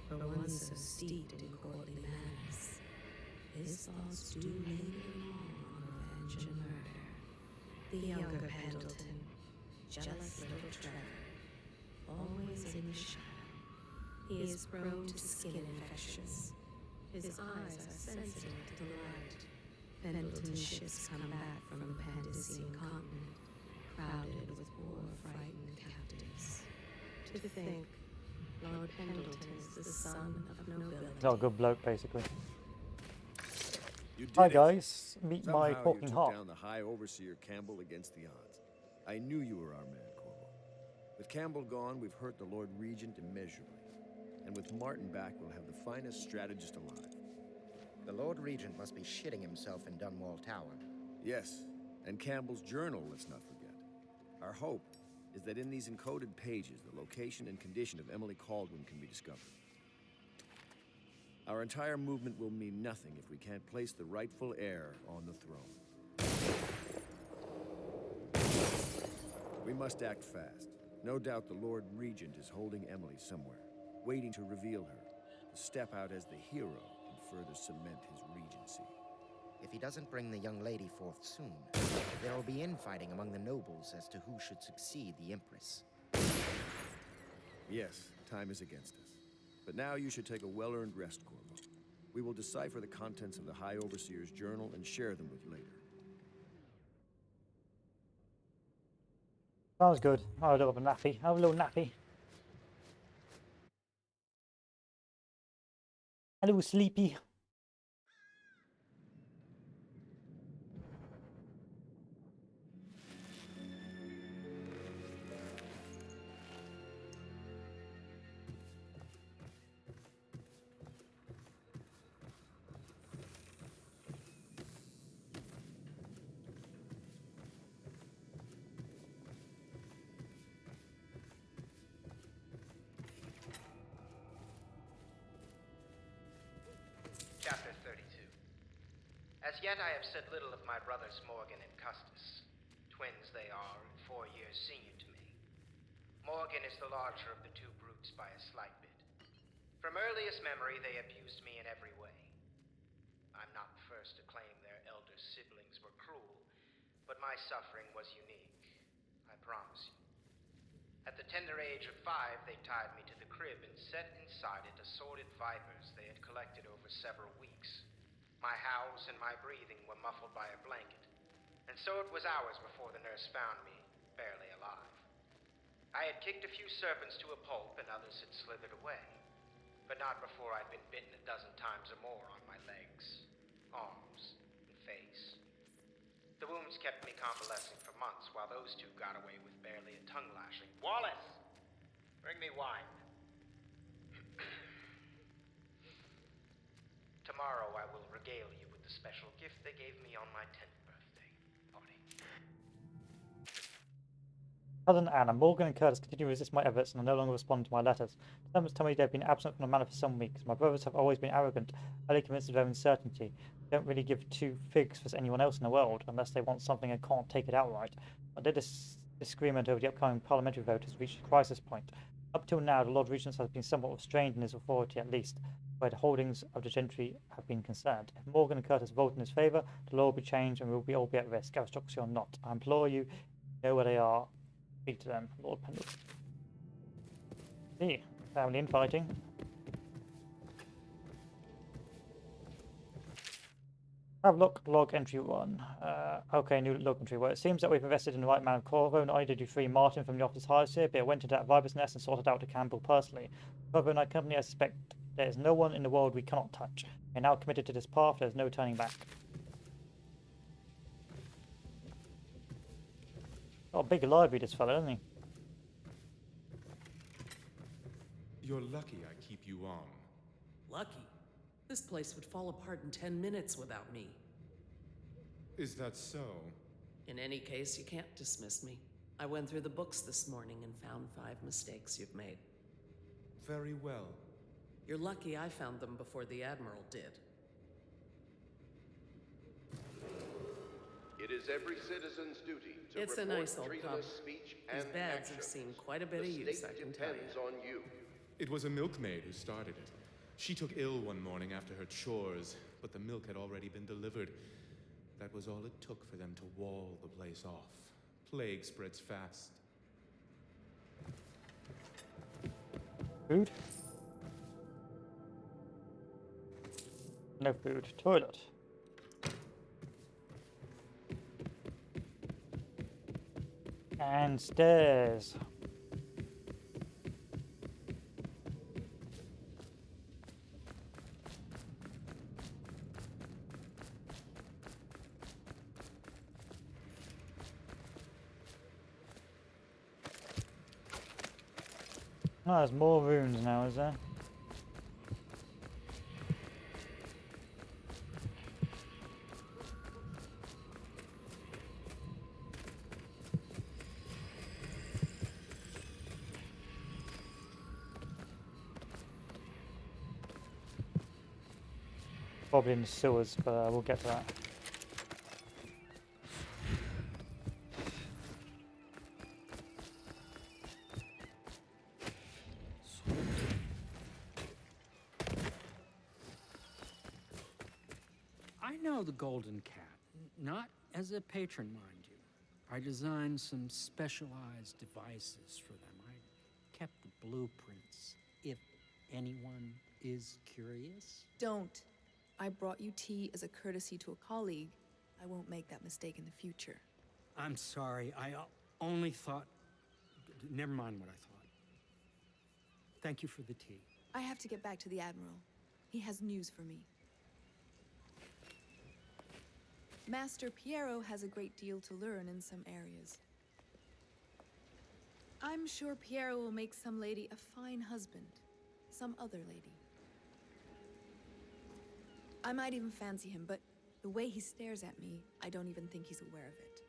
For one so steeped in courtly manners, his thoughts do linger long on revenge and murder. The younger Pendleton, jealous little Trevor, always in the shadow. He is prone to skin infections. His eyes are sensitive to the light. Pendleton's ships come back from the Pandician continent, crowded with war-frightened captives. To think, Lord Pendleton is the son of nobility. He's not a good bloke, basically. You did Hi it. guys, meet Somehow my you talking took heart. down the High Overseer Campbell against the odds. I knew you were our man, Corvo. With Campbell gone, we've hurt the Lord Regent immeasurably. And with Martin back, we'll have the finest strategist alive. The Lord Regent must be shitting himself in Dunwall Tower. Yes, and Campbell's journal, let's not forget. Our hope is that in these encoded pages, the location and condition of Emily Caldwin can be discovered. Our entire movement will mean nothing if we can't place the rightful heir on the throne. We must act fast. No doubt the Lord Regent is holding Emily somewhere, waiting to reveal her, to step out as the hero and further cement his regency. If he doesn't bring the young lady forth soon, there will be infighting among the nobles as to who should succeed the Empress. Yes, time is against us. But now you should take a well-earned rest, Corvo. We will decipher the contents of the High Overseer's journal and share them with you later. Sounds good. I'll have a little nappy. Have a little nappy. A little sleepy. Chapter 32. As yet I have said little of my brothers Morgan and Custis. Twins they are, and 4 years senior to me. Morgan is the larger of the two brutes by a slight bit. From earliest memory they abused me in every way. I'm not the first to claim their elder siblings were cruel, but my suffering was unique, I promise you. At the tender age of 5, they tied me to the crib and set inside it assorted vipers they had collected over several weeks. My howls and my breathing were muffled by a blanket, and so it was hours before the nurse found me, barely alive. I had kicked a few serpents to a pulp and others had slithered away, but not before I'd been bitten a dozen times or more on my legs, arms, and face. The wounds kept me convalescing for months while those two got away with barely a tongue lashing. Wallace! Bring me wine. Tomorrow I will regale you with the special gift they gave me on my 10th birthday party. Other than Anna, Morgan and Curtis continue to resist my efforts and are no longer responding to my letters. Someone tell me they've been absent from the manor for some weeks. My brothers have always been arrogant, highly convinced of their own certainty. They don't really give two figs for anyone else in the world, unless they want something and can't take it outright. But their disagreement over the upcoming parliamentary vote has reached a crisis point. Up till now, the Lord Regent has been somewhat restrained in his authority, at least, where the holdings of the gentry have been concerned. If Morgan and Curtis vote in his favour, the law will be changed and we will all be at risk, aristocracy or not. I implore you, know where they are. Speak to them, Lord Pendleton. See, family infighting. Have look, log entry 1. Okay, new log entry. Well, it seems that we've invested in the right man of Corvo. Not only did you free Martin from the office hires here, but it went into that viper's nest and sorted out to Campbell personally. Corvo and I company, I suspect there is no one in the world we cannot touch. We're now committed to this path, there's no turning back. Got a big library, this fella, doesn't he? You're lucky I keep you on. Lucky? This place would fall apart in 10 minutes without me. Is that so? In any case, you can't dismiss me. I went through the books this morning and found 5 mistakes you've made. Very well. You're lucky I found them before the Admiral did. It is every citizen's duty to It's a report nice old pub. treasonous speech These and bads action. have seen quite a bit of use, I can tell you. Depends on you. It was a milkmaid who started it. She took ill one morning after her chores, but the milk had already been delivered. That was all it took for them to wall the place off. Plague spreads fast. Food? No food. Toilet. And stairs. Oh, there's more runes now, is there? Probably in the sewers, but we'll get to that. I know the Golden Cat, not as a patron, mind you. I designed some specialized devices for them. I kept the blueprints, if anyone is curious. Don't. I brought you tea as a courtesy to a colleague. I won't make that mistake in the future. I'm sorry. I only thought... Never mind what I thought. Thank you for the tea. I have to get back to the Admiral. He has news for me. Master Piero has a great deal to learn in some areas. I'm sure Piero will make some lady a fine husband. Some other lady. I might even fancy him, but the way he stares at me, I don't even think he's aware of it.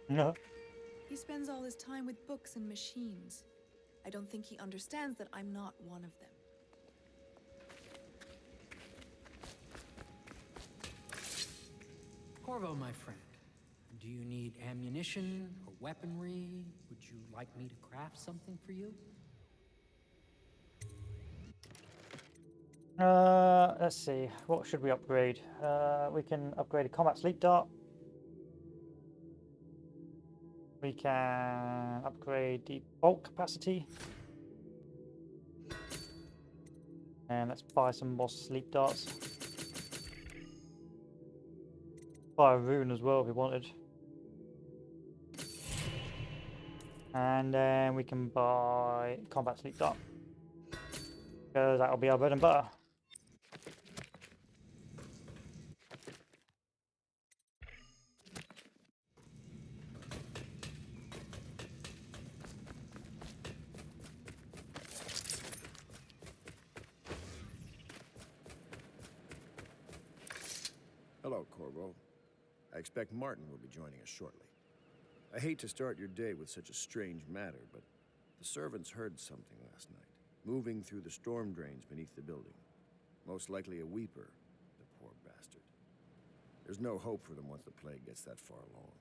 No. He spends all his time with books and machines. I don't think he understands that I'm not one of them. Corvo, my friend, do you need ammunition or weaponry? Would you like me to craft something for you? Let's see. What should we upgrade? We can upgrade a combat sleep dart. We can upgrade the bulk capacity. And let's buy some more sleep darts. Buy a rune as well if we wanted. And then we can buy combat sleep dart. Because that'll be our bread and butter. Hello, Corvo. I expect Martin will be joining us shortly. I hate to start your day with such a strange matter, but the servants heard something last night, moving through the storm drains beneath the building. Most likely a weeper, the poor bastard. There's no hope for them once the plague gets that far along.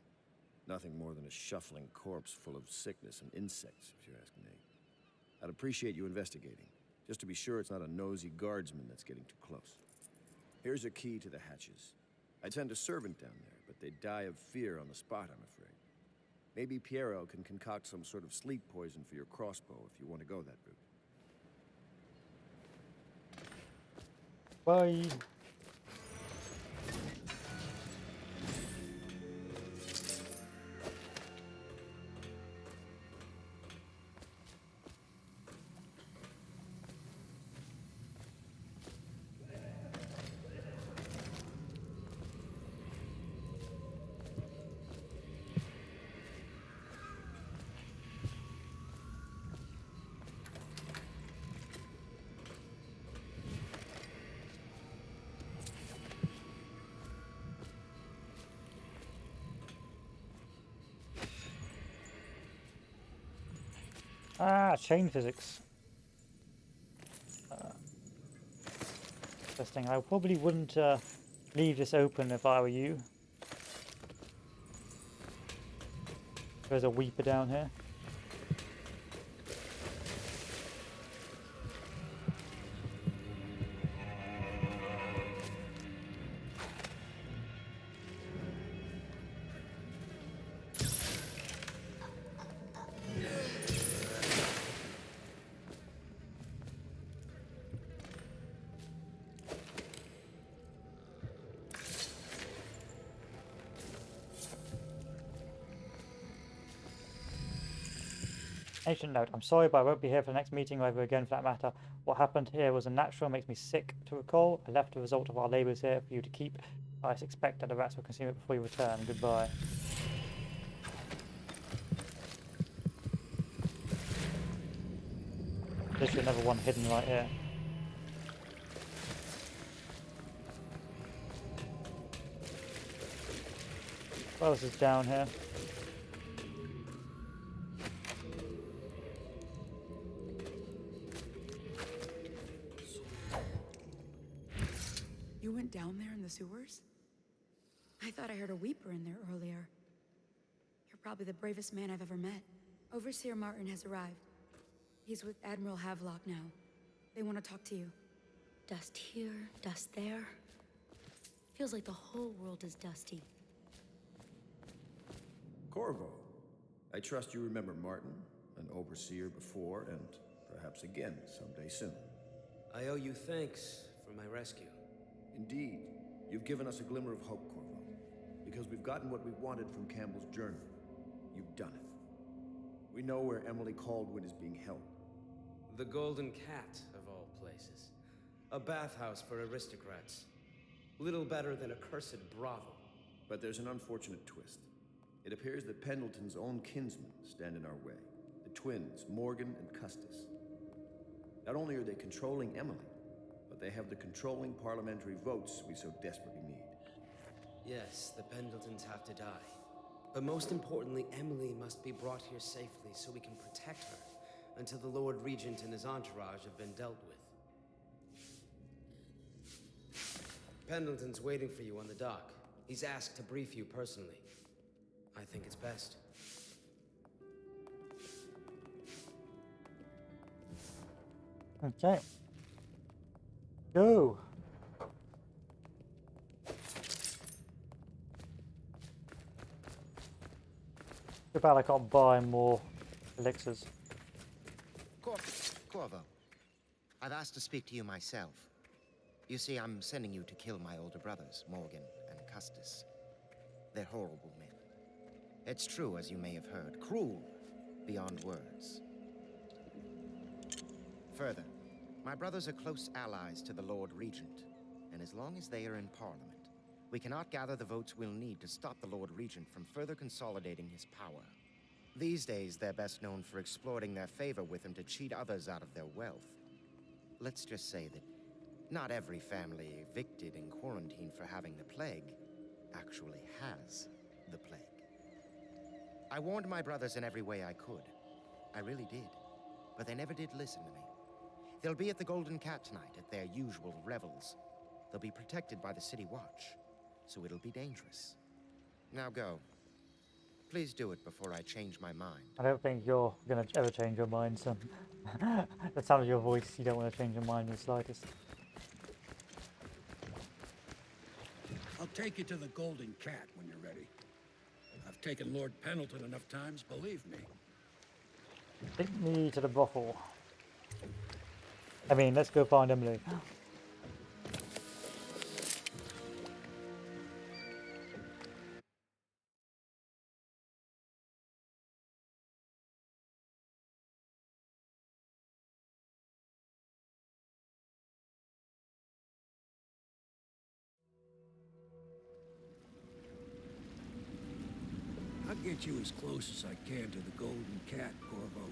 Nothing more than a shuffling corpse full of sickness and insects, if you ask me. I'd appreciate you investigating, just to be sure it's not a nosy guardsman that's getting too close. Here's a key to the hatches. I'd send a servant down there, but they'd die of fear on the spot, I'm afraid. Maybe Piero can concoct some sort of sleep poison for your crossbow if you want to go that route. Bye. Ah, chain physics. Interesting. I probably wouldn't leave this open if I were you. There's a weeper down here. Ancient note, I'm sorry, but I won't be here for the next meeting or ever again for that matter. What happened here was unnatural, makes me sick to recall. I left the result of our labours here for you to keep. I expect that the rats will consume it before you return. Goodbye. Literally another one hidden right here. What else is down here? You went down there in the sewers? I thought I heard a weeper in there earlier. You're probably the bravest man I've ever met. Overseer Martin has arrived. He's with Admiral Havelock now. They want to talk to you. Dust here, dust there. Feels like the whole world is dusty. Corvo, I trust you remember Martin, an overseer before, and perhaps again someday soon. I owe you thanks for my rescue. Indeed, you've given us a glimmer of hope, Corvo. Because we've gotten what we wanted from Campbell's journal. You've done it. We know where Emily Caldwin is being held. The Golden Cat, of all places. A bathhouse for aristocrats. Little better than a cursed brothel. But there's an unfortunate twist. It appears that Pendleton's own kinsmen stand in our way. The twins, Morgan and Custis. Not only are they controlling Emily, but they have the controlling parliamentary votes we so desperately need. Yes, the Pendletons have to die. But most importantly, Emily must be brought here safely so we can protect her until the Lord Regent and his entourage have been dealt with. Pendleton's waiting for you on the dock. He's asked to brief you personally. I think it's best. Okay. Go! Too bad I can't buy more elixirs. Corvo, I've asked to speak to you myself. You see, I'm sending you to kill my older brothers, Morgan and Custis. They're horrible men. It's true, as you may have heard, cruel beyond words. Further, my brothers are close allies to the Lord Regent, and as long as they are in Parliament, we cannot gather the votes we'll need to stop the Lord Regent from further consolidating his power. These days, they're best known for exploiting their favor with him to cheat others out of their wealth. Let's just say that not every family evicted and quarantined for having the plague actually has the plague. I warned my brothers in every way I could. I really did. But they never did listen to me. They'll be at the Golden Cat tonight at their usual revels. They'll be protected by the City Watch, so it'll be dangerous. Now go. Please do it before I change my mind. I don't think you're going to ever change your mind, son. The sound of your voice, you don't want to change your mind in the slightest. I'll take you to the Golden Cat when you're ready. I've taken Lord Pendleton enough times, believe me. Take me to the brothel. I mean, let's go find Emily. I'll get you as close as I can to the Golden Cat, Corvo.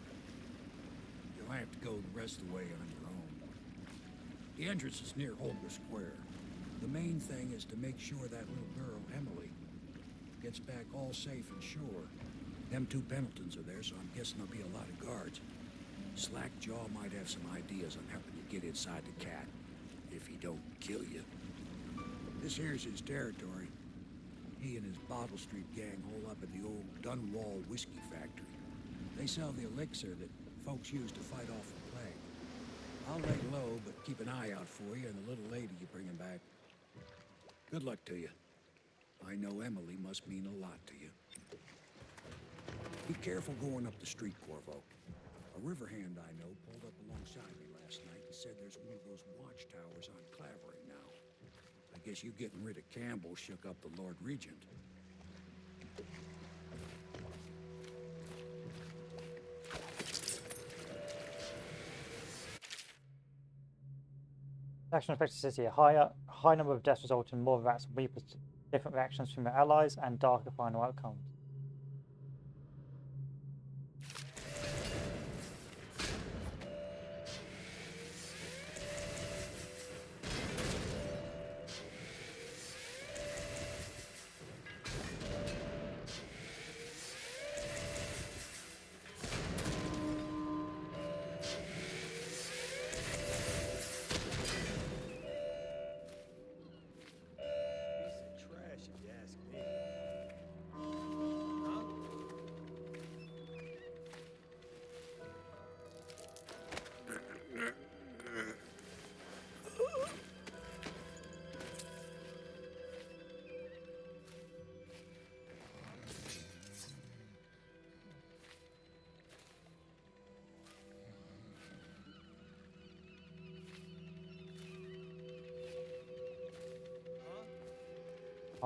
You'll have to go the rest of the way on your own. The entrance is near Holger Square. The main thing is to make sure that little girl, Emily, gets back all safe and sure. Them two Pendletons are there, so I'm guessing there'll be a lot of guards. Slackjaw might have some ideas on helping you get inside the cat, if he don't kill you. This here's his territory. He and his Bottle Street gang hole up at the old Dunwall whiskey factory. They sell the elixir that folks use to fight off the plague. I'll lay low, but keep an eye out for you and the little lady you're bringing back. Good luck to you. I know Emily must mean a lot to you. Be careful going up the street, Corvo. A river hand I know pulled up alongside me last night and said there's one of those watchtowers on Clavering now. I guess you getting rid of Campbell shook up the Lord Regent. Action affects the city. A high number of deaths result in more rats and weepers, different reactions from their allies, and darker final outcomes.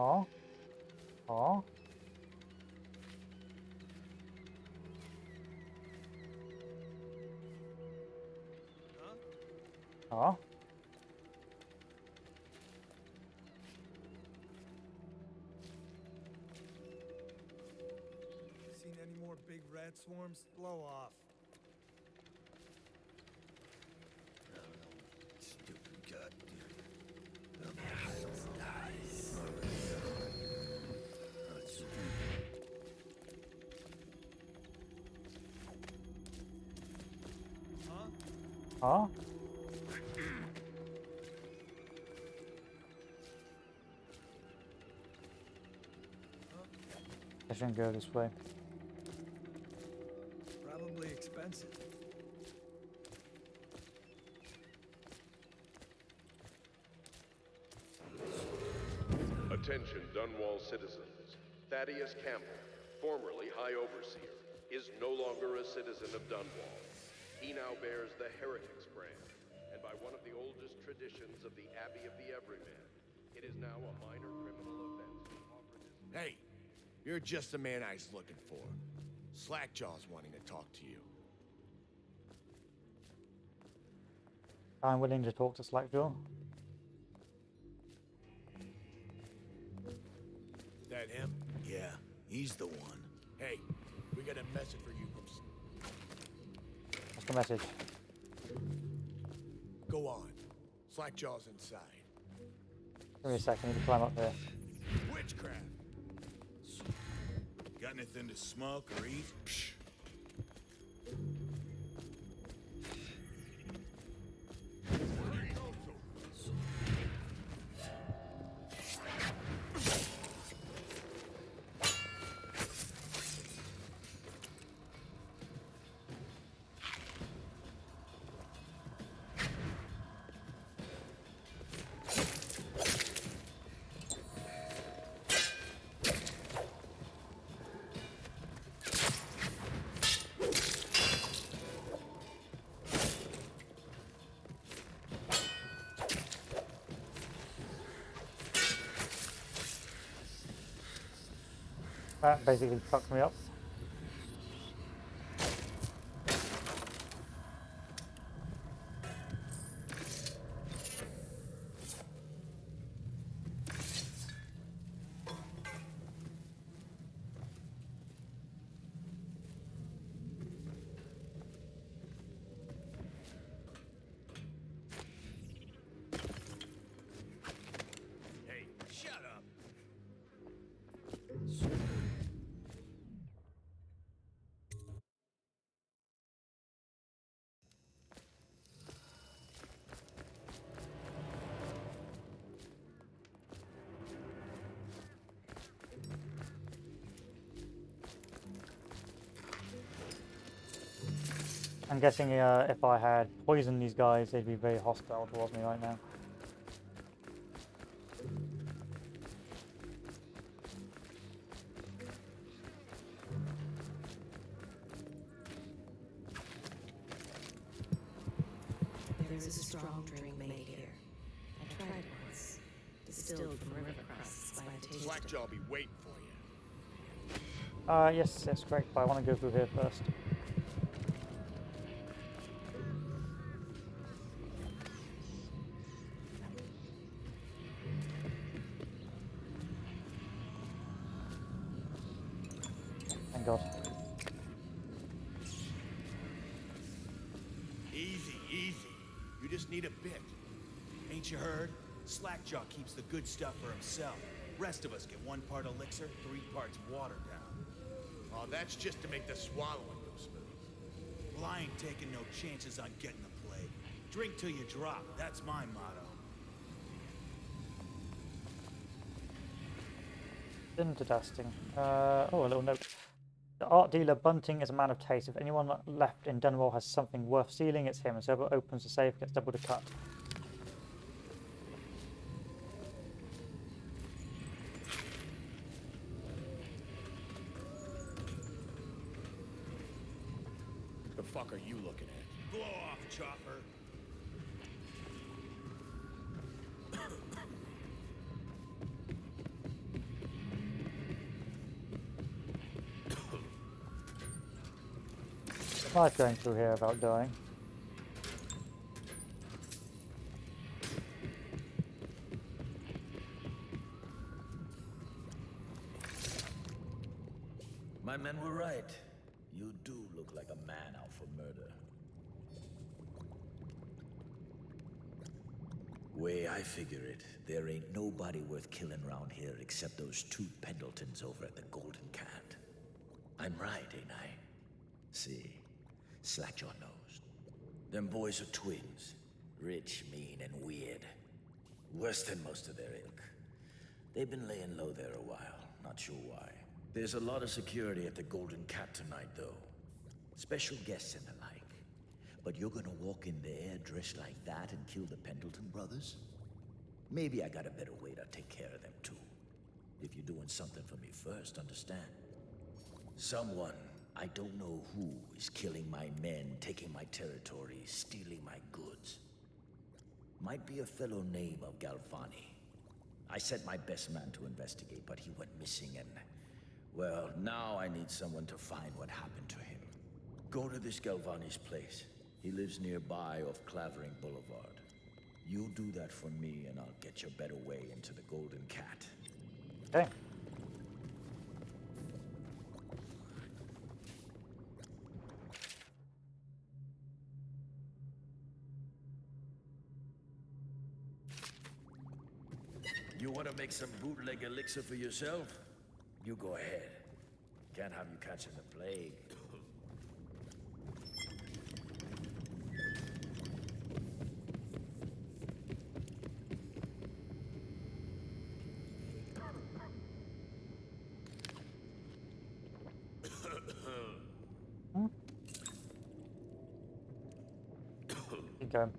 Oh. Oh. Oh. Seen any more big rat swarms? Blow off. Stupid goddamn. Huh? I shouldn't go this way. Probably expensive. Attention, Dunwall citizens. Thaddeus Campbell, formerly High Overseer, is no longer a citizen of Dunwall. He now bears the Heretics brand, and by one of the oldest traditions of the Abbey of the Everyman, it is now a minor criminal offense to offer this... Hey, you're just the man I was looking for. Slackjaw's wanting to talk to you. I'm willing to talk to Slackjaw. That him? Yeah, he's the one. Hey, we got a message for you from... What's the message? Go on. Slackjaw's inside. Give me a second, I need to climb up there. Witchcraft! Got anything to smoke or eat? Psh. That basically fucked me up. Hey, shut up! I'm guessing if I had poisoned these guys, they'd be very hostile towards me right now. There's a strong drink made here. I tried it once. Distilled from river crusts by the taste. Slackjaw'll be waiting for you. Yes, that's correct, but I want to go through here first. Thank God. Easy, easy. You just need a bit. Ain't you heard? Slackjaw keeps the good stuff for himself. Rest of us get 1 part elixir, 3 parts water down. Oh, that's just to make the swallowing go smooth. Well, I ain't taking no chances on getting the plague. Drink till you drop. That's my motto. Into dusting. Oh, a little note. The art dealer Bunting is a man of taste. If anyone left in Dunwall has something worth stealing, it's him. And so whoever opens the safe gets double the cut. The fuck are you looking at? Blow off, chopper. Nice going through here without dying. My men were right. You do look like a man out for murder. Way I figure it, there ain't nobody worth killing around here except those two Pendletons over at the Golden Cat. I'm right, ain't I? See, slack your nose. Them boys are twins. Rich, mean, and weird. Worse than most of their ilk. They've been laying low there a while, not sure why. There's a lot of security at the Golden Cat tonight, though. Special guests and the like. But you're gonna walk in there dressed like that and kill the Pendleton brothers? Maybe I got a better way to take care of them, too. If you're doing something for me first, understand? Someone, I don't know who, is killing my men, taking my territory, stealing my goods. Might be a fellow named of Galvani. I sent my best man to investigate, but he went missing and... well, now I need someone to find what happened to him. Go to this Galvani's place. He lives nearby off Clavering Boulevard. You do that for me and I'll get your better way into the Golden Cat. Okay. You want to make some bootleg elixir for yourself? You go ahead. Can't have you catching the plague. Keep going.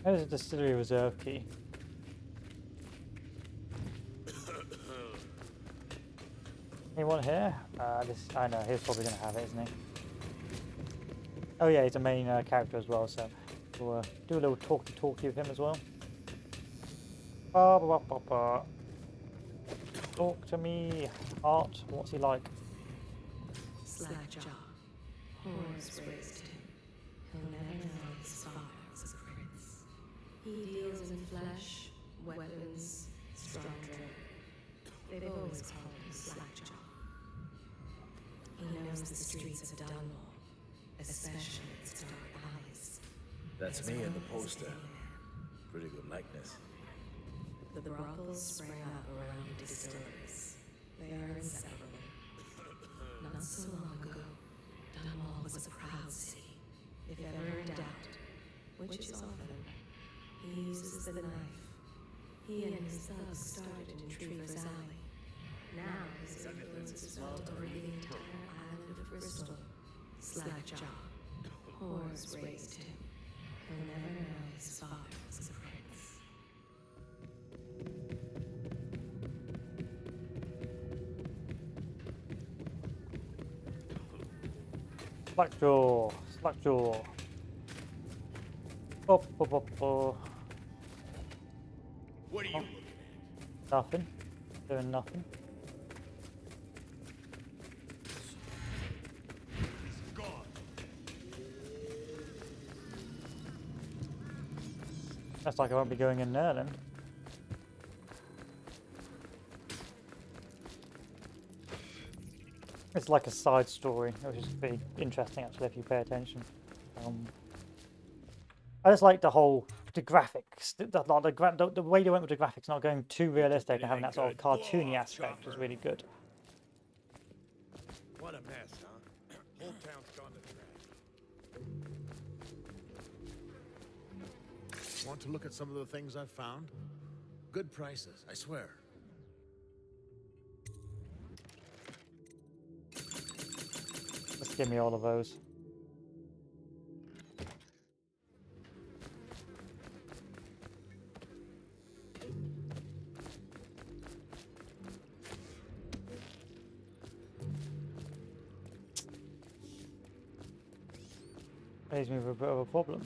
There's a distillery reserve key. Anyone here? I know, he's probably going to have it, isn't he? Oh yeah, he's a main character as well, so we'll do a little talky with him as well. Talk to me, Art. What's he like? Slackjaw. Horrors raised him. He'll never know his father was a prince. He deals in flesh, weapons, strong drink. They've always called him Slackjaw. He knows the streets of Dunwall, especially its dark alleys. That's me in the poster. Pretty good likeness. The brothels sprang up around the distilleries. They are inseparable. Not so long ago, Dunwall was a proud city. If ever in doubt, which is often, he uses the knife. He and his thugs started in Trevor's Alley. Now his influence is felt over the entire island of Bristol. Slackjaw. Horrors raised him. He'll never know his father was a prince. Slackjaw. Slackjaw. Up. What are you looking at? Nothing. Doing nothing. He's gone. Looks like I won't be going in there then. It's like a side story, which is pretty interesting actually if you pay attention. I just like the graphics, the way they went with the graphics, not going too realistic and having that sort of cartoony aspect was really good. What a mess, huh? Whole town's gone to trash. Want to look at some of the things I've found? Good prices, I swear. Just give me all of those. Leaves me with a bit of a problem.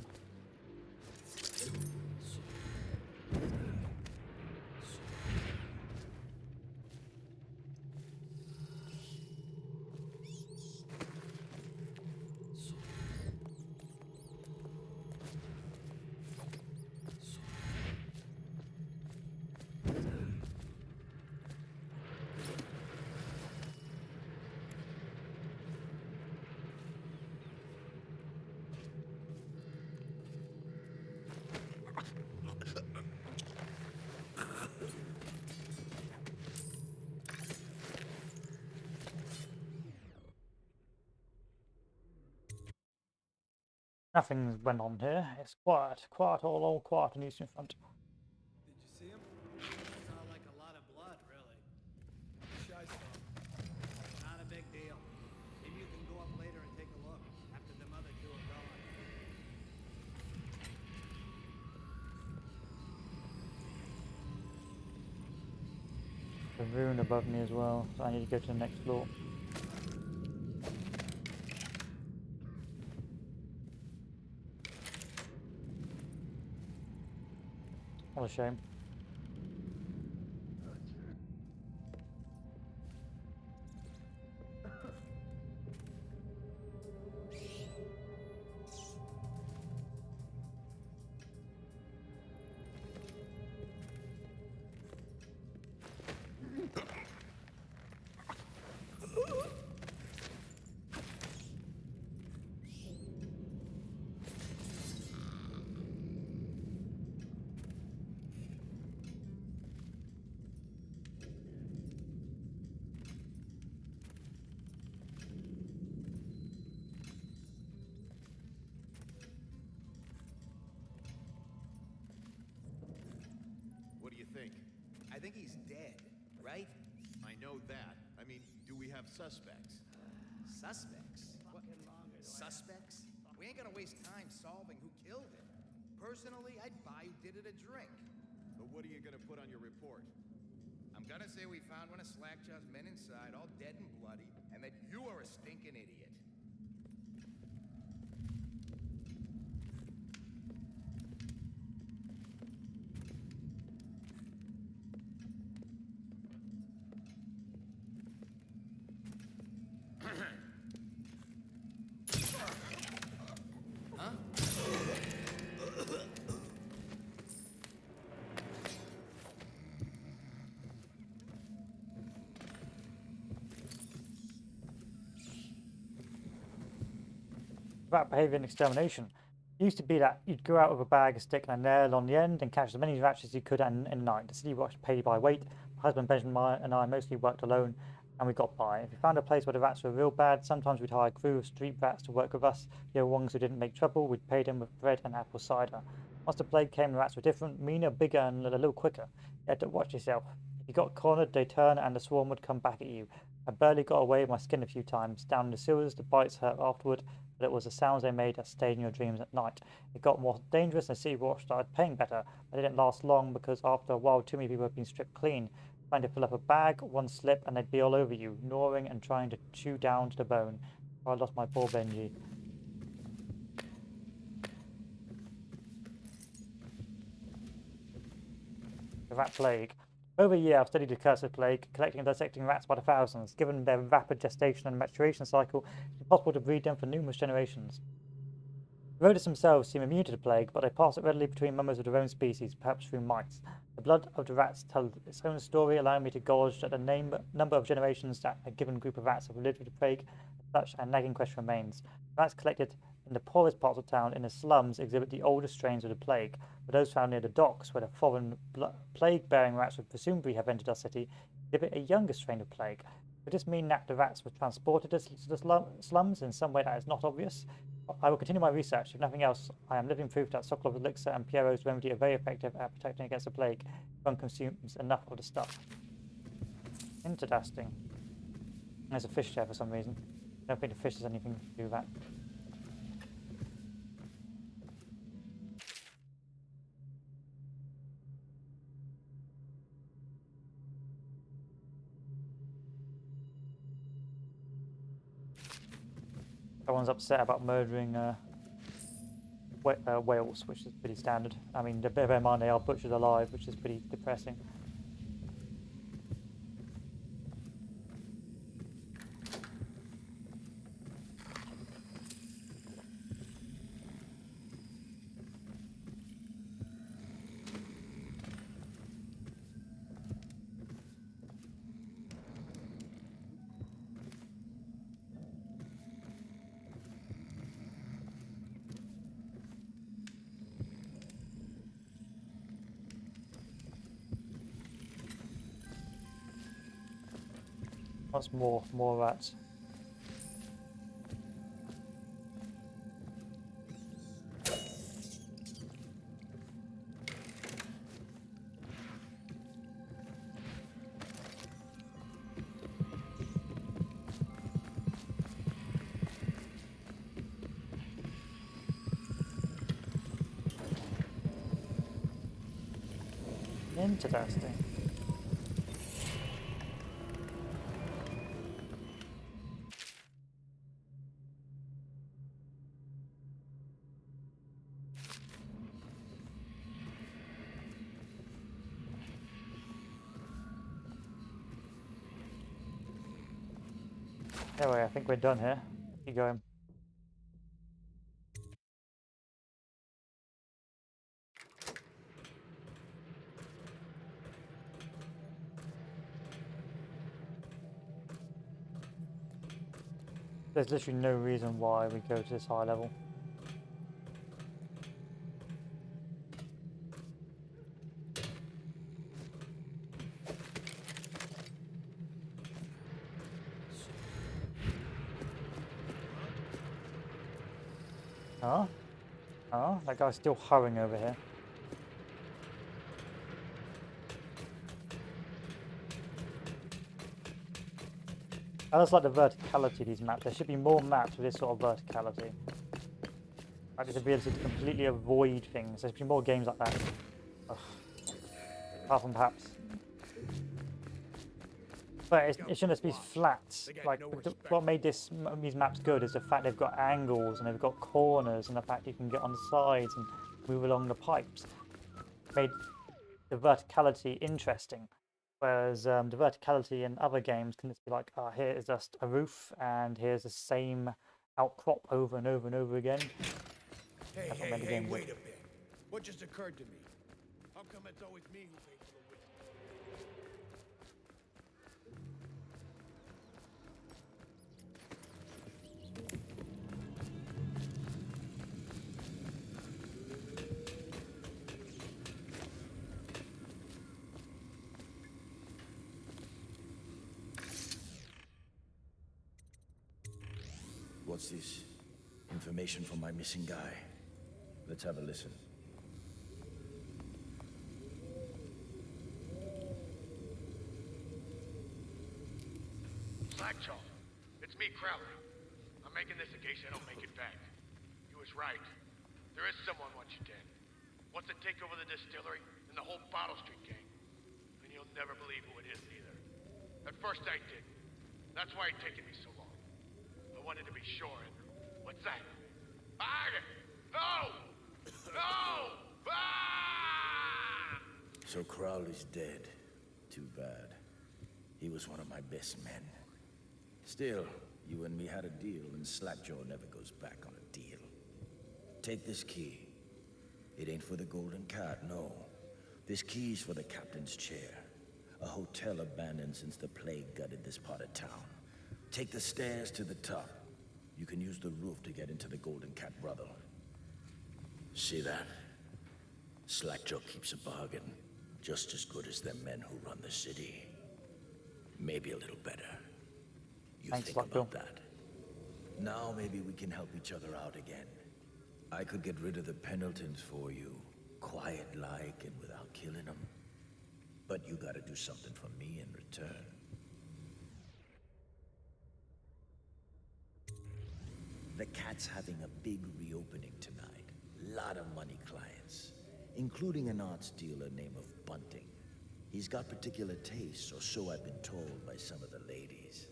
Nothing went on here. It's quiet, quiet all quiet on Eastern Front. Did you see him? Saw like a lot of blood, really. Shy stuff. Not a big deal. Maybe you can go up later and take a look after them other two are gone. The rune above me as well, so I need to go to the next floor. What a shame. What do you think? I think he's dead, right? I know that. I mean, do we have suspects? Suspects? What? Suspects? We ain't gonna waste time solving who killed him. Personally, I'd buy who did it a drink. But what are you gonna put on your report? I'm gonna say we found one of Slackjaw's men inside, all dead and bloody, and that you are a stinking idiot. Huh? Rat behaviour and extermination. It used to be that you'd go out with a bag, a stick, and a nail on the end and catch as many rats as you could in a night. The city watch paid by weight. My husband Benjamin and I mostly worked alone, and we got by. If we found a place where the rats were real bad, sometimes we'd hire a crew of street rats to work with us. The ones who didn't make trouble, we'd pay them with bread and apple cider. Once the plague came, the rats were different, meaner, bigger, and a little quicker. You had to watch yourself. If you got cornered, they'd turn, and the swarm would come back at you. I barely got away with my skin a few times. Down in the sewers, the bites hurt afterward, but it was the sounds they made that stayed in your dreams at night. It got more dangerous and the city watch started paying better. But it didn't last long because after a while too many people had been stripped clean. Trying to fill up a bag, one slip and they'd be all over you, gnawing and trying to chew down to the bone. I lost my poor Benji. The rat plague. Over a year, I've studied the curse of plague, collecting and dissecting rats by the thousands. Given their rapid gestation and maturation cycle, it's possible to breed them for numerous generations. The rodents themselves seem immune to the plague, but they pass it readily between members of their own species, perhaps through mites. The blood of the rats tells its own story, allowing me to gauge that the number of generations that a given group of rats have lived with the plague. As such, a nagging question remains. Rats collected in the poorest parts of town in the slums exhibit the oldest strains of the plague, but those found near the docks, where the foreign plague-bearing rats would presumably have entered our city, exhibit a younger strain of plague. Could this mean that the rats were transported to the slums in some way that is not obvious? I will continue my research. If nothing else, I am living proof that Sokolov's elixir and Pierrot's remedy are very effective at protecting against the plague. One consumes enough of the stuff. Interesting. There's a fish there for some reason. I don't think the fish has anything to do with that. Everyone's upset about murdering whales, which is pretty standard. I mean, bear in mind they are butchered alive, which is pretty depressing. What's more rats? Interesting. Anyway, I think we're done here. Keep going. There's literally no reason why we go to this high level. Huh? Oh, that guy's still hurrying over here. I just like the verticality of these maps. There should be more maps with this sort of verticality. Like the ability to completely avoid things. There should be more games like that. Ugh. Apart from perhaps. But it shouldn't just be flat. Like what made these maps good is the fact they've got angles and they've got corners and the fact you can get on the sides and move along the pipes. Made the verticality interesting. Whereas the verticality in other games can just be like, oh, here is just a roof and here's the same outcrop over and over and over again. Hey, wait a bit. What just occurred to me? How come it's always me who pays for the whiskey? What's this? Information from my missing guy. Let's have a listen. Slackjaw, it's me, Crowley. I'm making this in case I don't make it back. He was right. There is someone wants you dead. Wants to take over the distillery and the whole Bottle Street gang. And you'll never believe who it is either. At first I did. That's why it taken me so long. I wanted to be sure, and what's that? No! No! Ah! So Crowley's dead. Too bad. He was one of my best men. Still, you and me had a deal, and Slackjaw never goes back on a deal. Take this key. It ain't for the Golden Cat, no. This key's for the captain's chair. A hotel abandoned since the plague gutted this part of town. Take the stairs to the top. You can use the roof to get into the Golden Cat Brothel. See that? Slackjaw keeps a bargain. Just as good as the men who run the city. Maybe a little better. You think about that. Now maybe we can help each other out again. I could get rid of the Pendletons for you. Quiet-like and without killing them. But you gotta do something for me in return. The Cat's having a big reopening tonight. Lot of money clients, including an arts dealer named Bunting. He's got particular tastes, or so I've been told by some of the ladies.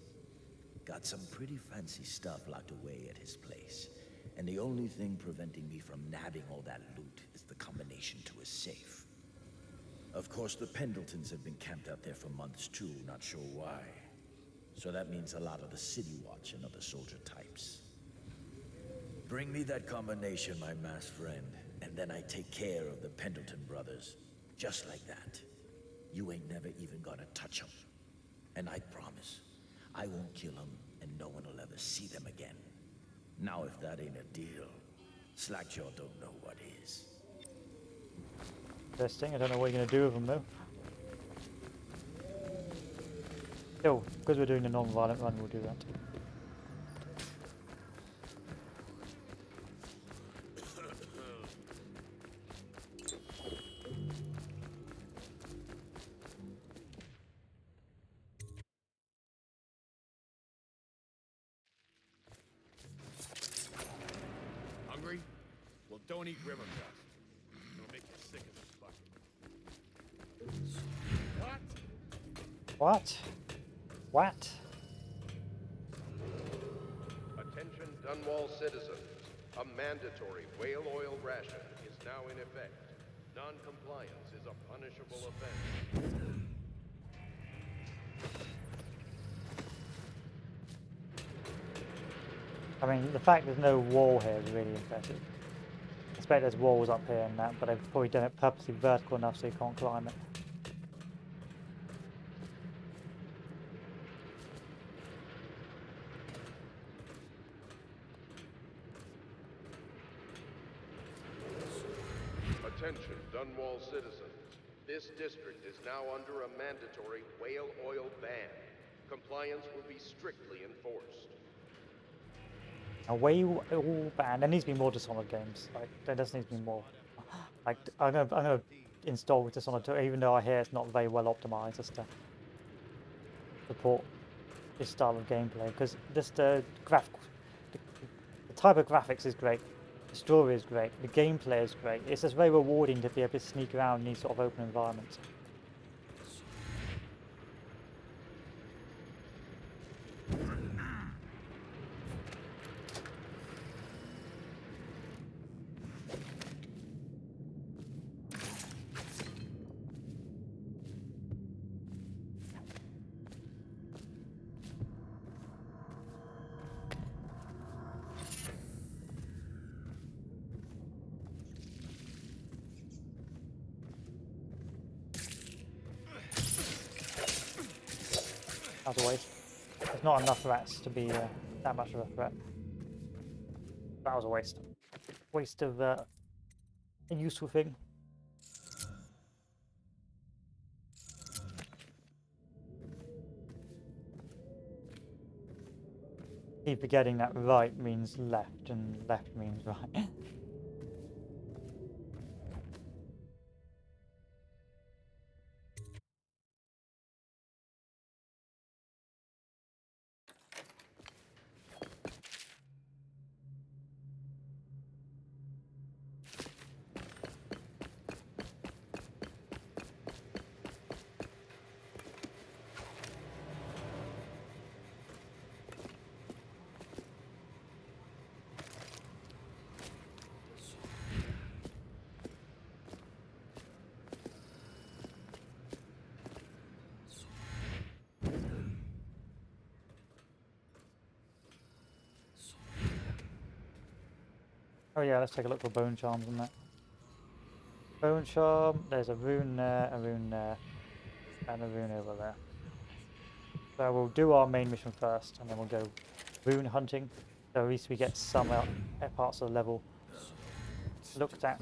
Got some pretty fancy stuff locked away at his place. And the only thing preventing me from nabbing all that loot is the combination to a safe. Of course, the Pendletons have been camped out there for months too, not sure why. So that means a lot of the City Watch and other soldier types. Bring me that combination, my masked friend, and then I take care of the Pendleton brothers. Just like that. You ain't never even gonna touch them. And I promise, I won't kill them, and no one will ever see them again. Now if that ain't a deal, Slackjaw don't know what is. Interesting. I don't know what you're going to do with them though. Still, because we're doing a non-violent run, we'll do that. Hungry? Well, don't eat river crust. It'll make you sick of this bucket. What? What? Attention Dunwall citizens. A mandatory whale oil ration is now in effect. Non-compliance is a punishable offense. I mean, the fact there's no wall here is really impressive. I expect there's walls up here and that, but they've probably done it purposely vertical enough so you can't climb it. Attention Dunwall citizens. This district is now under a mandatory whale oil ban. Compliance will be strictly enforced. A whale oil ban. There needs to be more Dishonored games. Like, there just needs to be more. Like, I'm gonna install Dishonored 2, even though I hear it's not very well optimized, just to support this style of gameplay. Because just the type of graphics is great, the story is great, the gameplay is great. It's just very rewarding to be able to sneak around in these sort of open environments. That was a waste. There's not enough rats to be that much of a threat. That was a waste. Waste of a useful thing. Keep forgetting that right means left and left means right. Oh yeah, let's take a look for bone charms on that. Bone charm, there's a rune there, and a rune over there. So we'll do our main mission first, and then we'll go rune hunting. So at least we get some parts of the level looked at.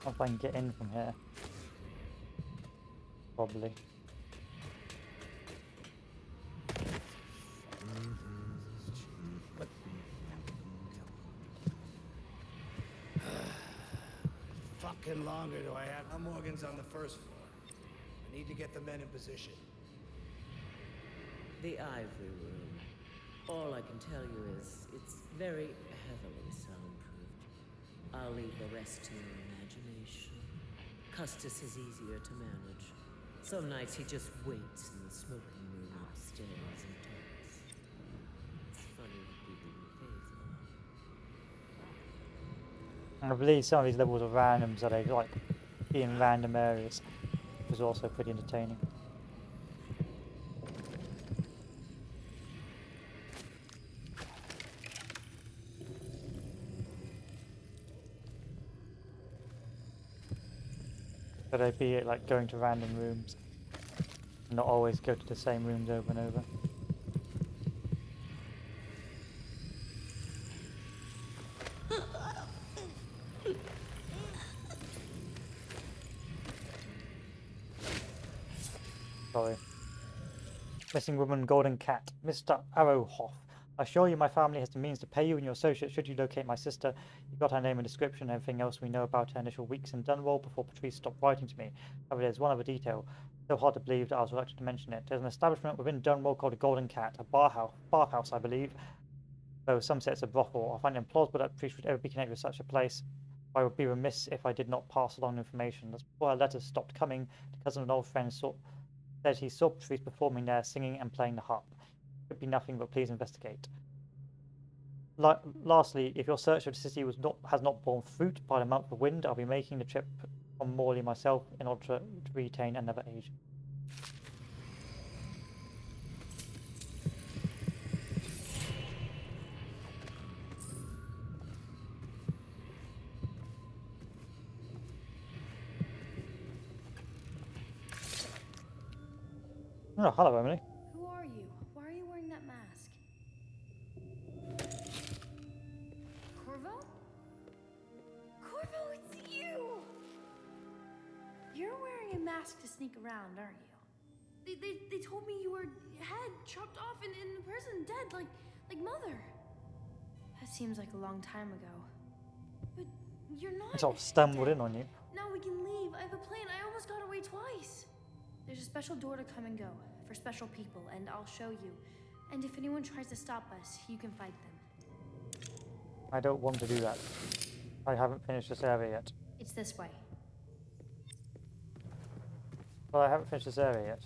If I can get in from here. Probably. Fucking longer do I have? Morgan's on the first floor. I need to get the men in position. The Ivory Room. All I can tell you is it's very heavily soundproofed. I'll leave the rest to your imagination. Custis is easier to manage. Some nights he just waits in the smoking room upstairs and talks. It's funny what people will pay for. And I believe some of these levels are random, so they like be in random areas, which is also pretty entertaining. So they be like going to random rooms, and not always go to the same rooms over and over. Sorry. Missing woman, golden cat. Mr. Arrowhoff. I assure you my family has the means to pay you and your associates should you locate my sister. You got her name and description and everything else we know about her initial weeks in Dunwall before Patrice stopped writing to me. However, there's one other detail. So hard to believe that I was reluctant to mention it. There's an establishment within Dunwall called the Golden Cat, a bathhouse, I believe. Though some say it's a brothel. I find it implausible that Patrice would ever be connected with such a place. I would be remiss if I did not pass along information. That's before her letters stopped coming. The cousin of an old friend said he saw Patrice performing there, singing and playing the harp. Could be nothing, but please investigate. Lastly, if your search of the city has not borne fruit by the month of wind, I'll be making the trip from Morley myself in order to retain another agent. Oh, hello, Emily. Who are you? Why are you wearing that mask? Corvo? Corvo, it's you! You're wearing a mask to sneak around, aren't you? They told me you were head chopped off and in prison, dead, like Mother. That seems like a long time ago. But you're not. I sort of stumbled in on you. Now we can leave. I have a plan. I almost got away twice. There's a special door to come and go for special people, and I'll show you. And if anyone tries to stop us, you can fight them. I don't want to do that. I haven't finished this area yet. It's this way. Well, I haven't finished this area yet.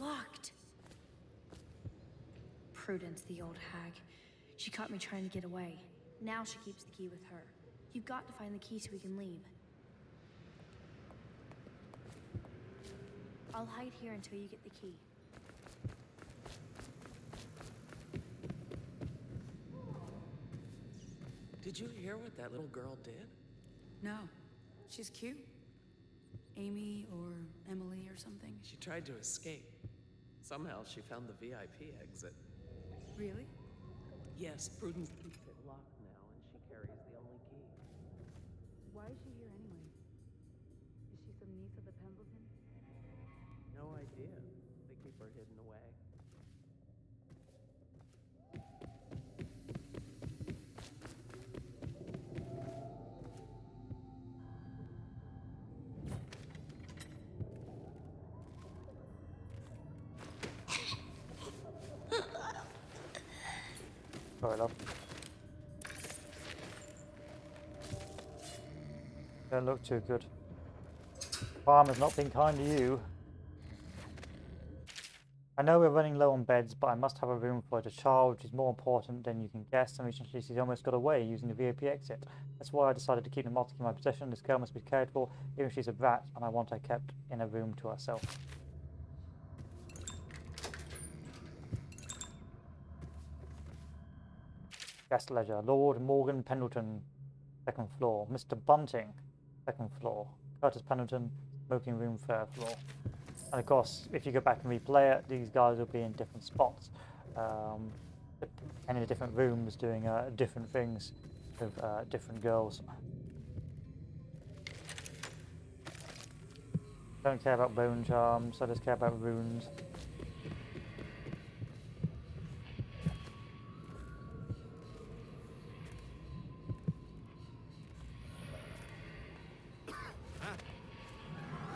Locked. Prudence, the old hag. She caught me trying to get away. Now she keeps the key with her. You've got to find the key so we can leave. I'll hide here until you get the key. Did you hear what that little girl did? No. She's cute. Amy or Emily or something. She tried to escape. Somehow she found the VIP exit. Really? Yes, Prudence keeps it locked now, and she carries the only key. Why is she here anyway? Is she some niece of the Pendletons? No idea. They keep her hidden away. Sorry, love. Don't look too good. Farmer's not been kind to you. I know we're running low on beds, but I must have a room for a child, which is more important than you can guess, and recently she's almost got away using the VIP exit. That's why I decided to keep the multi in my possession. This girl must be cared for, even if she's a brat, and I want her kept in a room to herself. Guest ledger. Lord Morgan Pendleton, 2nd floor. Mr. Bunting, 2nd floor. Curtis Pendleton, smoking room, 3rd floor. And of course, if you go back and replay it, these guys will be in different spots and in different rooms doing different things with different girls. Don't care about bone charms, I just care about runes.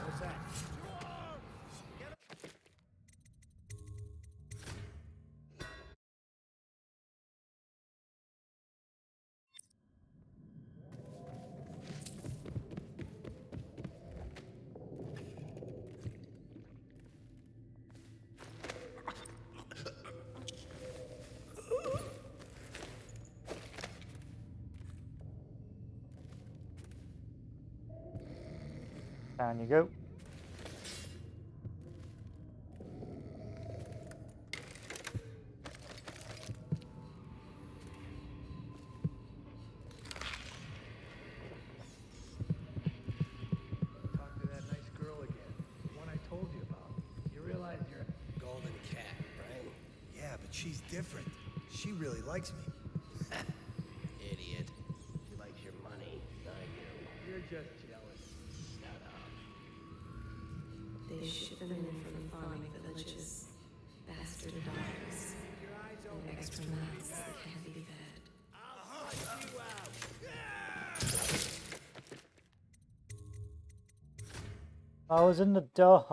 What's that? Down you go. Talk to that nice girl again. The one I told you about. You realize you're a golden cat, right? Yeah, but she's different. She really likes me. Idiot. She likes your money, not you. You're just jealous. Shut up. They ship them in from farming villages, bastard daughters, and extra mouths that can't be fed. I was in the dark.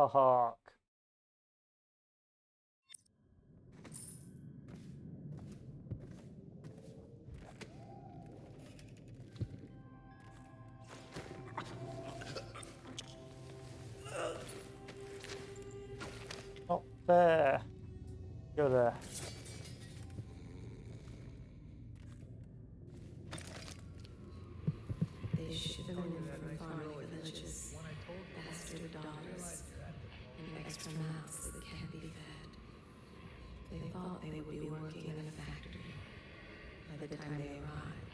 Not there. Go there. They ship them in from farming villages, bastard daughters, and extra mouths that can't be fed. They thought they would be working in a factory. By the time they arrived,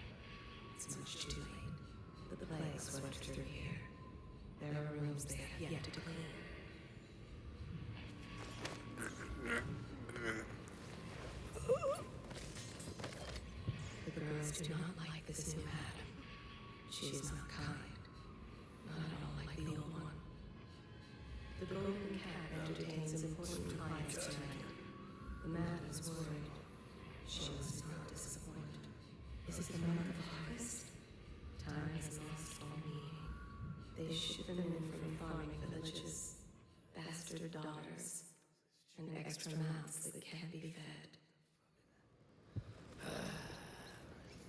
it's much too late. The plague swept through here. There are rooms they have yet to clean. The girls do not like this new madam. She is not kind, not at all like the old one. The golden cat entertains important clients tonight. The madam is worried. She must not disappoint. Is it the month of harvest? Time has lost all meaning. They ship them in from farming villages, bastard daughters, and extra mouths that can't be fed.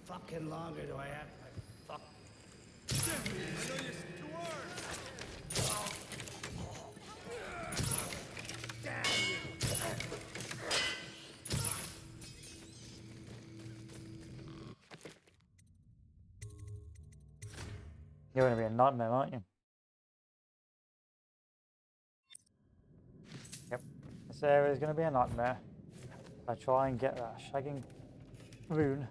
Fucking longer do I have to fuck? I know you're steward. Damn you. You're going to be a nightmare, aren't you? Yep. This area is going to be a nightmare. I try and get that shagging rune.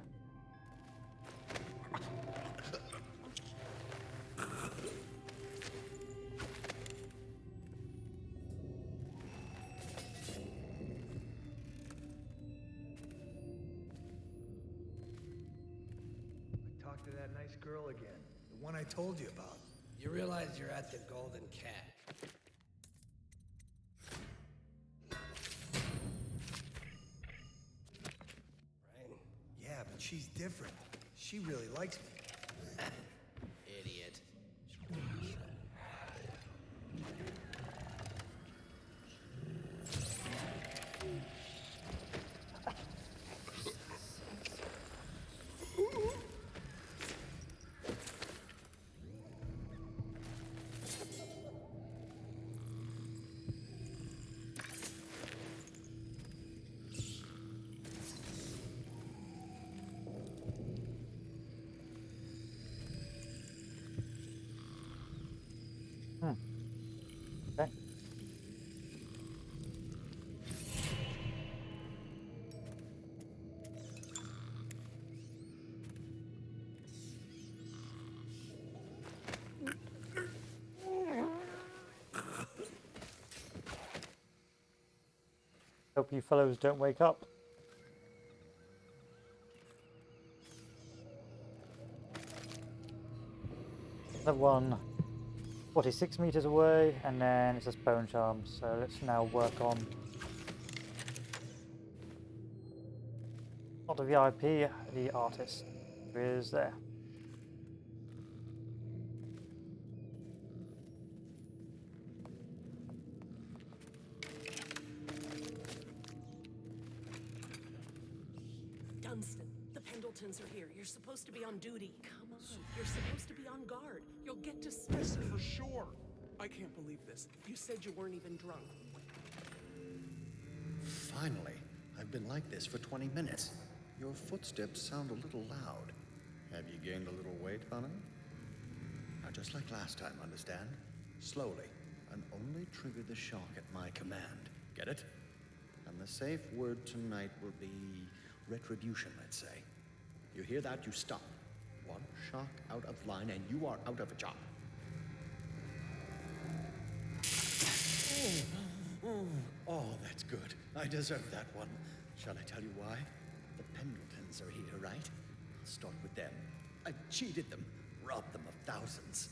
Talk to that nice girl again. The one I told you about. You realize you're at the golden cat. Right? Yeah, but she's different. She really likes me. Idiot. Hope you fellows don't wake up. Another one 46 meters away, and then it's just bone charms. So let's now work on not the VIP, the artist. Who is there? Dunstan, the Pendletons are here. You're supposed to be on duty. Come on. You're supposed to be on guard. You'll get to... Yes, for sure. I can't believe this. You said you weren't even drunk. Finally. I've been like this for 20 minutes. Your footsteps sound a little loud. Have you gained a little weight, honey? Now, just like last time, understand? Slowly, and only trigger the shock at my command. Get it? And the safe word tonight will be retribution, let's say. You hear that, you stop. One shock out of line, and you are out of a job. Oh, that's good. I deserve that one. Shall I tell you why? The Pendletons are here, right? I'll start with them. I've cheated them, robbed them of thousands.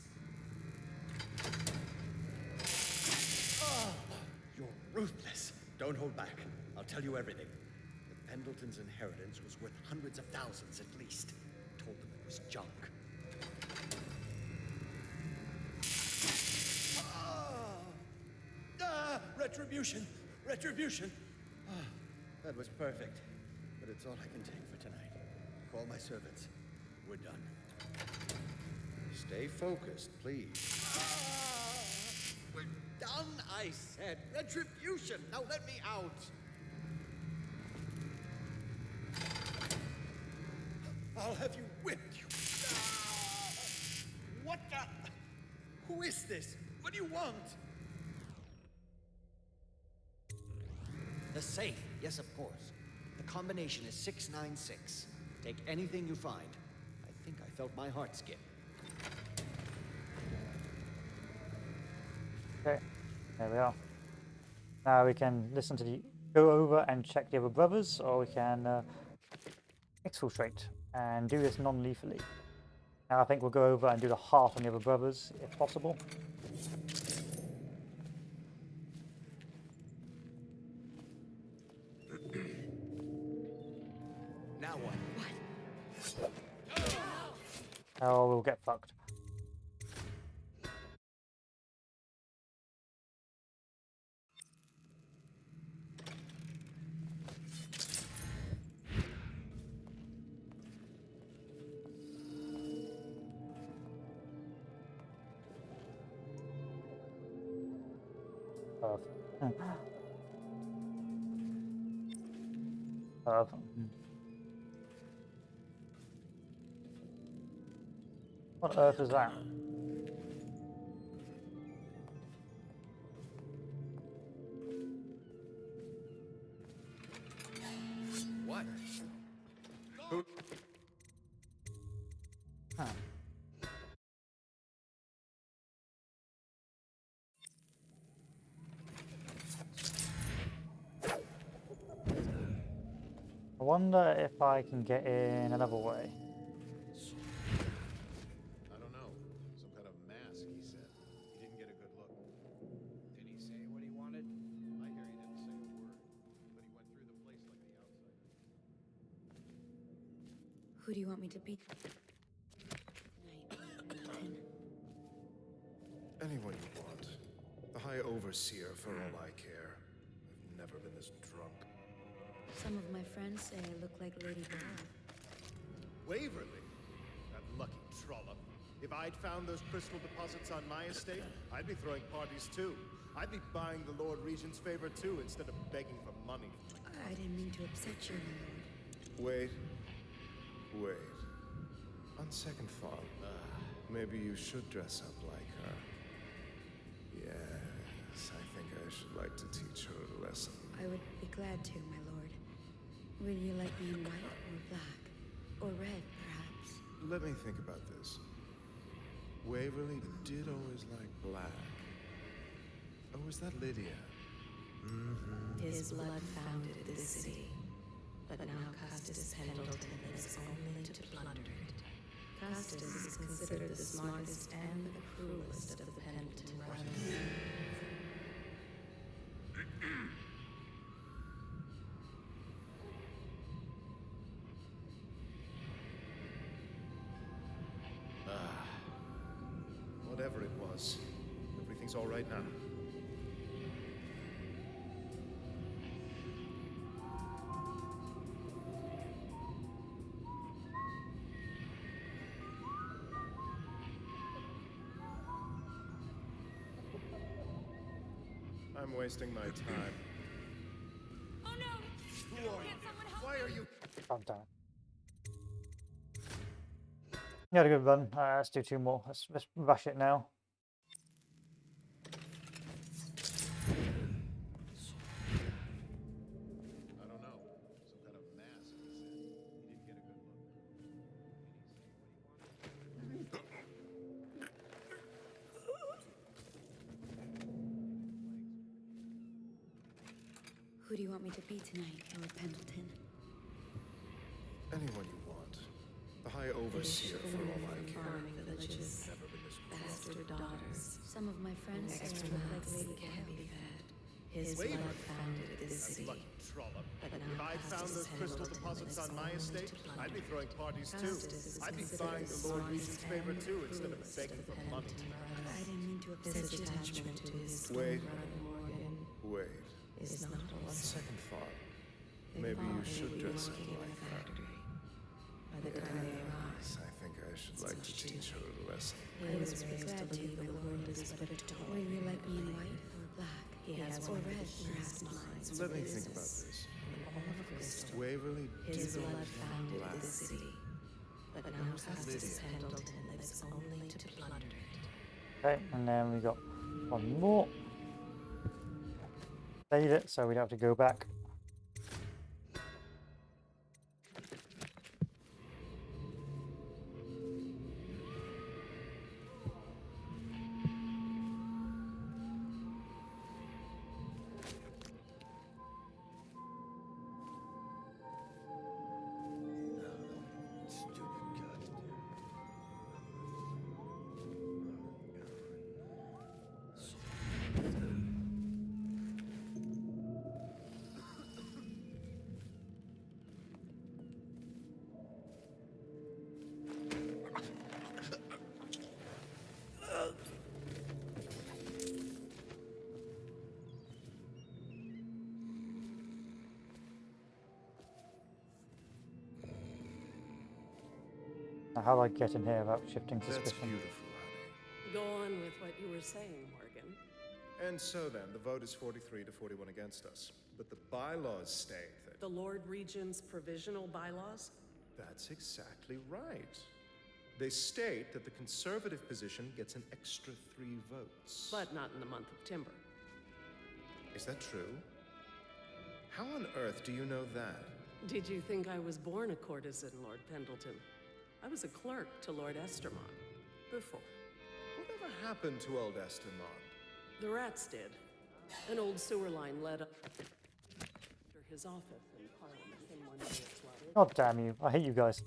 Oh, you're ruthless. Don't hold back. I'll tell you everything. The Pendletons' inheritance was worth hundreds of thousands at least. Told them it was junk. Retribution! Retribution! Ah, that was perfect. But it's all I can take for tonight. Call my servants. We're done. Stay focused, please. We're done, I said. Retribution! Now let me out! I'll have you whipped, you... What the... Who is this? What do you want? The safe, yes, of course. The combination is 696. Take anything you find. I think I felt my heart skip. Okay, there we are. Now we can listen to the... go over and check the other brothers, or we can exfiltrate and do this non-lethally. Now I think we'll go over and do the heart on the other brothers, if possible. Now what? Oh, we'll get fucked. What on earth is that? What? Huh. I wonder if I can get in another way. I don't know. Some kind of mask, he said. He didn't get a good look. Did he say what he wanted? I hear he didn't say a word, but he went through the place like the outsider. Who do you want me to be? Anyone you want. The High Overseer, for all I care. I've never been this drunk. Some of my friends say I look like Lady Galore. Waverly? That lucky trollop. If I'd found those crystal deposits on my estate, I'd be throwing parties too. I'd be buying the Lord Regent's favor too, instead of begging for money. I didn't mean to upset you, my lord. Wait. On second thought, maybe you should dress up like her. Yes, I think I should like to teach her a lesson. I would be glad to, my lord. Would you like me in white or black? Or red, perhaps? Let me think about this. Waverly did always like black. Oh, was that Lydia? His blood founded this city, but now Custis Pendleton lives only to plunder it. Custis is considered the smartest and the cruelest of the Pendleton brothers. Whatever it was, everything's all right now. I'm wasting my time. Oh no! Who are you? Why are you? God damn it. You had a good run. Let's do 2 more. Let's rush it now. I don't know. Some kind of mask he said. He didn't get a good look. Who do you want me to be tonight, Lord Pendleton? Anyone you want. The High Overseer for all I care. Farming villages, Never been this close. bastard daughters. Some of my friends say Extra I look like mouths Lady can be Galore. fed. His blood founded this city, Lucky trollop. but If now I'd found those Custis crystal Pendleton deposits lives on my only estate, to plunder. I'd be throwing parties too. Custis is I'd be considered buying the the Lord smartest Regent's favor and too, instead of cruelest begging of the for money. Pendleton brothers. I didn't mean to upset His you. attachment to his Wait. twin brother Morgan Wait. is not On also. second thought, They maybe you thought they should would be dress up working in like a that. factory. By the time they arrived, Yes, I think I should like to teach her a lesson. he was raised to believe the world is but a toy. Will you like me in white or black? He has or one of the red, keenest perhaps? minds Let for me think about business. this. In all of Crystal, Waverly his Dillon blood founded Black. this city, but now Custis Pendleton lives only to plunder it. Okay, and then we got 1 more. Save it so we don't have to go back. Now, how do I get in here without shifting That's suspicion? beautiful, honey. Go on with what you were saying, Morgan. And so then, the vote is 43 to 41 against us. But the bylaws state that... The Lord Regent's provisional bylaws? That's exactly right. They state that the conservative position gets an extra 3 votes. But not in the month of timber. Is that true? How on earth do you know that? Did you think I was born a courtesan, Lord Pendleton? I was a clerk to Lord Estermont before. Whatever happened to old Estermont? The rats did. An old sewer line led up to his office in Parliament, and one day it flooded. God damn you. I hate you guys.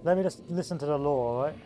Let me just listen to the law, alright?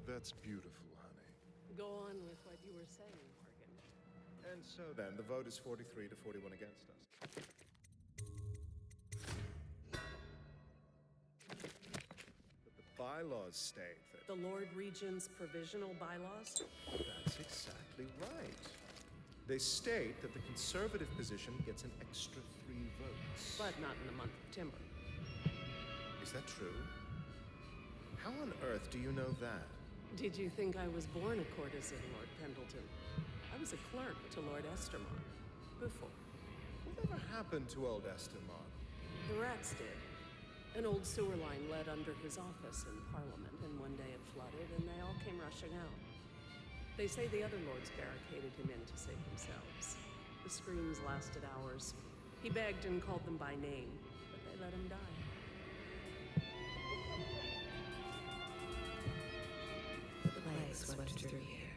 That's beautiful, honey. Go on with what you were saying, Morgan. And so then, the vote is 43 to 41 against us. The bylaws state that... The Lord Regent's provisional bylaws? That's exactly right. They state that the conservative position gets an extra 3 votes. But not in the month of timber. Is that true? How on earth do you know that? Did you think I was born a courtesan, Lord Pendleton? I was a clerk to Lord Estermont before. Whatever happened to old Estermont? The rats did. An old sewer line led under his office in Parliament, and one day it flooded, and they all came rushing out. They say the other lords barricaded him in to save themselves. The screams lasted hours. He begged and called them by name, but they let him die. The plague swept through here.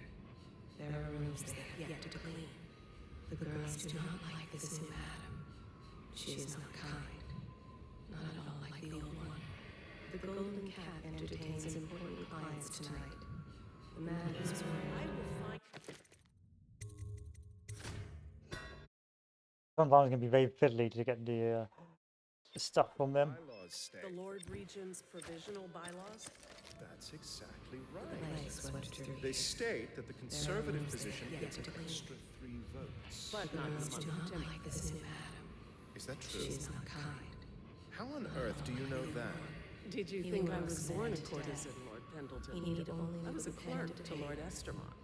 There are rooms they have yet to clean. The girls do not like this new madam. She is not kind. Not at all like the old one. The Golden Cat entertains important clients tonight. The man is Sometimes it can be very fiddly to get the stuff from them. The Lord Regent's provisional bylaws? That's exactly right. They state that the conservative position gets an extra 3 votes. But not in the month of timber. like this new madam. Is that true? She is not kind. How on earth do you know that? Did you think I was born a courtesan, Lord Pendleton? He needed only I was a clerk to Lord Estermont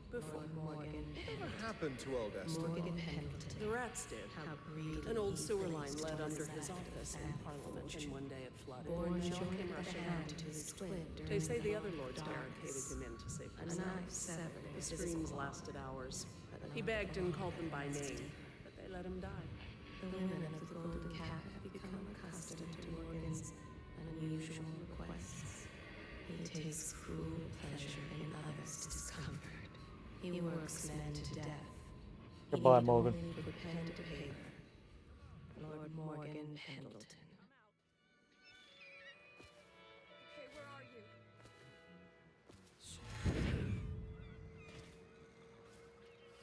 before. Morgan. Whatever happened to old Estermont? Morgan Pendleton. The rats did. How greedy. An old sewer line led under his office in Parliament, and one day it flooded, and they all came rushing out. To his twin They say the other lords barricaded him in to save A themselves. knife severed The his screams claw. lasted hours. He begged and called them by name, but they let him die. The women of the Golden Cat have become accustomed to Morgan's unusual requests. He takes cruel pleasure in others' discomfort. He works men to death. Goodbye, Morgan. Only with pen to paper. Lord Morgan Pendleton. Okay, where are you?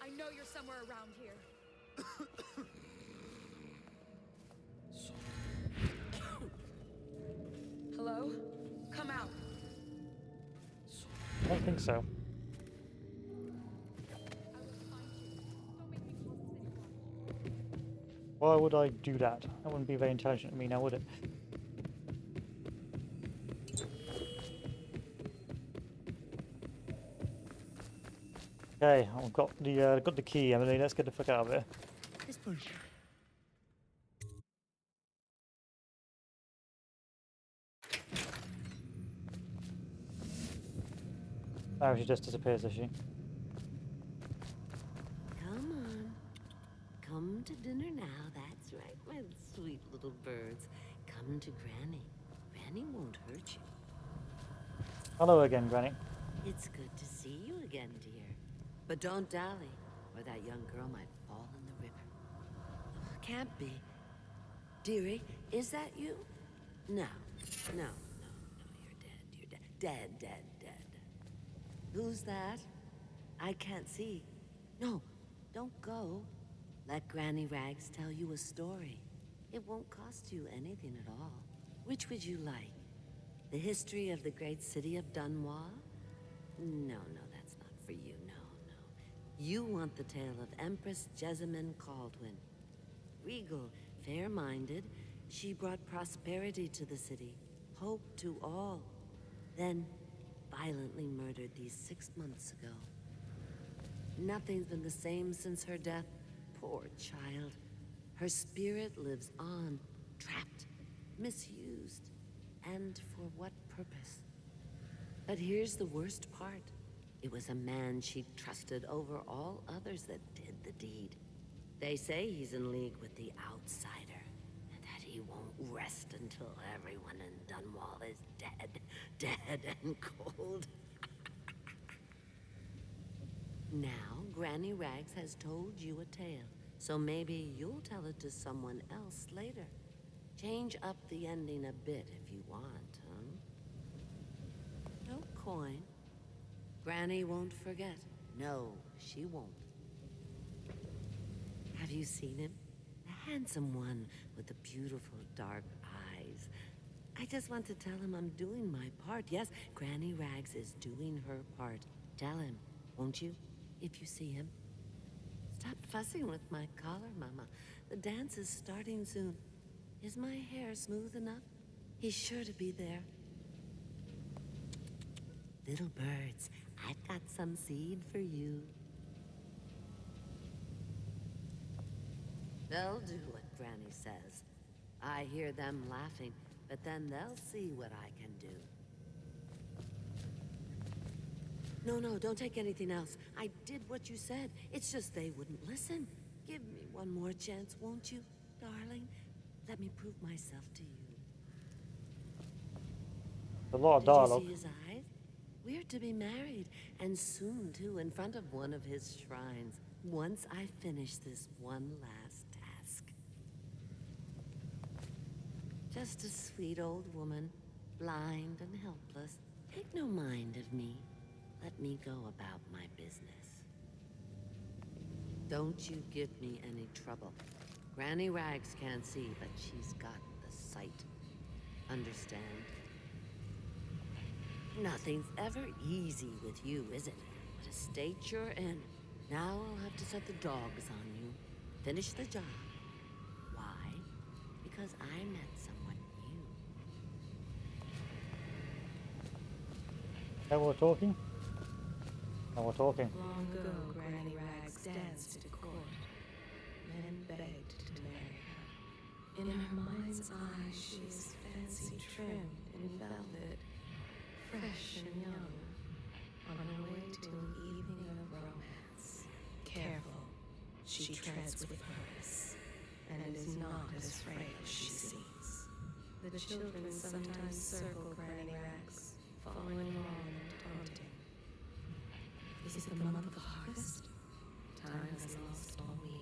I know you're somewhere around here. Hello? Come out. I don't think so. Why would I do that? That wouldn't be very intelligent of me now, would it? Okay, I've got the key, Emily. Let's get the fuck out of here. Oh, she just disappears, does she? Come on. Come to dinner now. That's right, my sweet little birds. Come to Granny. Granny won't hurt you. Hello again, Granny. It's good to see you again, dear. But don't dally, or that young girl might fall in the river. Can't be. Dearie, is that you? No. No, you're dead. You're dead. Dead. Who's that? I can't see. No, don't go. Let Granny Rags tell you a story. It won't cost you anything at all. Which would you like? The history of the great city of Dunwall? No, that's not for you. No. You want the tale of Empress Jessamine Caldwin. Regal, fair-minded, she brought prosperity to the city, hope to all. Then, violently murdered these 6 months ago. Nothing's been the same since her death. Poor child. Her spirit lives on, trapped, misused. And for what purpose? But here's the worst part. It was a man she trusted over all others that did the deed. They say he's in league with the outsider, and that he won't rest until everyone in Dunwall is dead and cold. Now, Granny Rags has told you a tale, so maybe you'll tell it to someone else later. Change up the ending a bit if you want, huh? No coin. Granny won't forget. No, she won't. Have you seen him? The handsome one with the beautiful dark eyes. I just want to tell him I'm doing my part. Yes, Granny Rags is doing her part. Tell him, won't you, if you see him? Stop fussing with my collar, Mama. The dance is starting soon. Is my hair smooth enough? He's sure to be there. Little birds, I've got some seed for you. They'll do what Granny says. I hear them laughing, but then they'll see what I can do. No, don't take anything else. I did what you said. It's just they wouldn't listen. Give me one more chance, won't you, darling? Let me prove myself to you. A lot of dialogue. Did you see his eyes? We're to be married, and soon, too, in front of one of his shrines. Once I finish this one last task. Just a sweet old woman, blind and helpless. Take no mind of me. Let me go about my business. Don't you give me any trouble. Granny Rags can't see, but she's got the sight. Understand? Nothing's ever easy with you, is it? But a state you're in. Now I'll have to set the dogs on you. Finish the job. Why? Because I met someone new. Now we're talking? Now we're talking. Long ago, Granny Rags danced at court. Men begged to marry her. In her mind's eye, she is fancy trimmed in velvet, fresh and young, on her way to an evening of romance. Careful, she treads with purpose, and is not as frail as she seems. The children sometimes circle Granny Rags, following along and taunting. Is it the month of harvest? Time has lost all meaning.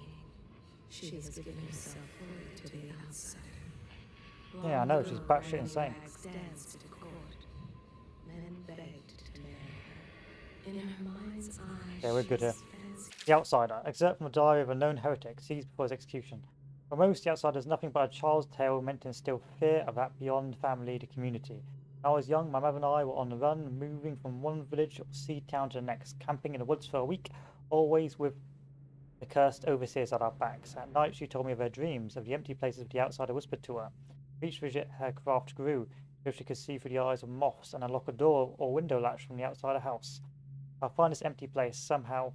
She has given herself fully to the outsider. Yeah, I know, she's batshit insane. Danced at court. Men begged to marry her. In her mind's eye, Yeah, we're good here. The Outsider. Excerpt from a diary of a known heretic, seized before his execution. For most, the Outsider is nothing but a child's tale meant to instill fear of that beyond family to community. When I was young, my mother and I were on the run, moving from one village or seed town to the next, camping in the woods for a week, always with the cursed overseers at our backs. At night, she told me of her dreams, of the empty places the Outsider whispered to her. Each visit, her craft grew, if she could see through the eyes of moths and unlock a door or window latch from the outside of the house. I'll find this empty place. Somehow,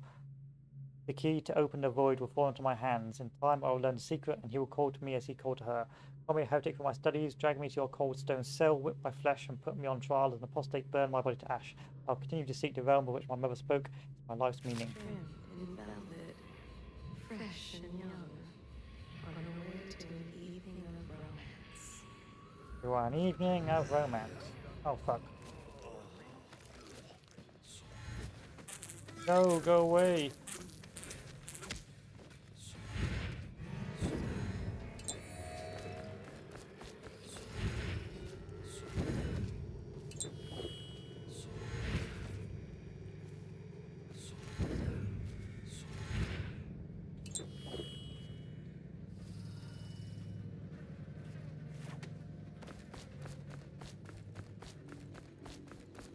the key to open the void will fall into my hands. In time, I will learn the secret, and he will call to me as he called to her. Call me a heretic for my studies, drag me to your cold stone cell, whip my flesh, and put me on trial as an apostate, burn my body to ash. I'll continue to seek the realm of which my mother spoke. It's my life's meaning. Trimmed in velvet, fresh and young, on her way to an evening of romance. To an evening of romance. Oh, fuck. No, go away.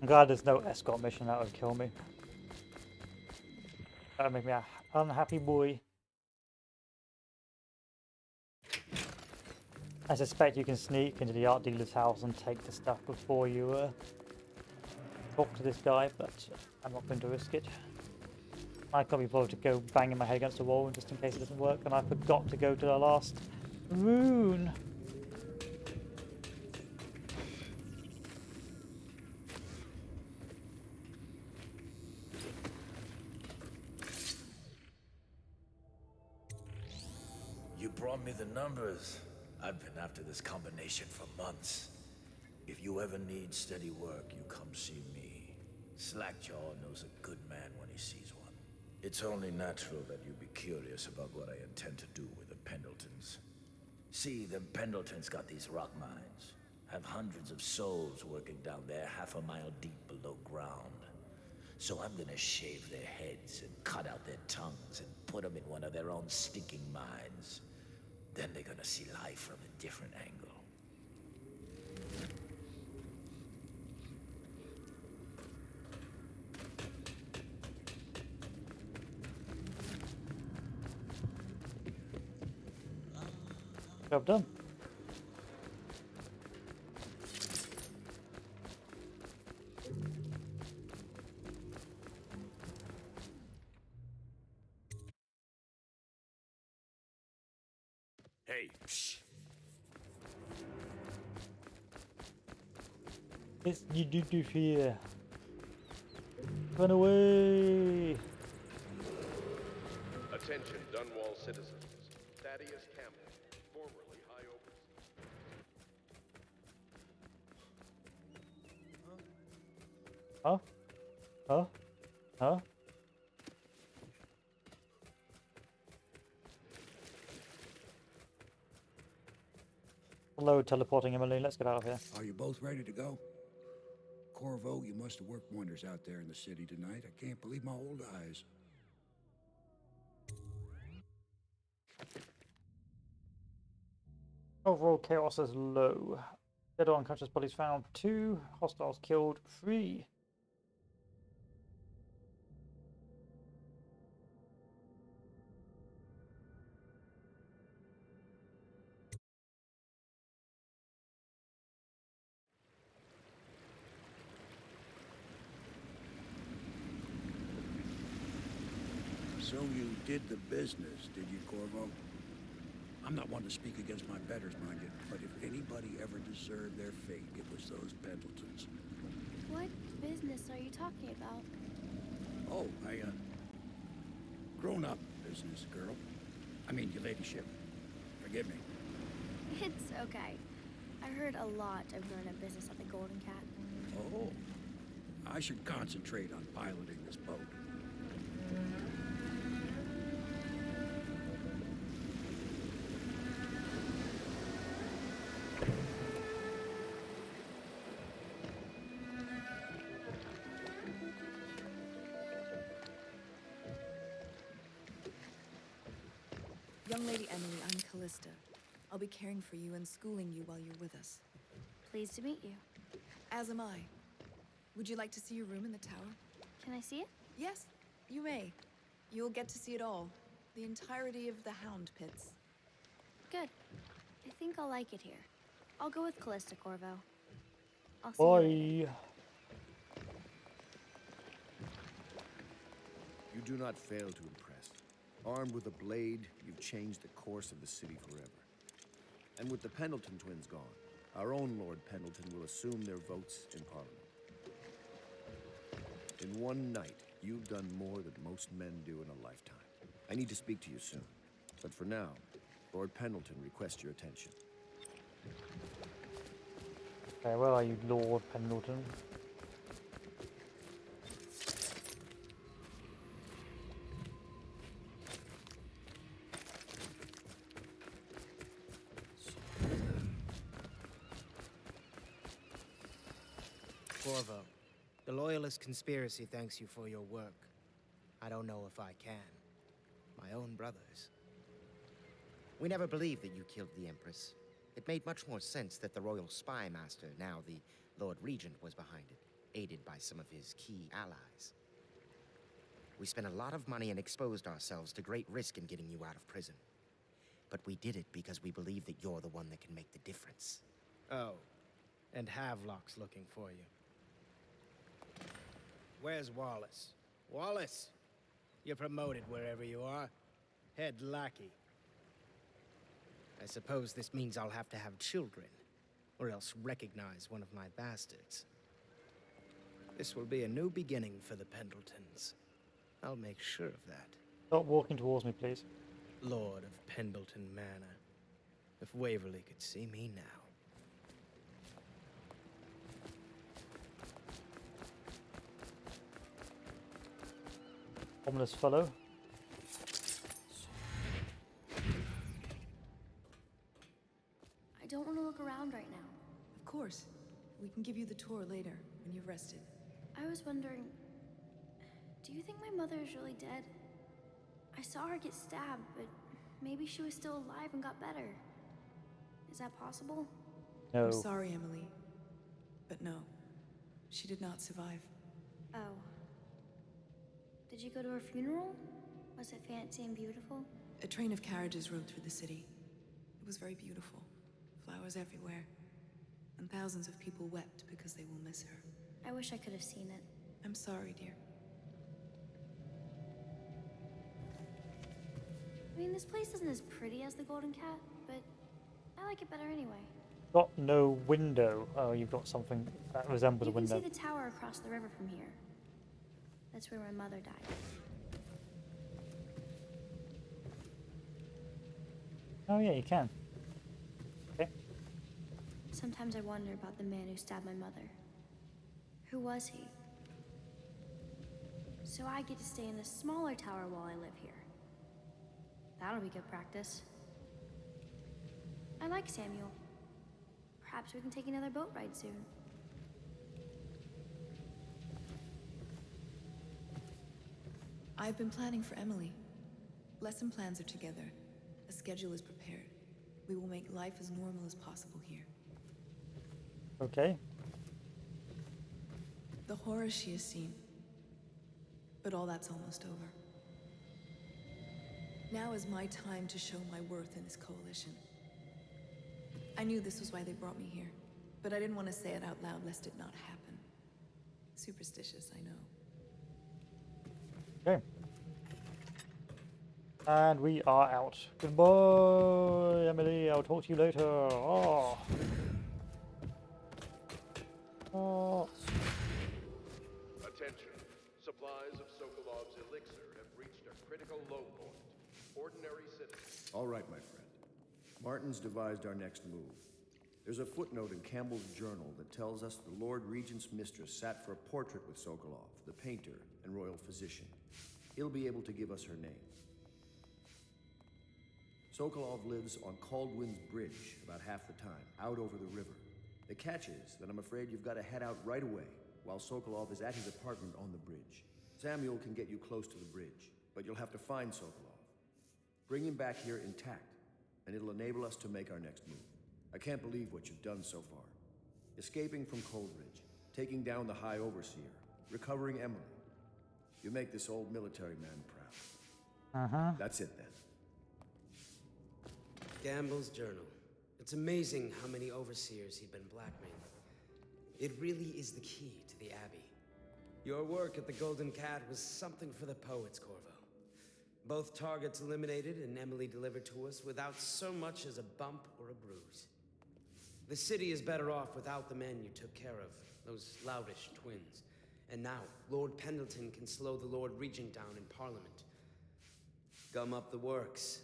I'm glad there's no escort mission that would kill me. That would make me an unhappy boy. I suspect you can sneak into the art dealer's house and take the stuff before you talk to this guy, but I'm not going to risk it. I can't be bothered to go banging my head against the wall just in case it doesn't work, and I forgot to go to the last rune. You brought me the numbers. I've been after this combination for months. If you ever need steady work, you come see me. Slackjaw knows a good man when he sees one. It's only natural that you be curious about what I intend to do with the Pendletons. See, the Pendletons got these rock mines. Have hundreds of souls working down there 1/2 mile deep below ground. So I'm gonna shave their heads and cut out their tongues and put them in one of their own stinking mines. Then they're gonna see life from a different angle. Job done. Hey, shh. It's you do here. Run away! Attention, Dunwall citizens. Thaddeus Campbell, formerly High Overseer. Huh? Huh? Huh? Hello, teleporting Emily. Let's get out of here. Are you both ready to go? Corvo, you must have worked wonders out there in the city tonight. I can't believe my old eyes. Overall chaos is low. Dead or unconscious bodies found 2. Hostiles killed 3. So you did the business, did you, Corvo? I'm not one to speak against my betters, mind you, but if anybody ever deserved their fate, it was those Pendletons. What business are you talking about? Oh, grown-up business, girl. I mean, your ladyship. Forgive me. It's okay. I heard a lot of grown-up business at the Golden Cat. Oh, I should concentrate on piloting this boat. Young Lady Emily, I'm Callista. I'll be caring for you and schooling you while you're with us. Pleased to meet you. As am I. Would you like to see your room in the tower? Can I see it? Yes, you may. You'll get to see it all. The entirety of the Hound Pits. Good. I think I'll like it here. I'll go with Callista, Corvo. I'll see you later. Bye. You do not fail to impress. Armed with a blade, you've changed the course of the city forever. And with the Pendleton twins gone, our own Lord Pendleton will assume their votes in Parliament. In one night, you've done more than most men do in a lifetime. I need to speak to you soon. But for now, Lord Pendleton requests your attention. Okay, where are you, Lord Pendleton? Corvo, the Loyalist conspiracy thanks you for your work. I don't know if I can. My own brothers. We never believed that you killed the Empress. It made much more sense that the Royal Spy Master, now the Lord Regent, was behind it, aided by some of his key allies. We spent a lot of money and exposed ourselves to great risk in getting you out of prison. But we did it because we believe that you're the one that can make the difference. Oh, and Havelock's looking for you. Where's Wallace? Wallace! You're promoted wherever you are. Head lackey. I suppose this means I'll have to have children, or else recognize one of my bastards. This will be a new beginning for the Pendletons. I'll make sure of that. Stop walking towards me, please. Lord of Pendleton Manor. If Waverly could see me now. Ominous fellow. I don't want to look around right now. Of course. We can give you the tour later, when you've rested. I was wondering, do you think my mother is really dead? I saw her get stabbed, but maybe she was still alive and got better. Is that possible? No. I'm sorry, Emily. But no. She did not survive. Oh. Did you go to her funeral? Was it fancy and beautiful? A train of carriages rode through the city. It was very beautiful. Flowers everywhere. And thousands of people wept because they will miss her. I wish I could have seen it. I'm sorry, dear. I mean, this place isn't as pretty as the Golden Cat, but I like it better anyway. Got no window. Oh, you've got something that resembles a You can window. see the tower across the river from here. That's where my mother died. Oh yeah, you can. Okay. Sometimes I wonder about the man who stabbed my mother. Who was he? So I get to stay in the smaller tower while I live here. That'll be good practice. I like Samuel. Perhaps we can take another boat ride soon. I've been planning for Emily. Lesson plans are together. A schedule is prepared. We will make life as normal as possible here. Okay. The horror she has seen. But all that's almost over. Now is my time to show my worth in this coalition. I knew this was why they brought me here, but I didn't want to say it out loud lest it not happen. Superstitious, I know. Okay. And we are out. Goodbye, Emily. I'll talk to you later. Oh. Oh. Attention. Supplies of Sokolov's elixir have reached a critical low point. Ordinary citizens. All right, my friend. Martin's devised our next move. There's a footnote in Campbell's journal that tells us the Lord Regent's mistress sat for a portrait with Sokolov, the painter and royal physician. He'll be able to give us her name. Sokolov lives on Caldwin's Bridge about half the time, out over the river. The catch is that I'm afraid you've got to head out right away while Sokolov is at his apartment on the bridge. Samuel can get you close to the bridge, but you'll have to find Sokolov. Bring him back here intact, and it'll enable us to make our next move. I can't believe what you've done so far. Escaping from Coldridge, taking down the High Overseer, recovering Emily. You make this old military man proud. Uh-huh. That's it then. Gamble's journal. It's amazing how many overseers he'd been blackmailing. It really is the key to the Abbey. Your work at the Golden Cat was something for the poets, Corvo. Both targets eliminated and Emily delivered to us without so much as a bump or a bruise. The city is better off without the men you took care of, those loutish twins. And now, Lord Pendleton can slow the Lord Regent down in Parliament. Gum up the works.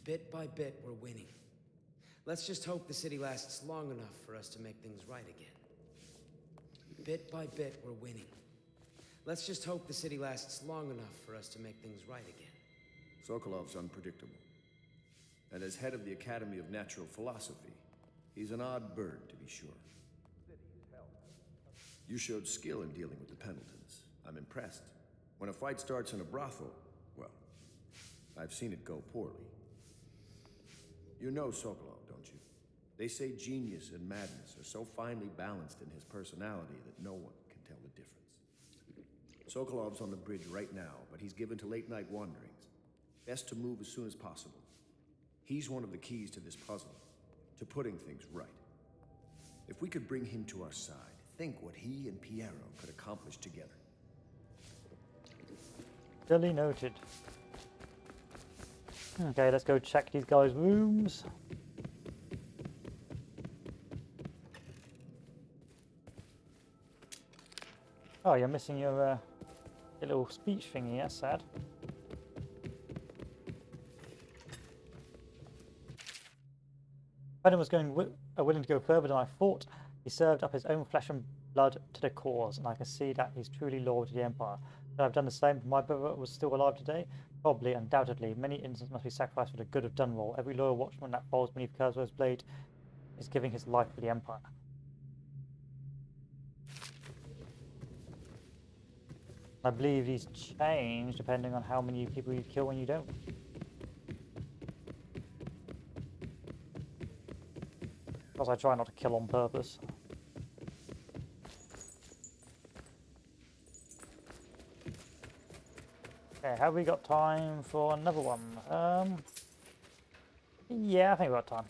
Bit by bit, we're winning. Let's just hope the city lasts long enough for us to make things right again. Bit by bit, we're winning. Let's just hope the city lasts long enough for us to make things right again. Sokolov's unpredictable. And as head of the Academy of Natural Philosophy, he's an odd bird, to be sure. You showed skill in dealing with the Pendletons. I'm impressed. When a fight starts in a brothel, well, I've seen it go poorly. You know Sokolov, don't you? They say genius and madness are so finely balanced in his personality that no one can tell the difference. Sokolov's on the bridge right now, but he's given to late-night wanderings. Best to move as soon as possible. He's one of the keys to this puzzle, to putting things right. If we could bring him to our side, think what he and Piero could accomplish together. Duly noted. Okay, let's go check these guys' rooms. Oh, you're missing your little speech thingy. That's sad. Brennan was willing to go further than I thought. He served up his own flesh and blood to the cause, and I can see that he's truly loyal to the Empire. Should I have done the same if my brother was still alive today? Probably, undoubtedly. Many innocents must be sacrificed for the good of Dunwall. Every loyal watchman that falls beneath Kurzweil's blade is giving his life for the Empire. I believe these change depending on how many people you kill and you don't. Because I try not to kill on purpose. Okay, have we got time for another one? Yeah, I think we've got time.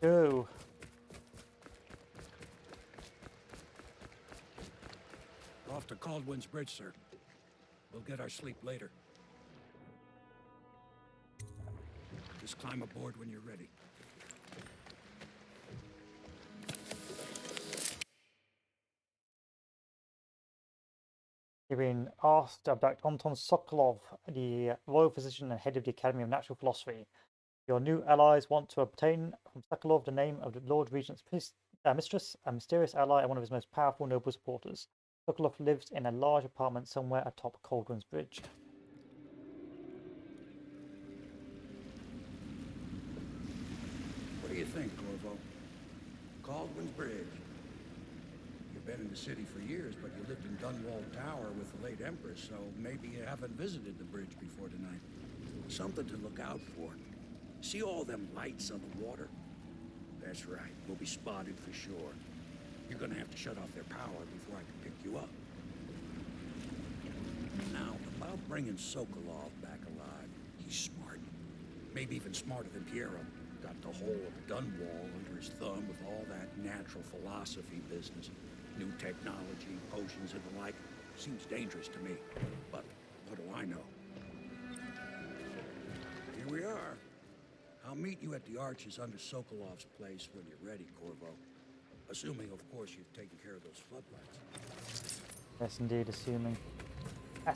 Go. Off to Caldwin's Bridge, sir. We'll get our sleep later. Just climb aboard when you're ready. You've been asked to abduct Anton Sokolov, the royal physician and head of the Academy of Natural Philosophy. Your new allies want to obtain from Sokolov the name of the Lord Regent's mistress, a mysterious ally, and one of his most powerful noble supporters. Sokolov lives in a large apartment somewhere atop Cauldron's Bridge. What do you think, Corvo? Caldwin's Bridge. You've been in the city for years, but you lived in Dunwall Tower with the late Empress, so maybe you haven't visited the bridge before tonight. Something to look out for. See all them lights on the water? That's right, we'll be spotted for sure. You're gonna have to shut off their power before I can pick you up. Now, about bringing Sokolov back alive, he's smart. Maybe even smarter than Piero. Got the whole of Dunwall under his thumb with all that natural philosophy business. New technology, potions and the like. Seems dangerous to me, but what do I know? Here we are. I'll meet you at the arches under Sokolov's place when you're ready, Corvo. Assuming, of course, you've taken care of those floodlights. Yes, indeed, assuming. I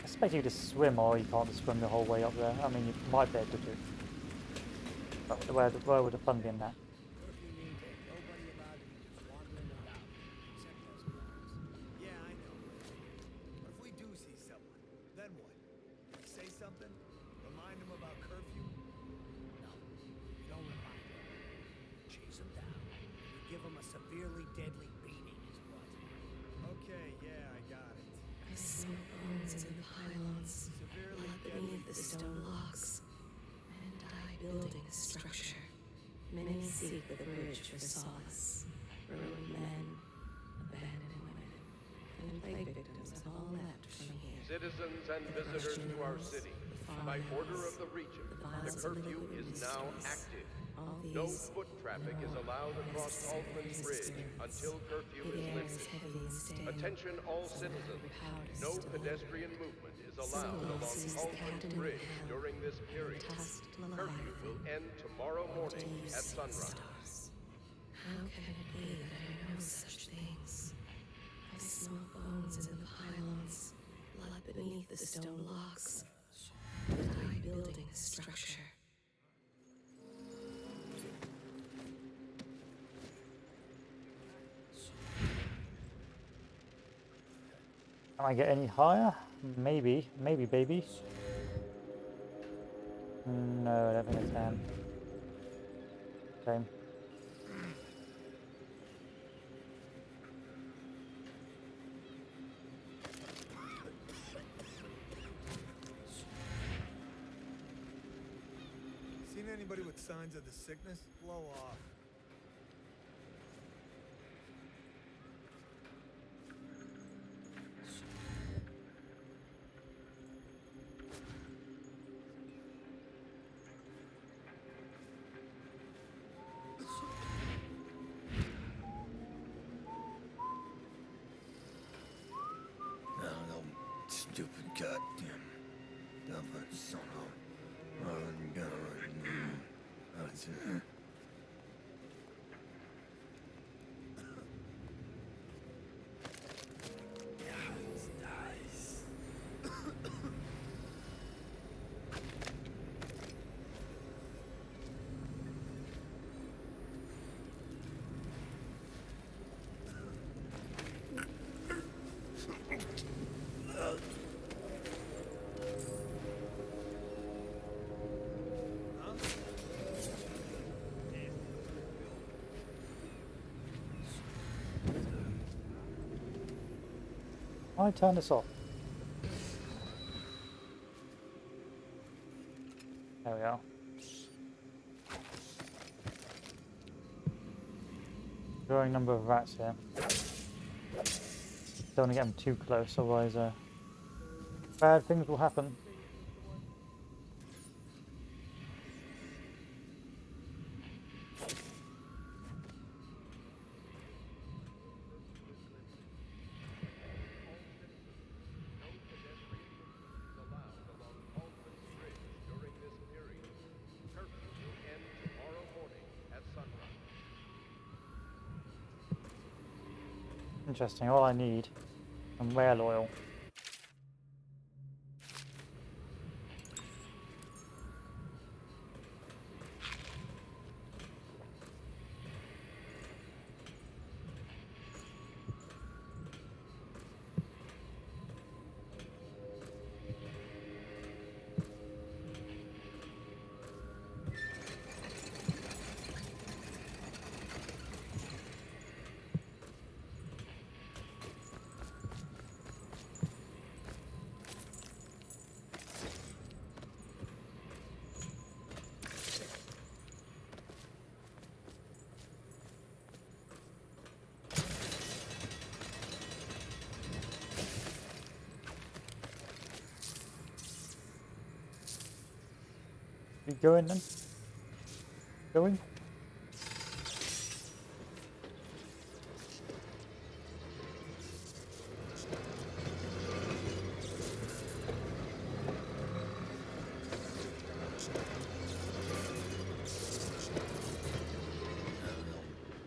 expect you to swim, or you can't swim the whole way up there. I mean, you might be able to do. But where would the fun be in that? Yeah, I know. But if we do see someone, then what? Say something? Remind them about curfew? No, you don't remind them. Chase them down. You give them a severely deadly beating is what. Okay, yeah, I got it. I saw bones in the pylons, blood beneath the stone locks, and I building a structure. Many seek the bridge for solace. Ruined men, abandoned women, and plague victims have all left from here. Citizens and visitors to our city, by order of the Regent, the curfew is now active. No foot traffic is allowed across Cauldron's Bridge until curfew is lifted. Attention all citizens. No pedestrian movement is allowed along Cauldron's Bridge during this period. Curfew will end tomorrow morning at sunrise. How can it be that I know such things? I smell bones in the pylons, blood beneath the stone locks, and I building a structure. Can I get any higher? Maybe, baby. No, I don't think I can. Same. Seen anybody with signs of the sickness? Blow off. Stupid goddamn dumb son of I turn this off. There we are. Growing number of rats here. Don't want to get them too close, otherwise bad things will happen. Interesting. All I need some whale oil. We going then? Going?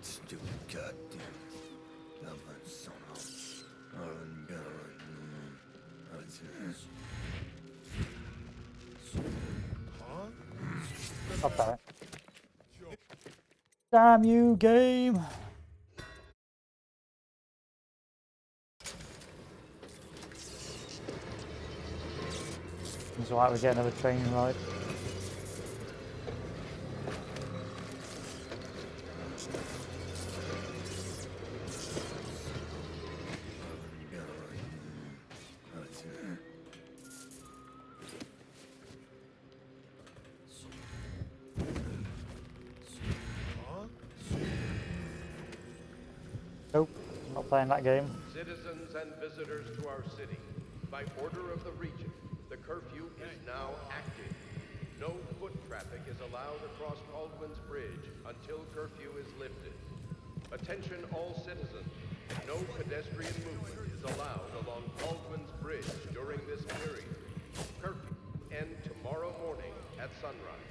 Stupid goddamn dumb son of Stop that. Damn you, game! It's alright, we get another train ride. Nope, I'm not playing that game. Citizens and visitors to our city, by order of the Regent, the curfew is now active. No foot traffic is allowed across Baldwin's Bridge until curfew is lifted. Attention all citizens, no pedestrian movement is allowed along Baldwin's Bridge during this period. Curfew end tomorrow morning at sunrise.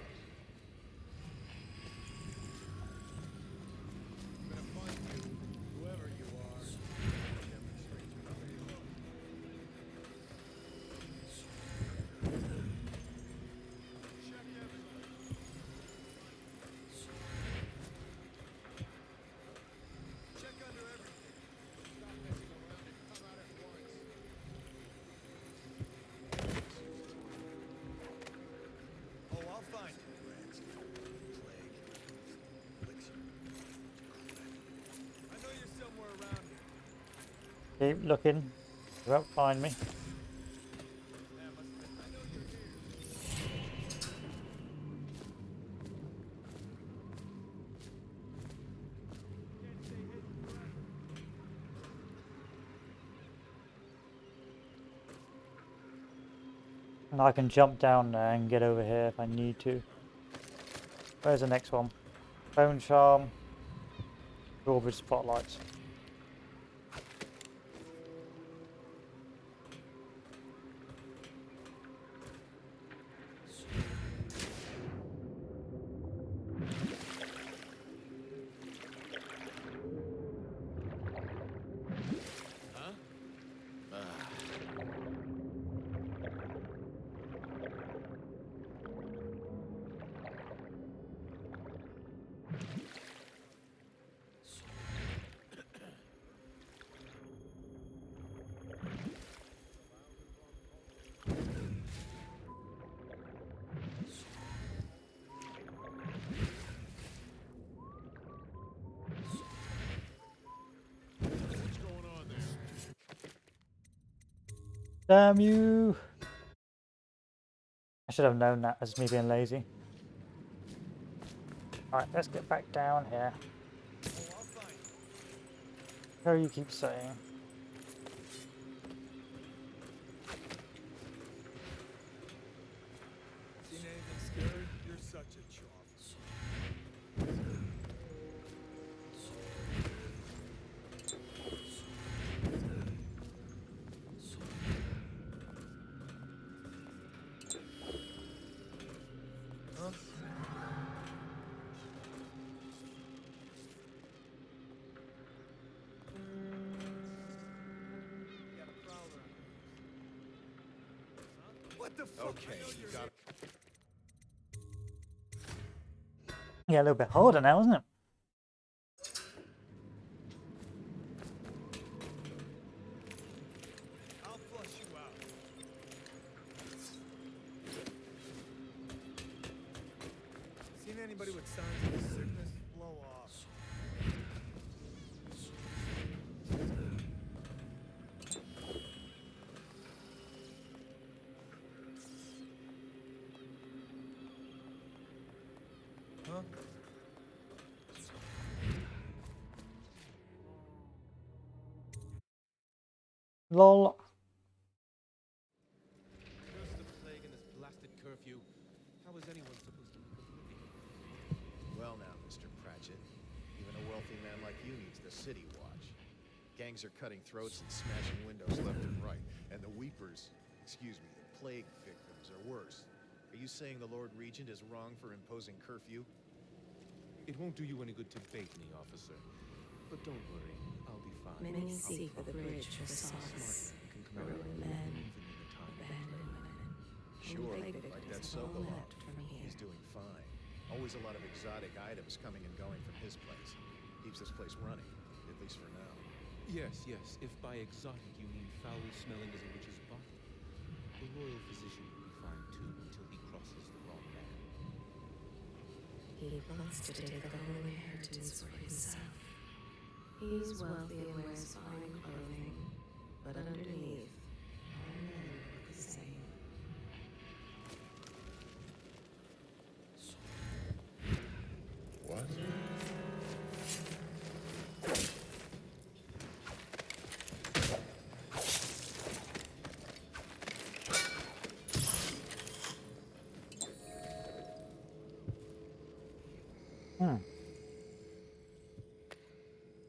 Keep looking. You won't find me. And I can jump down there and get over here if I need to. Where's the next one? Bone Charm. Drawbridge Spotlights. Damn you! I should have known that as me being lazy. Alright, let's get back down here. So you keep saying. Seen anything scary? You're such a chump. What the fuck? Okay, you got it. Yeah, a little bit harder now, isn't it? I'll flush you out. Seen anybody with signs of sickness? Blow off. Huh? Lol. Curse the plague and this blasted curfew. How is anyone supposed to make a living? Well now, Mr. Pratchett, even a wealthy man like you needs the city watch. Gangs are cutting throats and smashing windows left and right. And the weepers, excuse me, the plague victims are worse. Are you saying the Lord Regent is wrong for imposing curfew? It won't do you any good to bait me, officer. But don't worry, I'll be fine. Many seek the bridge for solace. Can come out Ruined men, even in the time of abandoned women. Sure, Plague like victims that have all Sokolov. left from here. He's doing fine. Always a lot of exotic items coming and going from his place. Keeps this place running, at least for now. Yes, yes. If by exotic you mean foul-smelling as a witch's body, the royal physician will be fine too until he crosses the wrong man. He wants to take the whole inheritance for himself. He's wealthy and wears fine clothing, but underneath, all men look the same. What?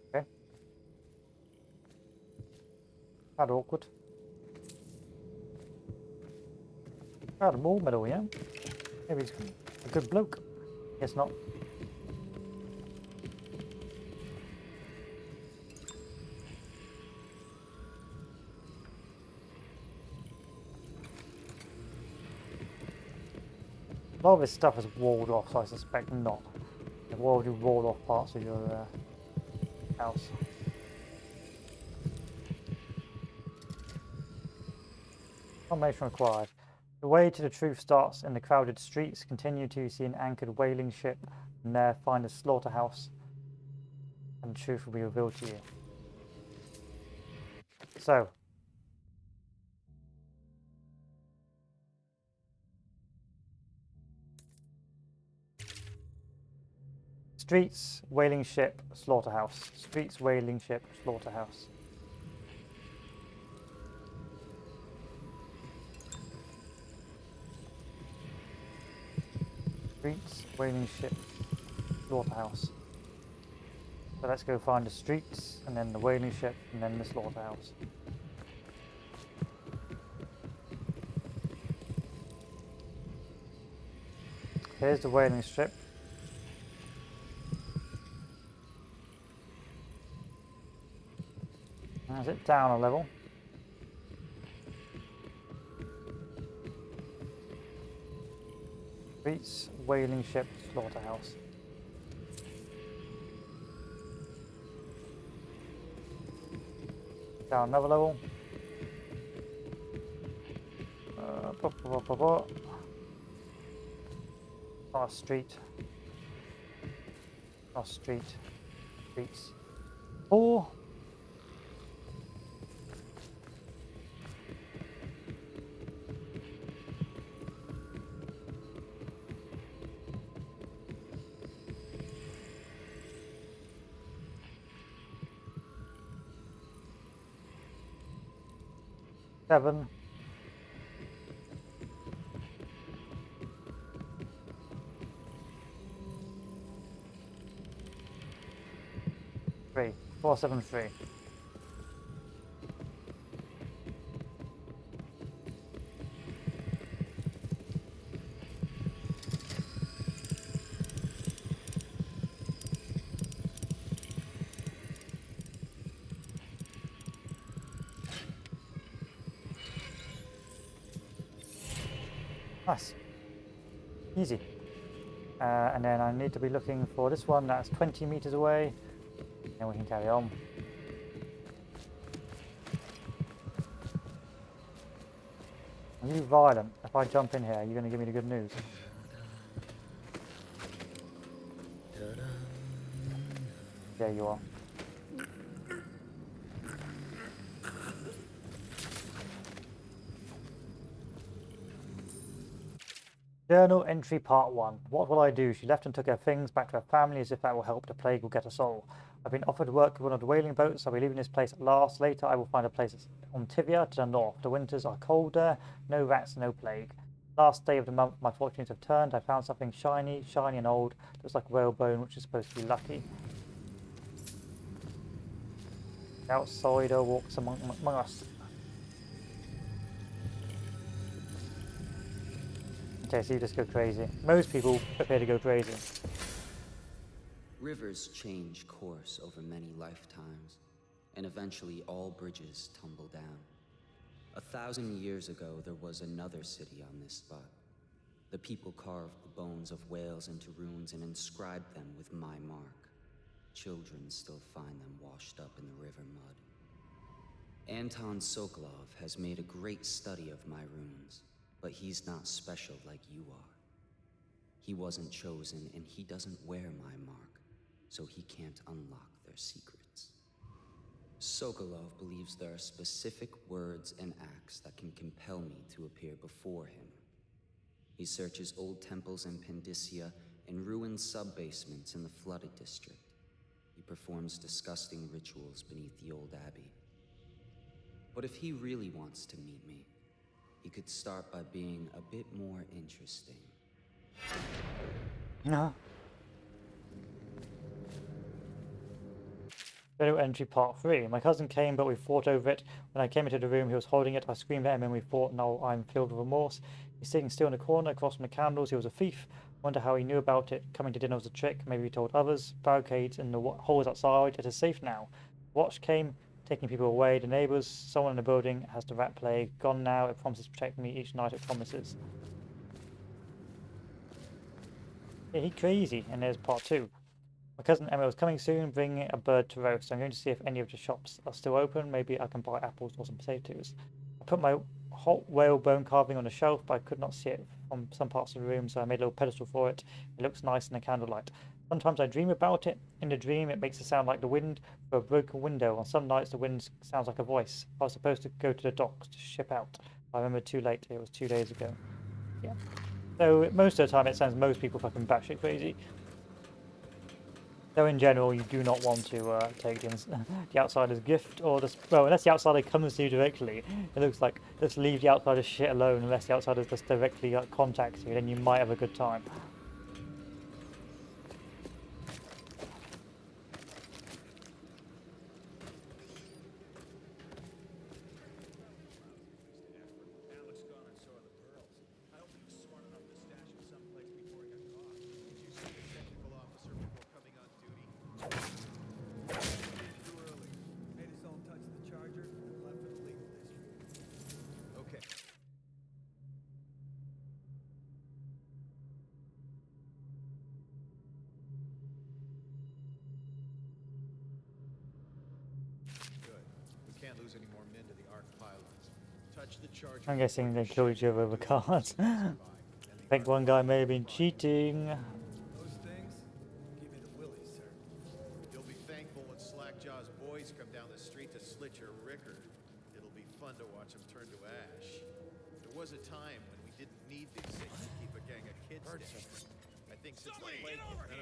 Okay. Quite awkward. Proud of ball medal, yeah? Maybe he's a good bloke. Guess not. A lot of this stuff is walled off, so I suspect not. Why would you wall off parts of your house? Combination required. The way to the truth starts in the crowded streets. Continue to see an anchored whaling ship, and there find a slaughterhouse, and the truth will be revealed to you. So, streets, whaling ship, slaughterhouse. Streets, whaling ship, slaughterhouse. Streets, whaling ship, slaughterhouse. So let's go find the streets, and then the whaling ship, and then the slaughterhouse. Here's the whaling ship. Is it down a level? Streets, whaling ship, slaughterhouse. Down another level. Cross street. Cross street. Streets. 4. Seven. 3. 473. Nice. Easy. And then I need to be looking for this one that's 20 meters away. And we can carry on. Are you violent? If I jump in here, are you going to give me the good news? There you are. Journal entry part 1. What will I do? She left and took her things back to her family as if that will help. The plague will get us all. I've been offered work with one of the whaling boats. I'll be leaving this place at last. Later I will find a place on Tivia to the north. The winters are cold there. No rats, no plague. Last day of the month, my fortunes have turned. I found something shiny and old. Looks like whalebone, which is supposed to be lucky. The outsider walks among us. Okay, so you just go crazy. Most people appear to go crazy. Rivers change course over many lifetimes, and eventually all bridges tumble down. 1,000 years ago, there was another city on this spot. The people carved the bones of whales into runes and inscribed them with my mark. Children still find them washed up in the river mud. Anton Sokolov has made a great study of my runes, but he's not special like you are. He wasn't chosen, and he doesn't wear my mark, so he can't unlock their secrets. Sokolov believes there are specific words and acts that can compel me to appear before him. He searches old temples in Pendicia and ruined sub-basements in the flooded district. He performs disgusting rituals beneath the old abbey. But if he really wants to meet me, he could start by being a bit more interesting. No. Journal entry part 3. My cousin came, but we fought over it. When I came into the room, he was holding it. I screamed at him and we fought. Now I'm filled with remorse. He's sitting still in the corner across from the candles. He was a thief. Wonder how he knew about it. Coming to dinner was a trick. Maybe he told others. Barricades in the holes outside. It is safe now. Watch came, taking people away. The neighbours, someone in the building has the rat plague. Gone now. It promises to protect me each night. It promises. Yeah, he's crazy. And there's part 2. My cousin Emma was coming soon, bringing a bird to roast. I'm going to see if any of the shops are still open. Maybe I can buy apples or some potatoes. I put my hot whalebone carving on a shelf, but I could not see it from some parts of the room, so I made a little pedestal for it. It looks nice in the candlelight. Sometimes I dream about it. In the dream, it makes a sound like the wind for a broken window. On some nights, the wind sounds like a voice. I was supposed to go to the docks to ship out. I remember too late. It was 2 days ago. Yeah. So most of the time, it sounds most people fucking batshit crazy. So in general, you do not want to take the outsider's gift, or just, well, unless the outsider comes to you directly. It looks like just leave the outsider's shit alone unless the outsider just directly contacts you, then you might have a good time. I'm guessing they kill each other over cards. I think one guy may have been cheating. Those things? Give me the willies, sir. You'll be thankful when Slackjaw's boys come down the street to slit your ricker. It'll be fun to watch them turn to ash. There was a time when we didn't need these things to keep a gang of kids down. I think since the plague, none of them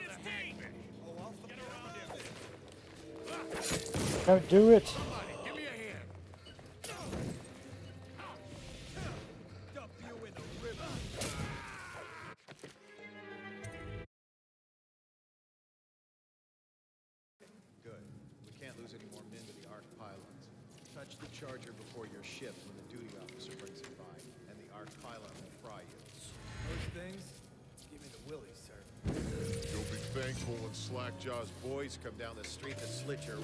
have been. Oh, I'll get around him. Don't do it. Give me a hand. Dump you in the river. Good. We can't lose any more men to the Ark pylons. Touch the charger before your ship when the duty officer brings it by, and the Ark pylon will fry you. Those things? Give me the willies, sir. You'll be thankful when Slackjaw's boys come down the street to slit your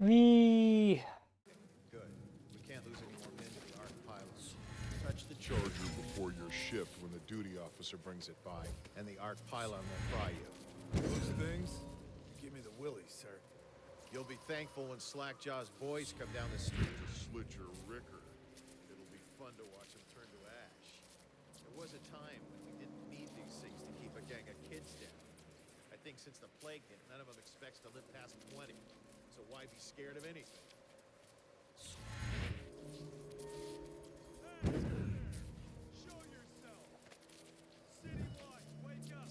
We Good. We can't lose any more men to the Ark pilots. Touch the charger before you're shipped when the duty officer brings it by, and the Ark pylon will fry you. Those things? Give me the willies, sir. You'll be thankful when Slackjaw's boys come down the street. Slit your ricker. It'll be fun to watch them turn to ash. There was a time when we didn't need these things to keep a gang of kids down. I think since the plague hit, none of them expects to live past 20. So why be scared of anything? Show yourself! City Watch, wake up!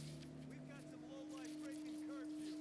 We've got some lowlife breaking curfew!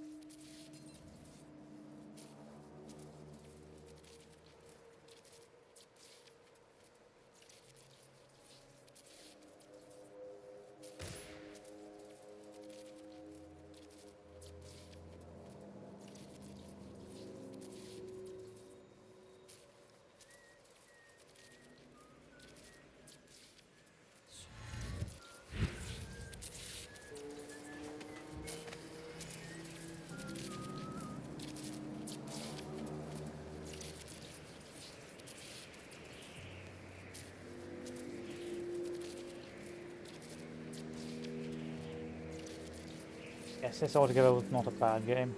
Yes, this altogether was not a bad game.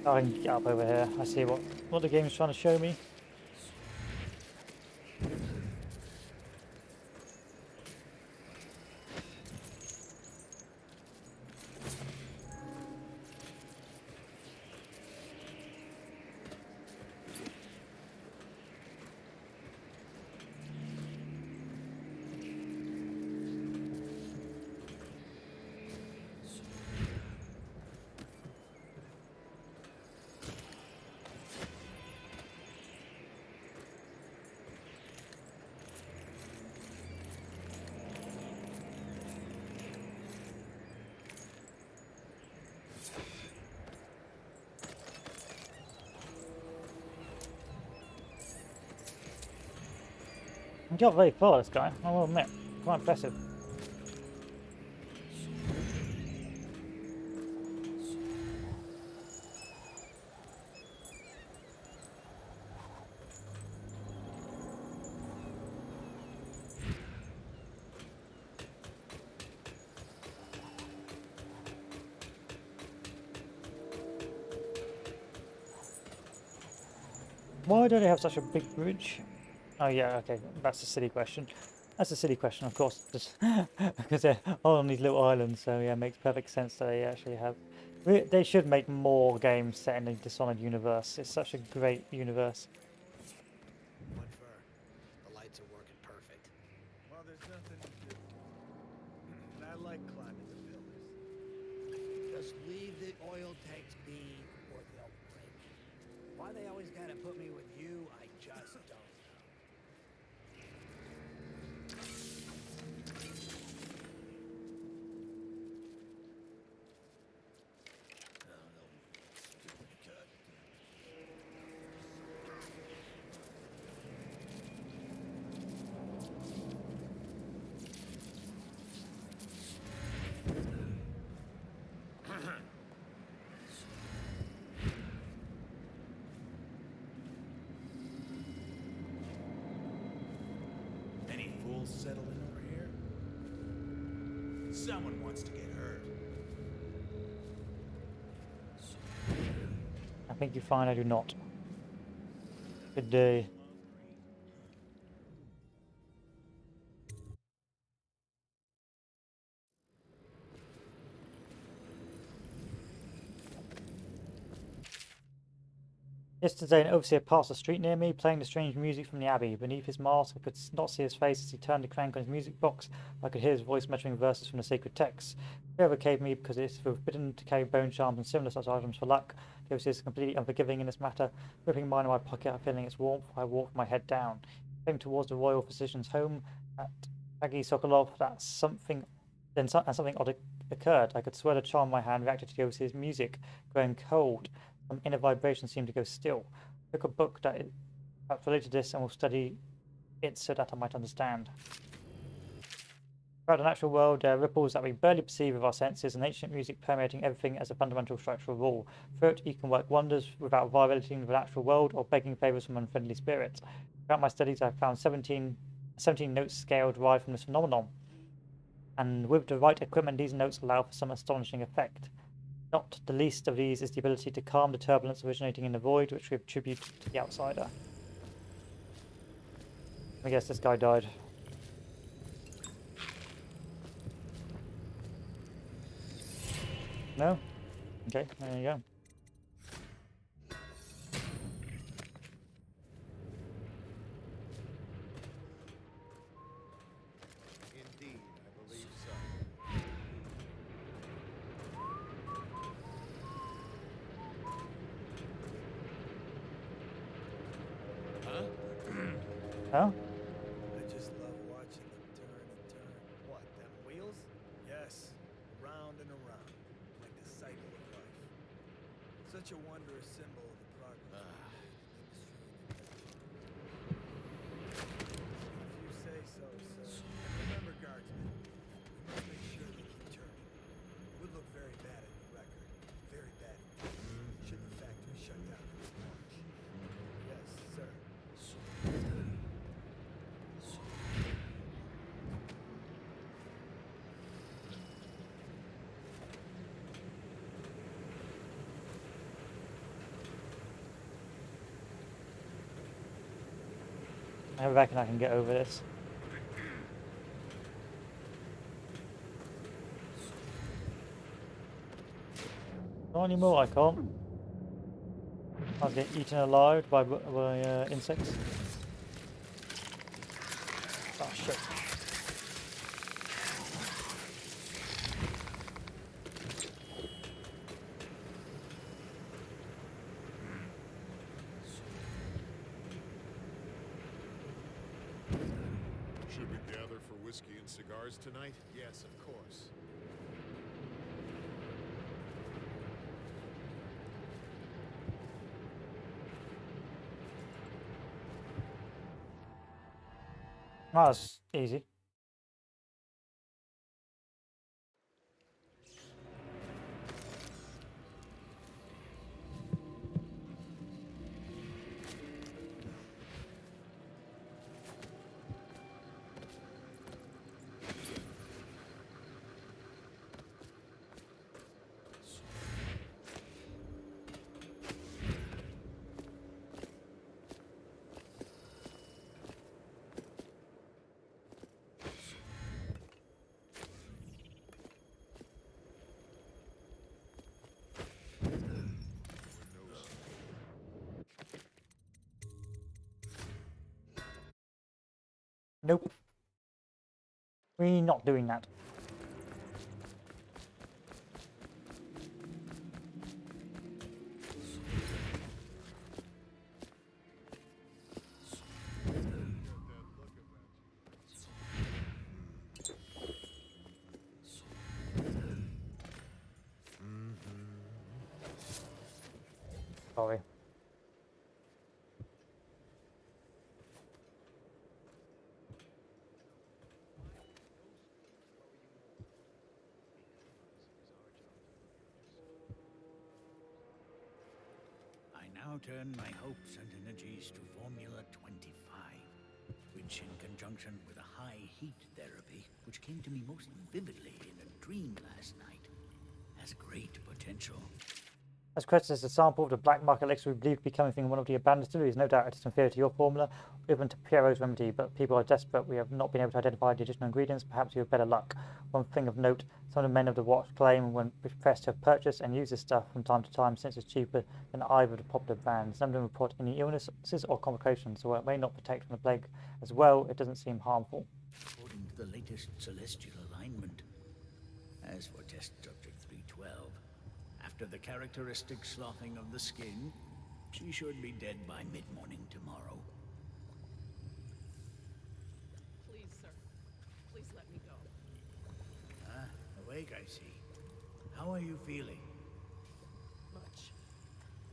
I can get up over here. I see what the game's trying to show me. He got very far, this guy, I will admit. Quite impressive. Why do they have such a big bridge? Oh yeah, okay, that's a silly question. That's a silly question, of course, just because they're all on these little islands, so yeah, it makes perfect sense that they actually have... They should make more games set in the Dishonored universe. It's such a great universe. What for? The lights are working perfect. Well, there's nothing to do. And I like climbing the pillars. Just leave the oil tanks be or they'll break. Why they always gotta put me with you, I just don't know. Any fools settling over here? Someone wants to get hurt. I think you find I do not. Good day. Yesterday, an overseer passed the street near me, playing the strange music from the abbey. Beneath his mask, I could not see his face as he turned the crank on his music box, but I could hear his voice muttering verses from the sacred texts. Fear overcame me because it is forbidden to carry bone charms and similar such items for luck. The overseer is completely unforgiving in this matter. Gripping mine in my pocket, feeling its warmth, I walked my head down. His came towards the royal physician's home at Aggie Sokolov, something odd occurred. I could swear the charm in my hand reacted to the overseer's music, growing cold. Some inner vibration seemed to go still. I took a book that perhaps related to this and will study it so that I might understand. Throughout the natural world, there are ripples that we barely perceive with our senses, and ancient music permeating everything as a fundamental structural rule. Through it, you can work wonders without violating the natural world or begging favours from unfriendly spirits. Throughout my studies, I have found 17 note scale derived from this phenomenon, and with the right equipment, these notes allow for some astonishing effect. Not the least of these is the ability to calm the turbulence originating in the void, which we attribute to the outsider. I guess this guy died. No? Okay, there you go. Indeed, I believe so. Huh? Oh? I just love watching them turn and turn. What, them wheels? Yes, round and around, like the cycle of life. Such a wondrous symbol of the progress of the industry. If you say so, sir. And remember, guardsmen, we must make sure they keep turning. It would look very bad in your record. Very bad indeed. Should the factory shut down in March. Yes, sir. I reckon I can get over this. Not anymore, I can't. I was getting eaten alive by insects. Oh shit. Should we gather for whiskey and cigars tonight? Yes, of course. Oh, that's easy. Nope. We're not doing that. Sorry. I now turn my hopes and energies to Formula 25, which in conjunction with a high heat therapy, which came to me most vividly in a dream last night, has great potential. As credited as a sample of the black market elixir we believe to be coming from one of the abandoned distilleries, no doubt it is inferior to your formula, or even to Pierrot's remedy, but people are desperate. We have not been able to identify the additional ingredients. Perhaps you have better luck. One thing of note, some of the men of the watch claim when pressed to have purchased and used this stuff from time to time since it's cheaper than either of the popular brands. None of them report any illnesses or complications, so it may not protect from the plague as well. It doesn't seem harmful. According to the latest celestial alignment. As for test subject 312, after the characteristic sloughing of the skin, she should be dead by mid-morning tomorrow. awake, I see. How are you feeling?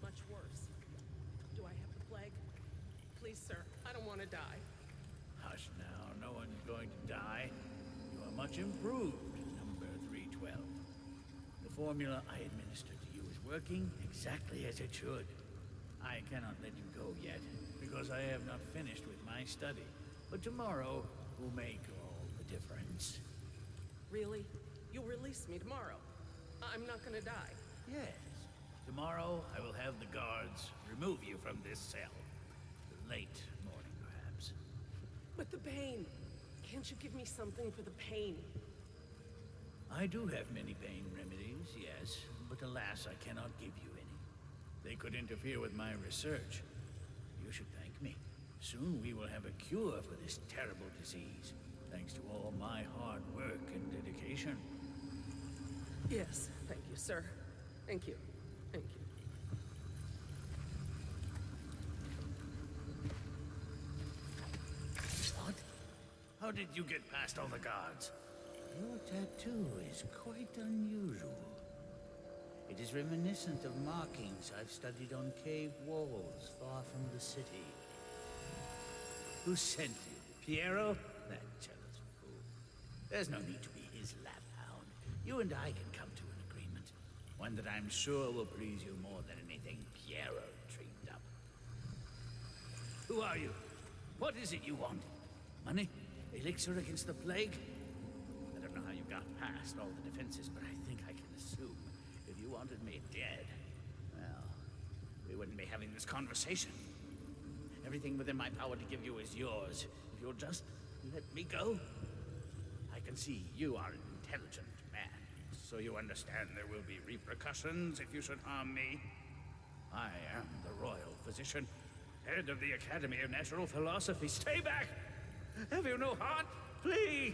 Much worse. Do I have the plague? Please, sir, I don't want to die. Hush now, no one's going to die. You are much improved, number 312. The formula I administered to you is working exactly as it should. I cannot let you go yet, because I have not finished with my study. But tomorrow will make all the difference. Really? You'll release me tomorrow? I'm not gonna die. Yes. Tomorrow I will have the guards remove you from this cell. Late morning, perhaps. But the pain. Can't you give me something for the pain? I do have many pain remedies, yes, but alas, I cannot give you any. They could interfere with my research. You should thank me. Soon we will have a cure for this terrible disease, thanks to all my hard work and dedication. Yes, thank you, sir. Thank you. Thank you. What? How did you get past all the guards? Your tattoo is quite unusual. It is reminiscent of markings I've studied on cave walls far from the city. Who sent you? Piero? That jealous fool. There's no need to be his laphound. You and I can come to an agreement. One that I'm sure will please you more than anything Piero dreamed up. Who are you? What is it you want? Money? Elixir against the plague? I don't know how you got past all the defenses, but I think I can assume if you wanted me dead, well, we wouldn't be having this conversation. Everything within my power to give you is yours. If you'll just let me go. I can see you are an intelligent man, so you understand there will be repercussions if you should harm me. I am the royal physician, head of the Academy of Natural Philosophy. Stay back! Have you no heart? Please!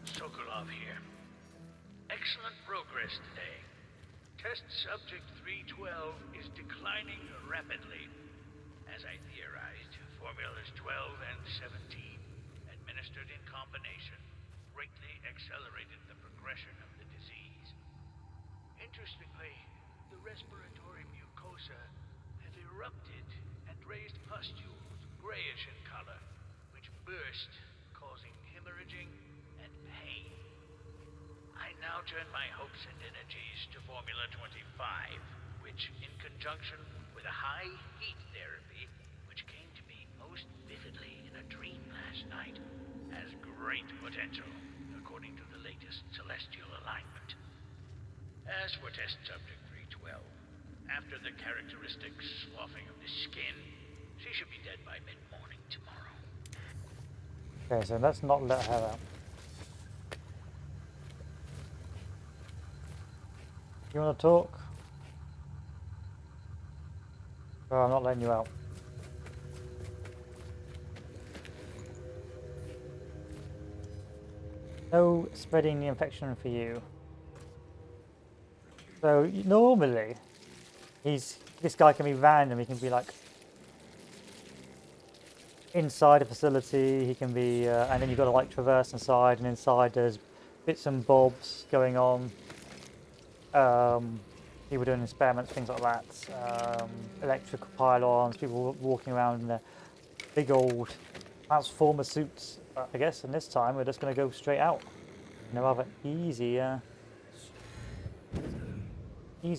Sokolov here. Excellent progress today. Test subject 312 is declining rapidly. As I theorized, formulas 12 and 17, administered in combination, greatly accelerated the progression of the disease. Interestingly, the respiratory mucosa have erupted and raised pustules, grayish in color, which burst, causing hemorrhaging and pain. I now turn my hopes and energies to Formula 25, which, in conjunction with a high heat therapy, which came to me most vividly in a dream last night, has great potential, according to the latest celestial alignment. As for test subject 312, after the characteristic sloughing of the skin, she should be dead by mid-morning tomorrow. Okay, so let's not let her out. You want to talk? Oh, I'm not letting you out. No spreading the infection for you. So normally, this guy can be random. He can be like inside a facility. He can be, and then you've got to like traverse inside, and inside there's bits and bobs going on. People doing experiments, things like that. Electrical pylons, people walking around in their big old transformer suits, I guess. And this time we're just going to go straight out. No other easy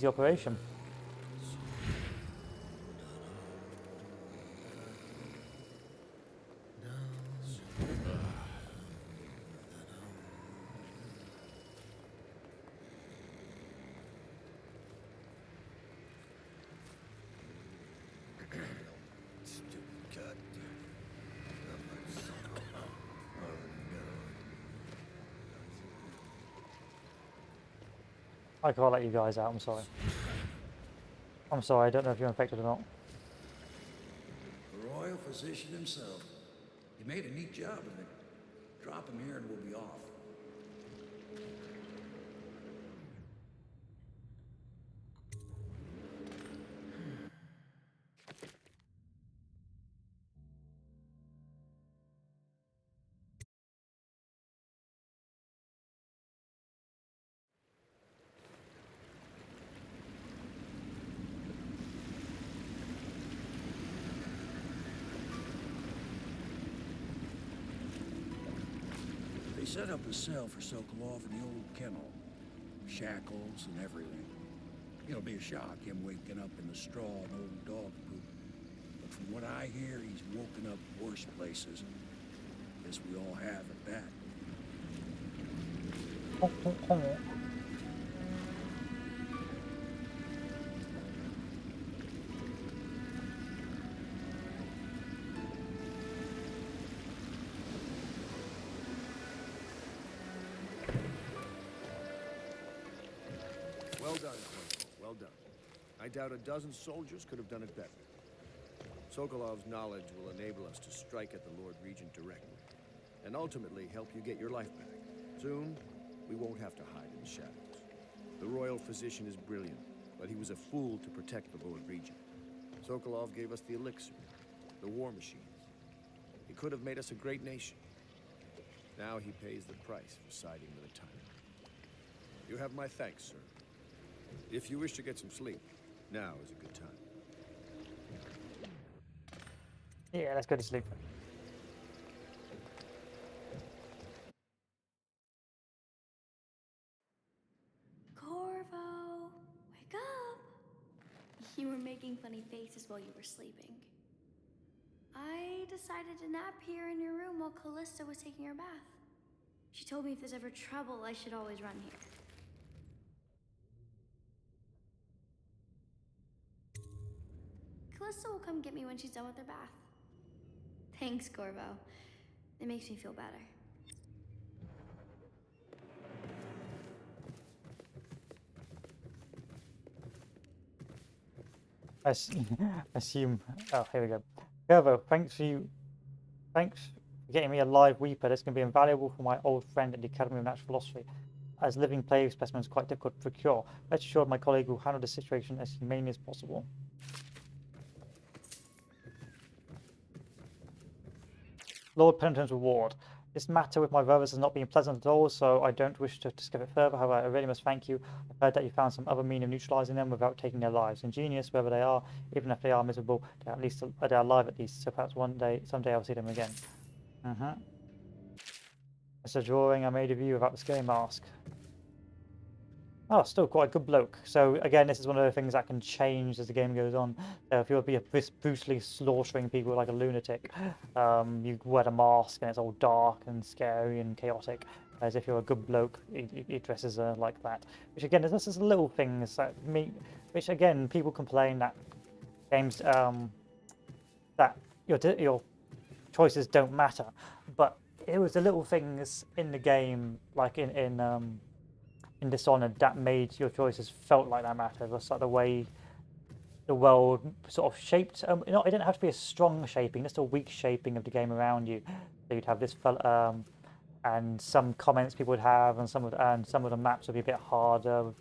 operation. I can't let you guys out, I'm sorry. I'm sorry, I don't know if you're infected or not. The royal physician himself. He made a neat job of it. Drop him here and we'll be off. They set up a cell for Sokolov in the old kennel. Shackles and everything. It'll be a shock, him waking up in the straw and old dog poop. But from what I hear, he's woken up worse places. Guess we all have at that. Well done, Corporal. Well done. I doubt a dozen soldiers could have done it better. Sokolov's knowledge will enable us to strike at the Lord Regent directly, and ultimately help you get your life back. Soon, we won't have to hide in the shadows. The royal physician is brilliant, but he was a fool to protect the Lord Regent. Sokolov gave us the elixir, the war machines. He could have made us a great nation. Now he pays the price for siding with a tyrant. You have my thanks, sir. If you wish to get some sleep, now is a good time. Yeah, let's go to sleep. Corvo, wake up! You were making funny faces while you were sleeping. I decided to nap here in your room while Callista was taking her bath. She told me if there's ever trouble, I should always run here. Callista will come get me when she's done with her bath. Thanks, Corvo. It makes me feel better. Assume. Oh, here we go. Gervo, thanks for getting me a live Weeper. This can be invaluable for my old friend at the Academy of Natural Philosophy, as living plague specimens are quite difficult to procure. Rest assured my colleague will handle the situation as humanely as possible. Lord Penitent's Reward. This matter with my brothers has not been pleasant at all, so I don't wish to discuss it further. However, I really must thank you. I've heard that you found some other means of neutralizing them without taking their lives. Ingenious, wherever they are, even if they are miserable, they're alive at least. So perhaps someday I'll see them again. It's a drawing I made of you without the scary mask. Oh, still quite a good bloke. So again, this is one of the things that can change as the game goes on. So if you'll be brutally slaughtering people like a lunatic, you wear a mask and it's all dark and scary and chaotic. As if you're a good bloke, he dresses like that. Which again, this is little things that which again, people complain that games that your choices don't matter, but it was the little things in the game, like in Dishonored, that made your choices felt like that mattered. Just like the way the world sort of shaped. It didn't have to be a strong shaping, just a weak shaping of the game around you. So you'd have this and some comments people would have, and some of the maps would be a bit harder.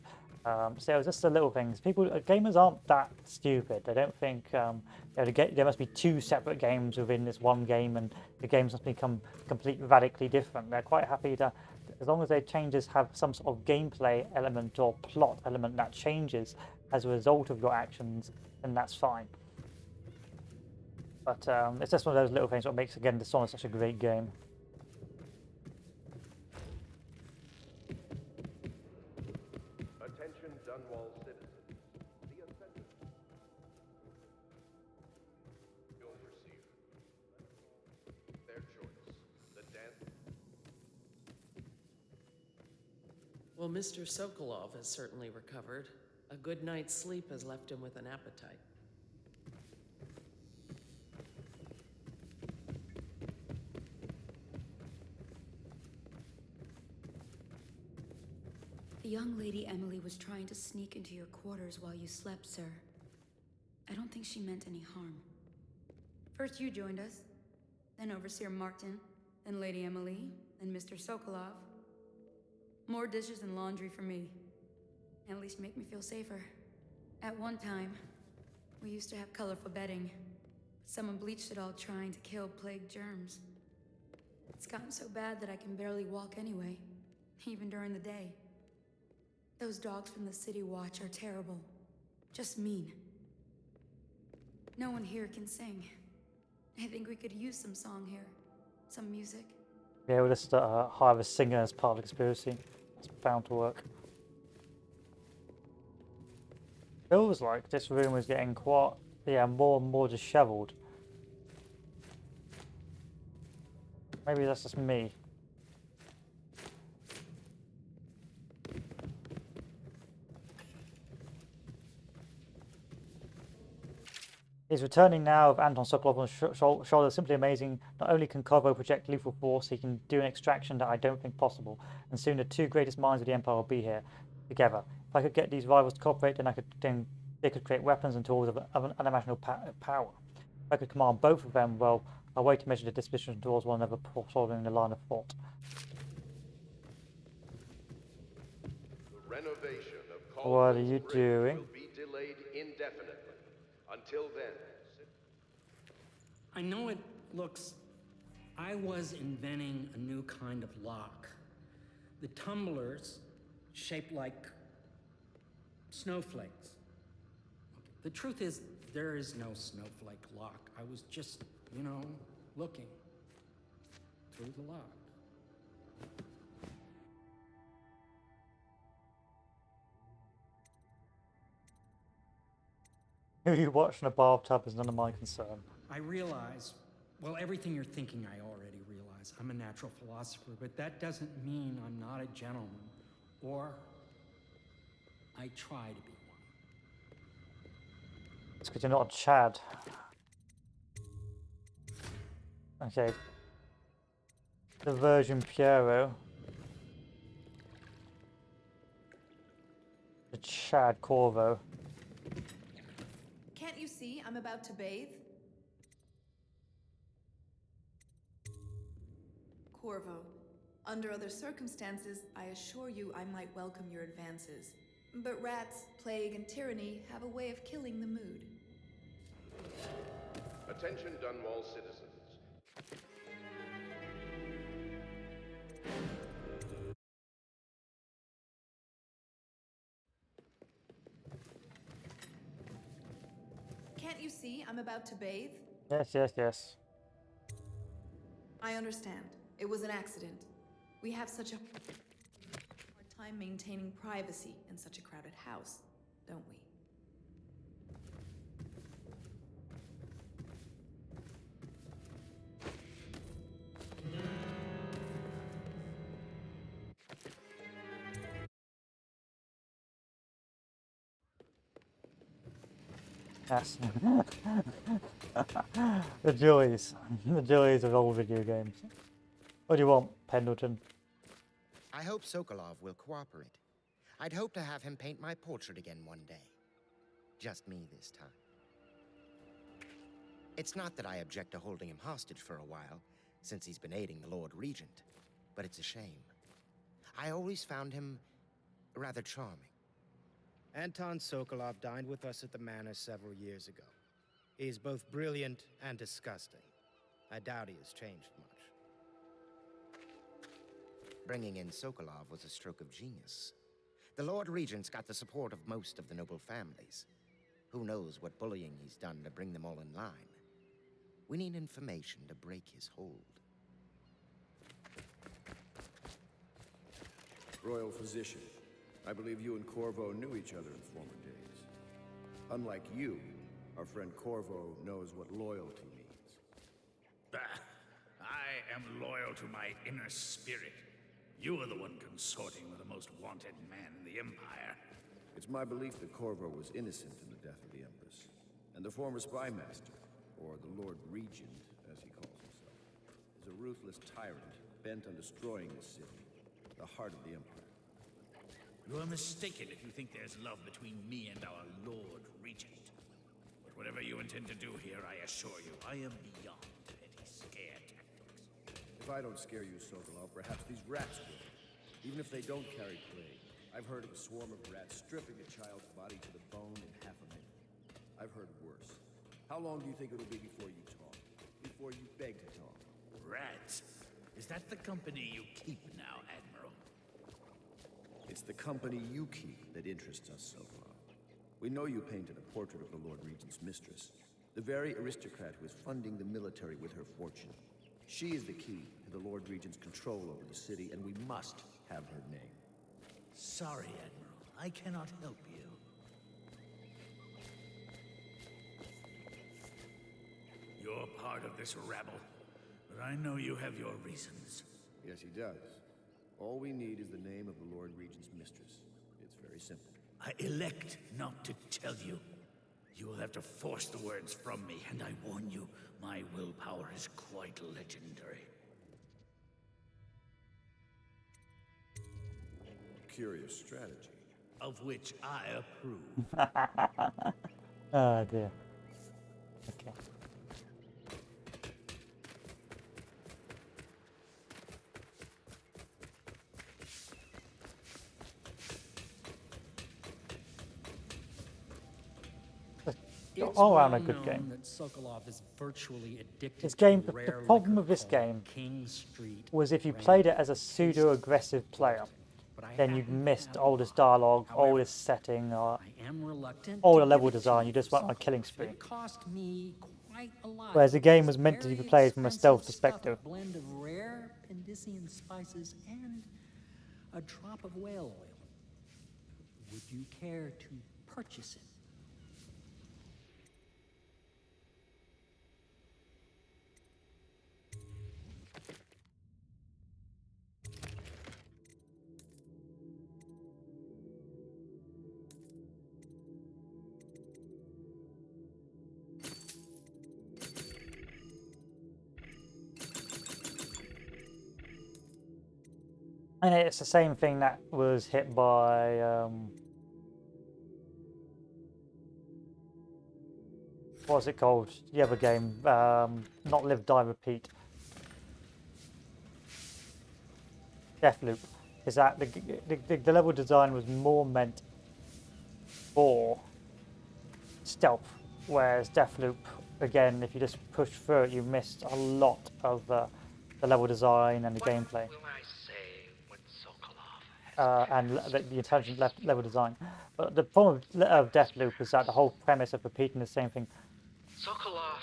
So it was just the little things. Gamers aren't that stupid. They don't think there must be two separate games within this one game, and the games must become completely radically different. They're quite happy to, as long as their changes have some sort of gameplay element or plot element that changes as a result of your actions, then that's fine. But it's just one of those little things that makes, again, Dishonored such a great game. Attention Dunwall citizens. The offender. Overseer. Their choice. The dance. Well, Mr. Sokolov has certainly recovered. A good night's sleep has left him with an appetite. The young lady Emily was trying to sneak into your quarters while you slept, sir. I don't think she meant any harm. First you joined us, then Overseer Martin, then Lady Emily, and Mr. Sokolov. More dishes and laundry for me. At least make me feel safer. At one time, we used to have colorful bedding. Someone bleached it all trying to kill plague germs. It's gotten so bad that I can barely walk anyway, even during the day. Those dogs from the City Watch are terrible. Just mean. No one here can sing. I think we could use some song here. Some music. Yeah, we'll just hire a singer as part of the conspiracy. It's bound to work. Feels like this room is getting quite, more and more dishevelled. Maybe that's just me. He's returning now with Anton Sokolov on his shoulder. Simply amazing. Not only can Corvo project lethal force, he can do an extraction that I don't think possible. And soon the two greatest minds of the Empire will be here together. If I could get these rivals to cooperate, then they could create weapons and tools of an unimaginable power. If I could command both of them, well, I'll wait to measure the disposition towards one another following the line of thought. The renovation of What are you doing? will be delayed indefinitely. Until then, I know it looks... I was inventing a new kind of lock. The tumblers shaped like snowflakes. The truth is, there is no snowflake lock. I was just, looking through the lock. Who you watch in a bathtub is none of my concern. I realize, well, everything you're thinking I already realize. I'm a natural philosopher, but that doesn't mean I'm not a gentleman. Or I try to be one. It's because you're not a Chad. Okay. The Virgin Piero. The Chad Corvo. Can't you see I'm about to bathe? Corvo, under other circumstances, I assure you I might welcome your advances. But rats, plague, and tyranny have a way of killing the mood. attention Dunwall citizens. Can't you see I'm about to bathe? Yes. I understand. It was an accident. We have such a hard time maintaining privacy in such a crowded house, don't we? Yes. The joys of old video games. What do you want, Pendleton? I hope Sokolov will cooperate. I'd hope to have him paint my portrait again one day. Just me this time. It's not that I object to holding him hostage for a while, since he's been aiding the Lord Regent, but it's a shame. I always found him rather charming. Anton Sokolov dined with us at the manor several years ago. He is both brilliant and disgusting. I doubt he has changed much. Bringing in Sokolov was a stroke of genius. The Lord Regent's got the support of most of the noble families. Who knows what bullying he's done to bring them all in line. We need information to break his hold. Royal physician, I believe you and Corvo knew each other in former days. Unlike you, our friend Corvo knows what loyalty means. I am loyal to my inner spirit. You are the one consorting with the most wanted man in the Empire. It's my belief that Corvo was innocent in the death of the Empress, and the former spy master, or the Lord Regent, as he calls himself, is a ruthless tyrant bent on destroying the city, the heart of the Empire. You are mistaken if you think there's love between me and our Lord Regent. But whatever you intend to do here, I assure you, I am beyond any scare tactics. If I don't scare you, Sokolov, perhaps these rats will. Even if they don't carry plague. I've heard of a swarm of rats stripping a child's body to the bone in half a minute. I've heard worse. How long do you think it'll be before you talk? Before you beg to talk? Rats? Is that the company you keep now, Admiral? It's the company you keep that interests us, Sokolov. We know you painted a portrait of the Lord Regent's mistress, the very aristocrat who is funding the military with her fortune. She is the key to the Lord Regent's control over the city, and we must have her name. Sorry, Admiral. I cannot help you. You're part of this rabble, but I know you have your reasons. Yes, he does. All we need is the name of the Lord Regent's mistress. It's very simple. I elect not to tell you. You will have to force the words from me, and I warn you, my willpower is quite legendary. Curious strategy. Of which I approve. Oh dear. Okay. It's all around a well good known game. that Sokolov is virtually addicted This game, to the rare problem liquor with this called game King Street was if you Brandy. played it as a pseudo-aggressive player, But I then you'd happen to missed have all a this lot. dialogue, all However, this setting, I am reluctant all to the level give it to design. You you just for went on a killing Sokolov. spree. It cost me quite a lot. Whereas the game was It's meant to be very played from a stealth expensive stuff, perspective. A blend of rare Pendician spices and a drop of whale oil. Would you care to purchase it? And it's the same thing that was hit by what's it called? The other game, not Live, Die, Repeat. Deathloop. Is that the level design was more meant for stealth, whereas Deathloop, again, if you just push through it, you missed a lot of the level design and the gameplay. And the intelligent level design. But the problem of Deathloop is that the whole premise of repeating the same thing Sokolov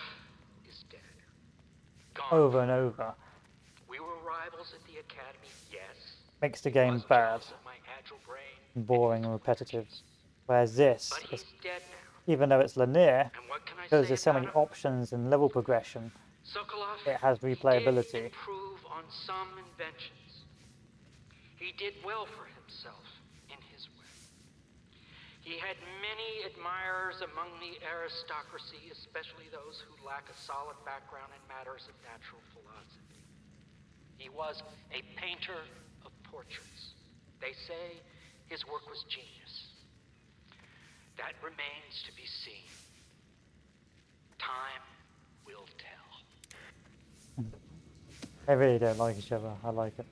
is dead. Gone. over and over We were rivals at the academy, yes. makes the game bad, My agile brain. and boring and repetitive. Whereas this, But is, he's dead now. even though it's linear, And what can I because say there's so about many him? options and level progression, Sokolov it has did replayability. improve on some inventions. He did well for himself in his way. He had many admirers among the aristocracy, especially those who lack a solid background in matters of natural philosophy. He was a painter of portraits. They say his work was genius. That remains to be seen. Time will tell. They really don't like each other. I like it.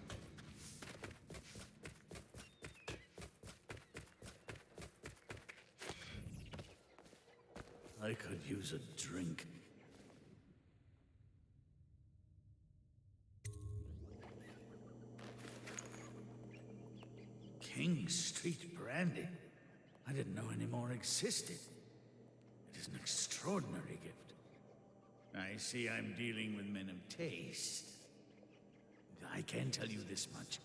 I could use a drink. King Street Brandy? I didn't know any more existed. It is an extraordinary gift. I see I'm dealing with men of taste. I can tell you this much.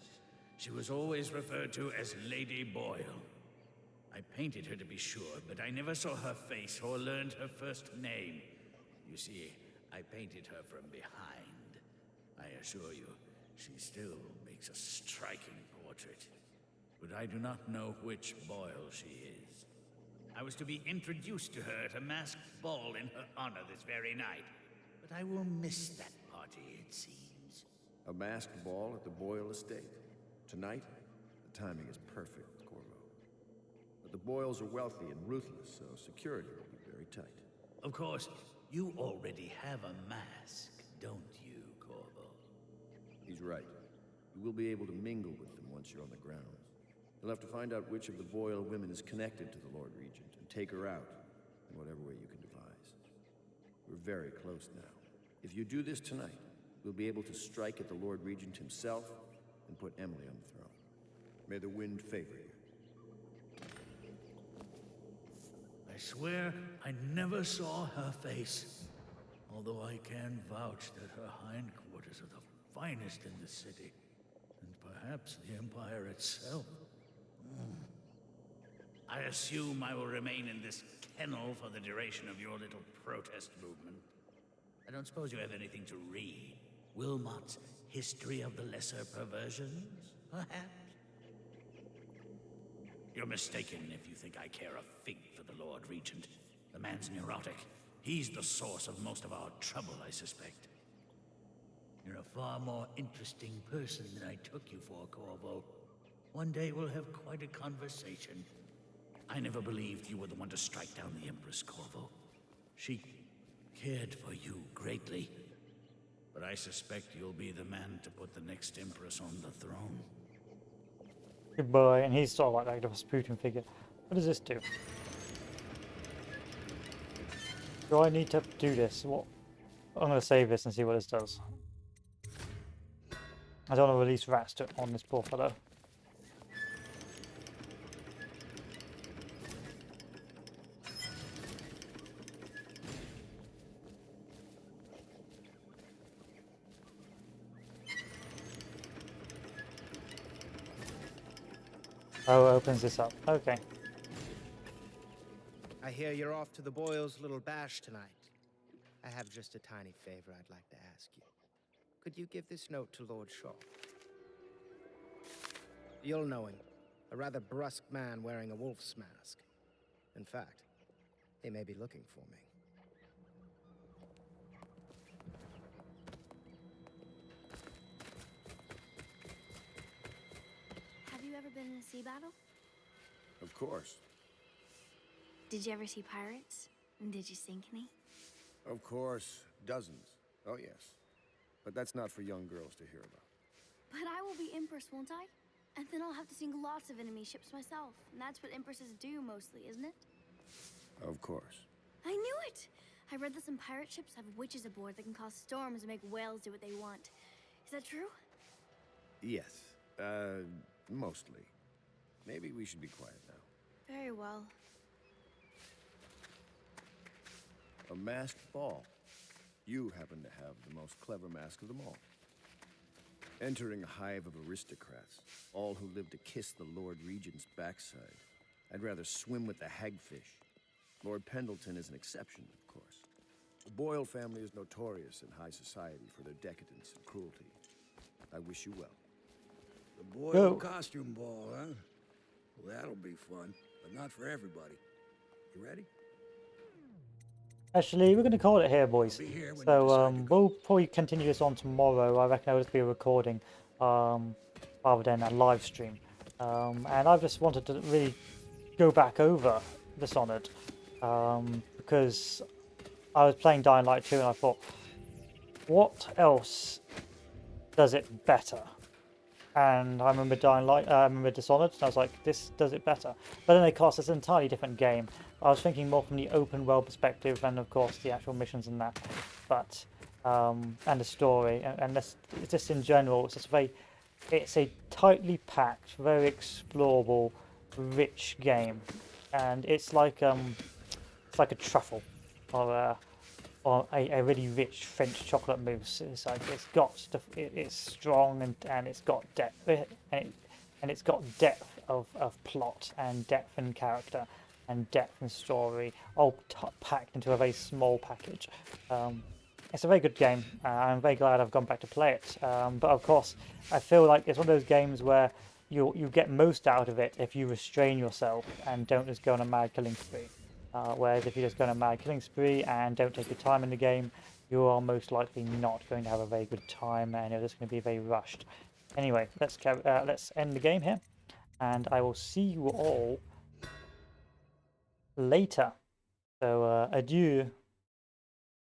She was always referred to as Lady Boyle. I painted her to be sure, but I never saw her face or learned her first name. You see, I painted her from behind. I assure you, she still makes a striking portrait. But I do not know which Boyle she is. I was to be introduced to her at a masked ball in her honor this very night. But I will miss that party, it seems. A masked ball at the Boyle estate. Tonight? The timing is perfect, Corvo. But the Boyles are wealthy and ruthless, so security will be very tight. Of course, you already have a mask, don't you, Corvo? He's right. You will be able to mingle with them once you're on the grounds. You'll have to find out which of the Boyle women is connected to the Lord Regent and take her out in whatever way you can devise. We're very close now. If you do this tonight, we'll be able to strike at the Lord Regent himself and put Emily on the throne. May the wind favor you. I swear I never saw her face, although I can vouch that her hindquarters are the finest in the city, and perhaps the Empire itself. I assume I will remain in this kennel for the duration of your little protest movement. I don't suppose you have anything to read? Wilmot's History of the Lesser Perversions, perhaps? You're mistaken if you think I care a fig for the Lord Regent. The man's neurotic. He's the source of most of our trouble, I suspect. You're a far more interesting person than I took you for, Corvo. One day we'll have quite a conversation. I never believed you were the one to strike down the Empress, Corvo. She cared for you greatly. But I suspect you'll be the man to put the next Empress on the throne. Good boy, and he's sort of like a Rasputin figure. What does this do? Do I need to do this? What? I'm going to save this and see what this does. I don't want to release rats on this poor fellow. Oh, it opens this up. Okay. I hear you're off to the Boyles' little bash tonight. I have just a tiny favor I'd like to ask you. Could you give this note to Lord Shaw? You'll know him. A rather brusque man wearing a wolf's mask. In fact, he may be looking for me. Have you ever been in a sea battle? Of course. Did you ever see pirates? And did you sink any? Of course. Dozens. Oh, yes. But that's not for young girls to hear about. But I will be Empress, won't I? And then I'll have to sink lots of enemy ships myself. And that's what Empresses do mostly, isn't it? Of course. I knew it! I read that some pirate ships have witches aboard that can cause storms and make whales do what they want. Is that true? Yes. Mostly. Maybe we should be quiet now. Very well. A masked ball. You happen to have the most clever mask of them all. Entering a hive of aristocrats, all who live to kiss the Lord Regent's backside. I'd rather swim with the hagfish. Lord Pendleton is an exception, of course. The Boyle family is notorious in high society for their decadence and cruelty. I wish you well. The Boyle costume ball, huh? Well, that'll be fun, but not for everybody. You ready? Actually, we're going to call it here, boys. So we'll probably continue this on tomorrow. I reckon it'll just be a recording rather than a live stream. And I just wanted to really go back over Dishonored because I was playing Dying Light 2 and I thought, what else does it better? And I remember I remember Dishonored, and I was like, this does it better. But then they cast this entirely different game. I was thinking more from the open world perspective, and of course the actual missions and that, but and the story, and this just in general, it's a tightly packed, very explorable, rich game, and it's like a truffle, or a really rich French chocolate mousse. It's like it's strong and it's got depth and it's got depth of plot and depth in character and depth in story, all packed into a very small package. It's a very good game. I'm very glad I've gone back to play it. But of course, I feel like it's one of those games where you get most out of it if you restrain yourself and don't just go on a mad killing spree. Whereas if you just go on a mad killing spree and don't take your time in the game, you are most likely not going to have a very good time and you're just going to be very rushed. Anyway, let's end the game here, and I will see you all later. So adieu